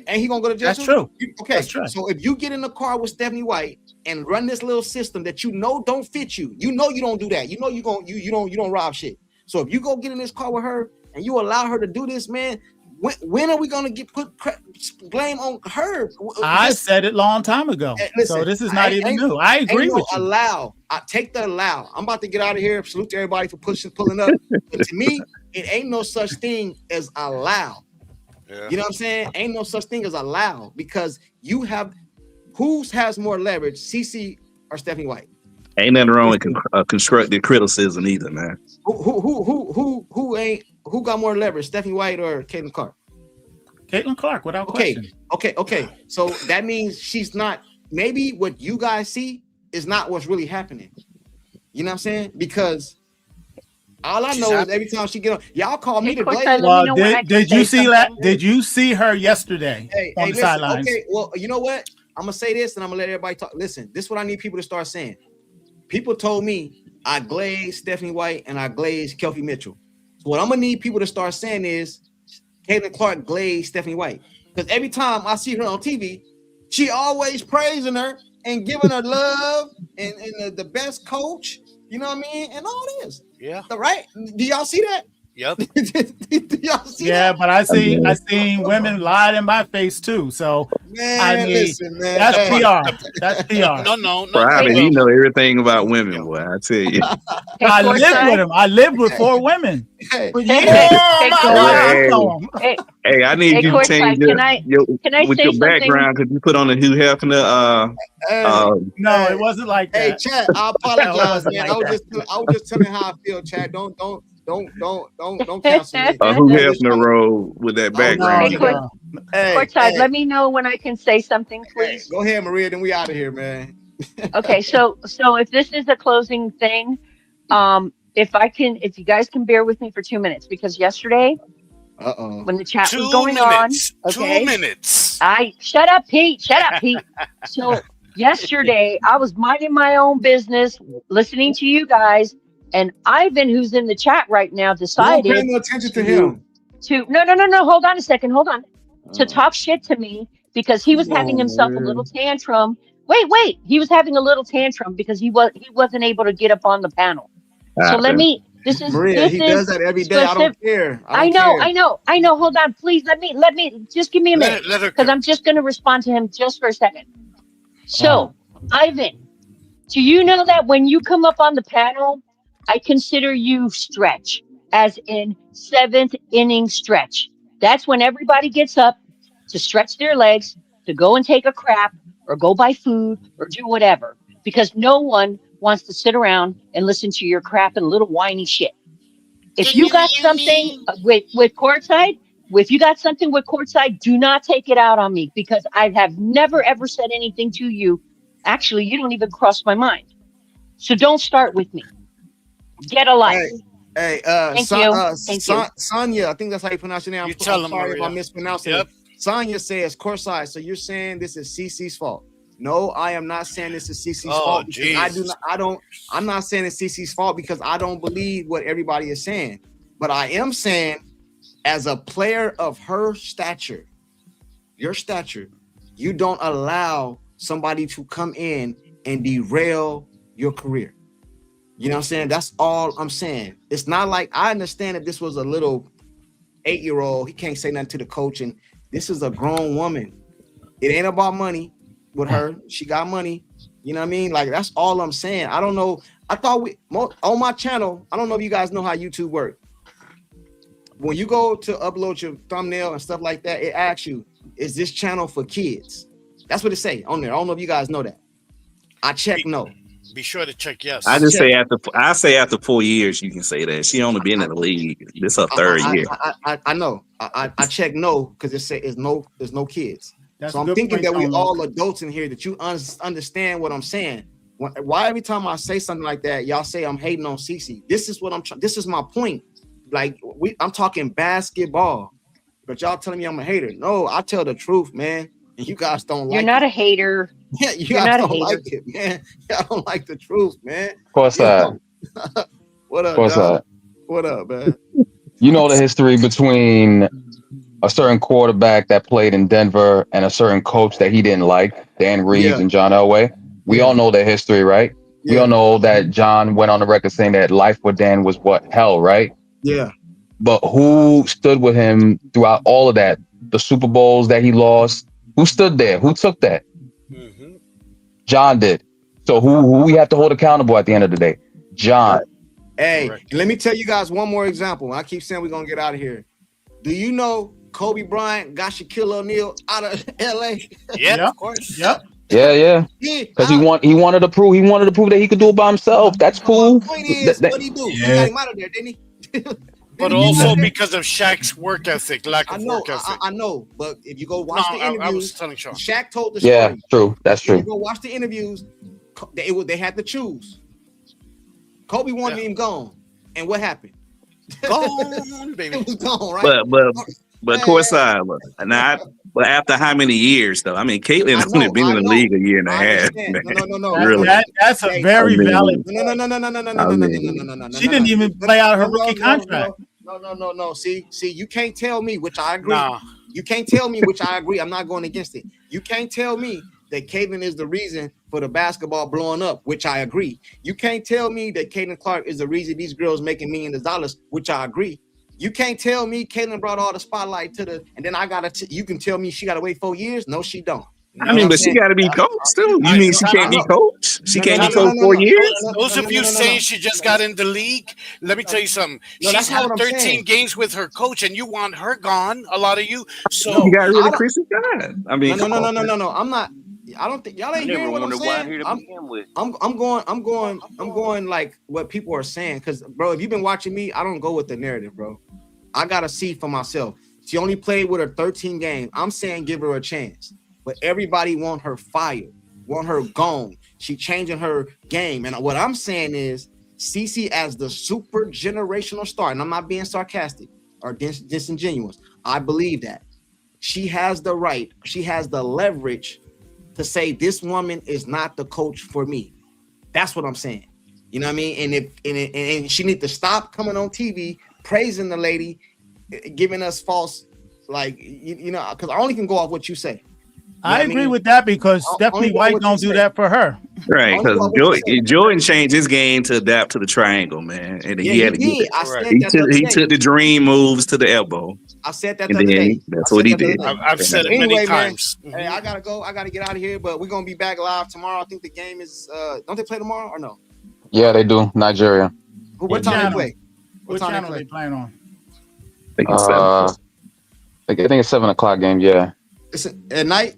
and he gonna go to jail. That's true. Okay, that's true. So if you get in the car with Stephanie White and run this little system that you know don't fit you, you know you don't do that. You know you don't rob shit. So if you go get in this car with her and you allow her to do this, man, when are we gonna put blame on her? I said it long time ago. Listen, so this is not even new. I agree with you. Allow. I take the allow. I'm about to get out of here. Salute to everybody for pulling up. But to me, it ain't no such thing as allow. Yeah. You know what I'm saying? Ain't no such thing as allow, because you have who has more leverage, CC or Stephanie White? Ain't nothing wrong with constructive criticism either, man. Who got more leverage, Stephanie White or Caitlin Clark? Caitlin Clark, without question. Okay. So that means she's not. Maybe what you guys see is not what's really happening. You know what I'm saying? Because all I know is every time she get on, y'all call me the Blazer. Well, did you see that? Did you see her yesterday on the sidelines? Okay, well, you know what? I'm gonna say this, and I'm gonna let everybody talk. Listen, this is what I need people to start saying. People told me I glazed Stephanie White and I glazed Kelsey Mitchell. So what I'm gonna need people to start saying is Caitlin Clark glazed Stephanie White, because every time I see her on TV, she always praising her and giving her love and the best coach. You know what I mean? And all this. Yeah. Right? Do y'all see that? Yep. Do y'all see that? But I mean, seen women lied in my face too. So man, I mean, listen, man. that's PR. That's PR. No. Private, he know everything about women, boy. I tell you. I live with him. I lived with 4 women. Hey, I need you to change your background because you put on the Hugh Hefner. No, it wasn't like that. Hey, Chad, I apologize, man. I was just telling how I feel, Chad. Don't cancel me. Who Hefner role with that background? Courtside, let me know when I can say something, please. Go ahead, Maria. Then we out of here, man. Okay, so if this is a closing thing, if you guys can bear with me for 2 minutes, because yesterday, when the chat was going on, okay, 2 minutes. Shut up, Pete. So yesterday, I was minding my own business, listening to you guys, And Ivan, who's in the chat right now, You don't pay decided no attention to him. no. Hold on a second. Hold on. To talk shit to me because he was Come having on, himself a man. little tantrum. Wait. He was having a little tantrum because he wasn't able to get up on the panel. So let me. Maria, he does that every day. I don't care. I know. Hold on, please. Let me just give me a minute because I'm just going to respond to him just for a second. So, Ivan, do you know that when you come up on the panel, I consider you stretch, as in 7th inning stretch. That's when everybody gets up to stretch their legs, to go and take a crap, or go buy food, or do whatever, because no one wants to sit around and listen to your crap and little whiny shit. If you got something with courtside, do not take it out on me because I have never ever said anything to you. Actually, you don't even cross my mind. So don't start with me. Get a life. Hey, Thank you. Sonia, I think that's how you pronounce your name. I'm sorry if I mispronounced it. Sonia says courtside. So you're saying this is CC's fault? No, I am not saying this is CC's fault. I'm not saying it's CC's fault because I don't believe what everybody is saying. But I am saying, as a player of her stature, your stature, you don't allow somebody to come in and derail your career. You know what I'm saying? That's all I'm saying. It's not like, I understand if this was a little 8-year-old, he can't say nothing to the coach, and this is a grown woman. It ain't about money with her. She got money. You know what I mean? Like, that's all I'm saying. I don't know. I thought on my channel, I don't know if you guys know how YouTube works. When you go to upload your thumbnail and stuff like that, it asks you, is this channel for kids? That's what it say on there. I don't know if you guys know that. I check no. Be sure to check yes. I just say after 4 years you can say that. She only been in the league. This her third year. I know. I check no because it say there's no kids. That's so I'm thinking that we all adults in here that you understand what I'm saying. Why every time I say something like that, y'all say I'm hating on CC? This is what I'm trying. This is my point. Like I'm talking basketball, but y'all telling me I'm a hater. No, I tell the truth, man. And you guys don't like it. You're not a hater. Yeah, you guys don't like it, man. Y'all don't like the truth, man. Courtside. What up, Courtside. What up, man? You know the history between a certain quarterback that played in Denver and a certain coach that he didn't like, Dan Reeves and John Elway. We all know their history, right? We all know that John went on the record saying that life with Dan was what? Hell, right? Yeah. But who stood with him throughout all of that? The Super Bowls that he lost? Who stood there? Who took that? John did. So who we have to hold accountable at the end of the day? John. Hey, and let me tell you guys one more example. I keep saying we're gonna get out of here. Do you know Kobe Bryant got Shaquille O'Neal out of LA? Yeah, of course. Yep. Yeah. Because he wanted to prove that he could do it by himself. That's cool. Point is, what'd he do? He got him out of there, didn't he? But also because of Shaq's work ethic, lack of work ethic. I know, but if you go watch the interviews, I was telling Sean. Shaq told the story. Yeah, true. That's true. If you go watch the interviews, they had to choose. Kobe wanted him gone, and what happened? Gone, baby. It was gone, right? But courtside, but after how many years though? I mean, Caitlin only been in the league a year and a half. No. Really? That's a very valid. No. She didn't even play out her rookie contract. No. See, you can't tell me, which I agree. You can't tell me, which I agree. I'm not going against it. You can't tell me that Caitlin is the reason for the basketball blowing up, which I agree. You can't tell me that Caitlin Clark is the reason these girls making millions of dollars, which I agree. You can't tell me Caitlin brought all the spotlight to and then you can tell me she got to wait 4 years? No, she don't. I mean, but she got to be coached too. You mean she can't be coached? She can't be coached 4 years? Those of you saying she just got in the league, let me tell you something. She's had 13 games with her coach, and you want her gone, a lot of you. So you got rid of Chrissy God. I mean, no. I'm not. I don't think y'all ain't hearing what I'm saying. I'm going like what people are saying, because bro, if you've been watching me, I don't go with the narrative, bro. I gotta see for myself. She only played with her 13 games. I'm saying give her a chance, but everybody want her fired, want her gone. She changing her game, and what I'm saying is CC as the super generational star, and I'm not being sarcastic or disingenuous. I believe that she has the right, she has the leverage to say this woman is not the coach for me. That's what I'm saying. You know what I mean? And and she need to stop coming on TV praising the lady, giving us false, like you know, because I only can go off what you say. I agree with that because Stephanie White don't do that for her. Right, because Jordan changed his game to adapt to the triangle, man. And Yeah, he had to he get did. I said that the other he day. took the dream moves to the elbow. I said that And the other then day. that's I what said he that the did. other day. I've said it many Anyway, man, times. hey, I gotta go. I gotta get out of here, but we're gonna be back live tomorrow. I think the game is. Don't they play tomorrow or no? Yeah, they do. Nigeria. What time they play? What channel are they playing on? I think it's 7 o'clock game. Yeah. It's at night.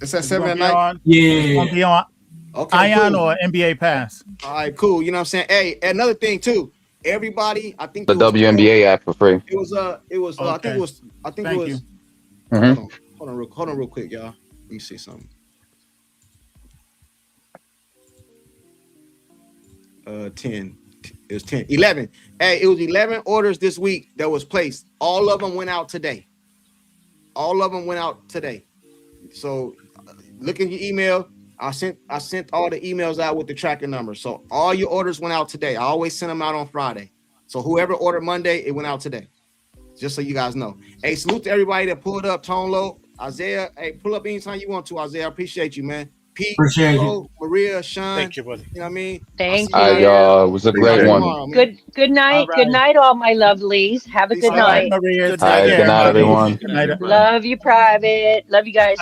It's at 7 at night. It's gonna be on Okay, Ion cool. or NBA Pass. All right, cool. You know what I'm saying? Hey, another thing too. Everybody, I think The it was- WNBA app for free. It was I think it was Thank it was you. Mhm. hold on real quick, y'all. Let me see something. 10. It was 10. 11. Hey, it was 11 orders this week that was placed. All of them went out today. All of them went out today. So look in your email. I sent all the emails out with the tracking number. So all your orders went out today. I always send them out on Friday. So whoever ordered Monday, it went out today. Just so you guys know. Hey, salute to everybody that pulled up, Tone Low, Isaiah. Hey, pull up anytime you want to, Isaiah. I appreciate you, man. Pete, Appreciate Flo, Maria, Sean. Thank you, buddy. You know what I mean? Thank All right, you. y'all. It was a great one. All Good night. Good night, all my lovelies. Have a good All right, night. Maria. right, good night, everyone. Love you, Private. Love you guys.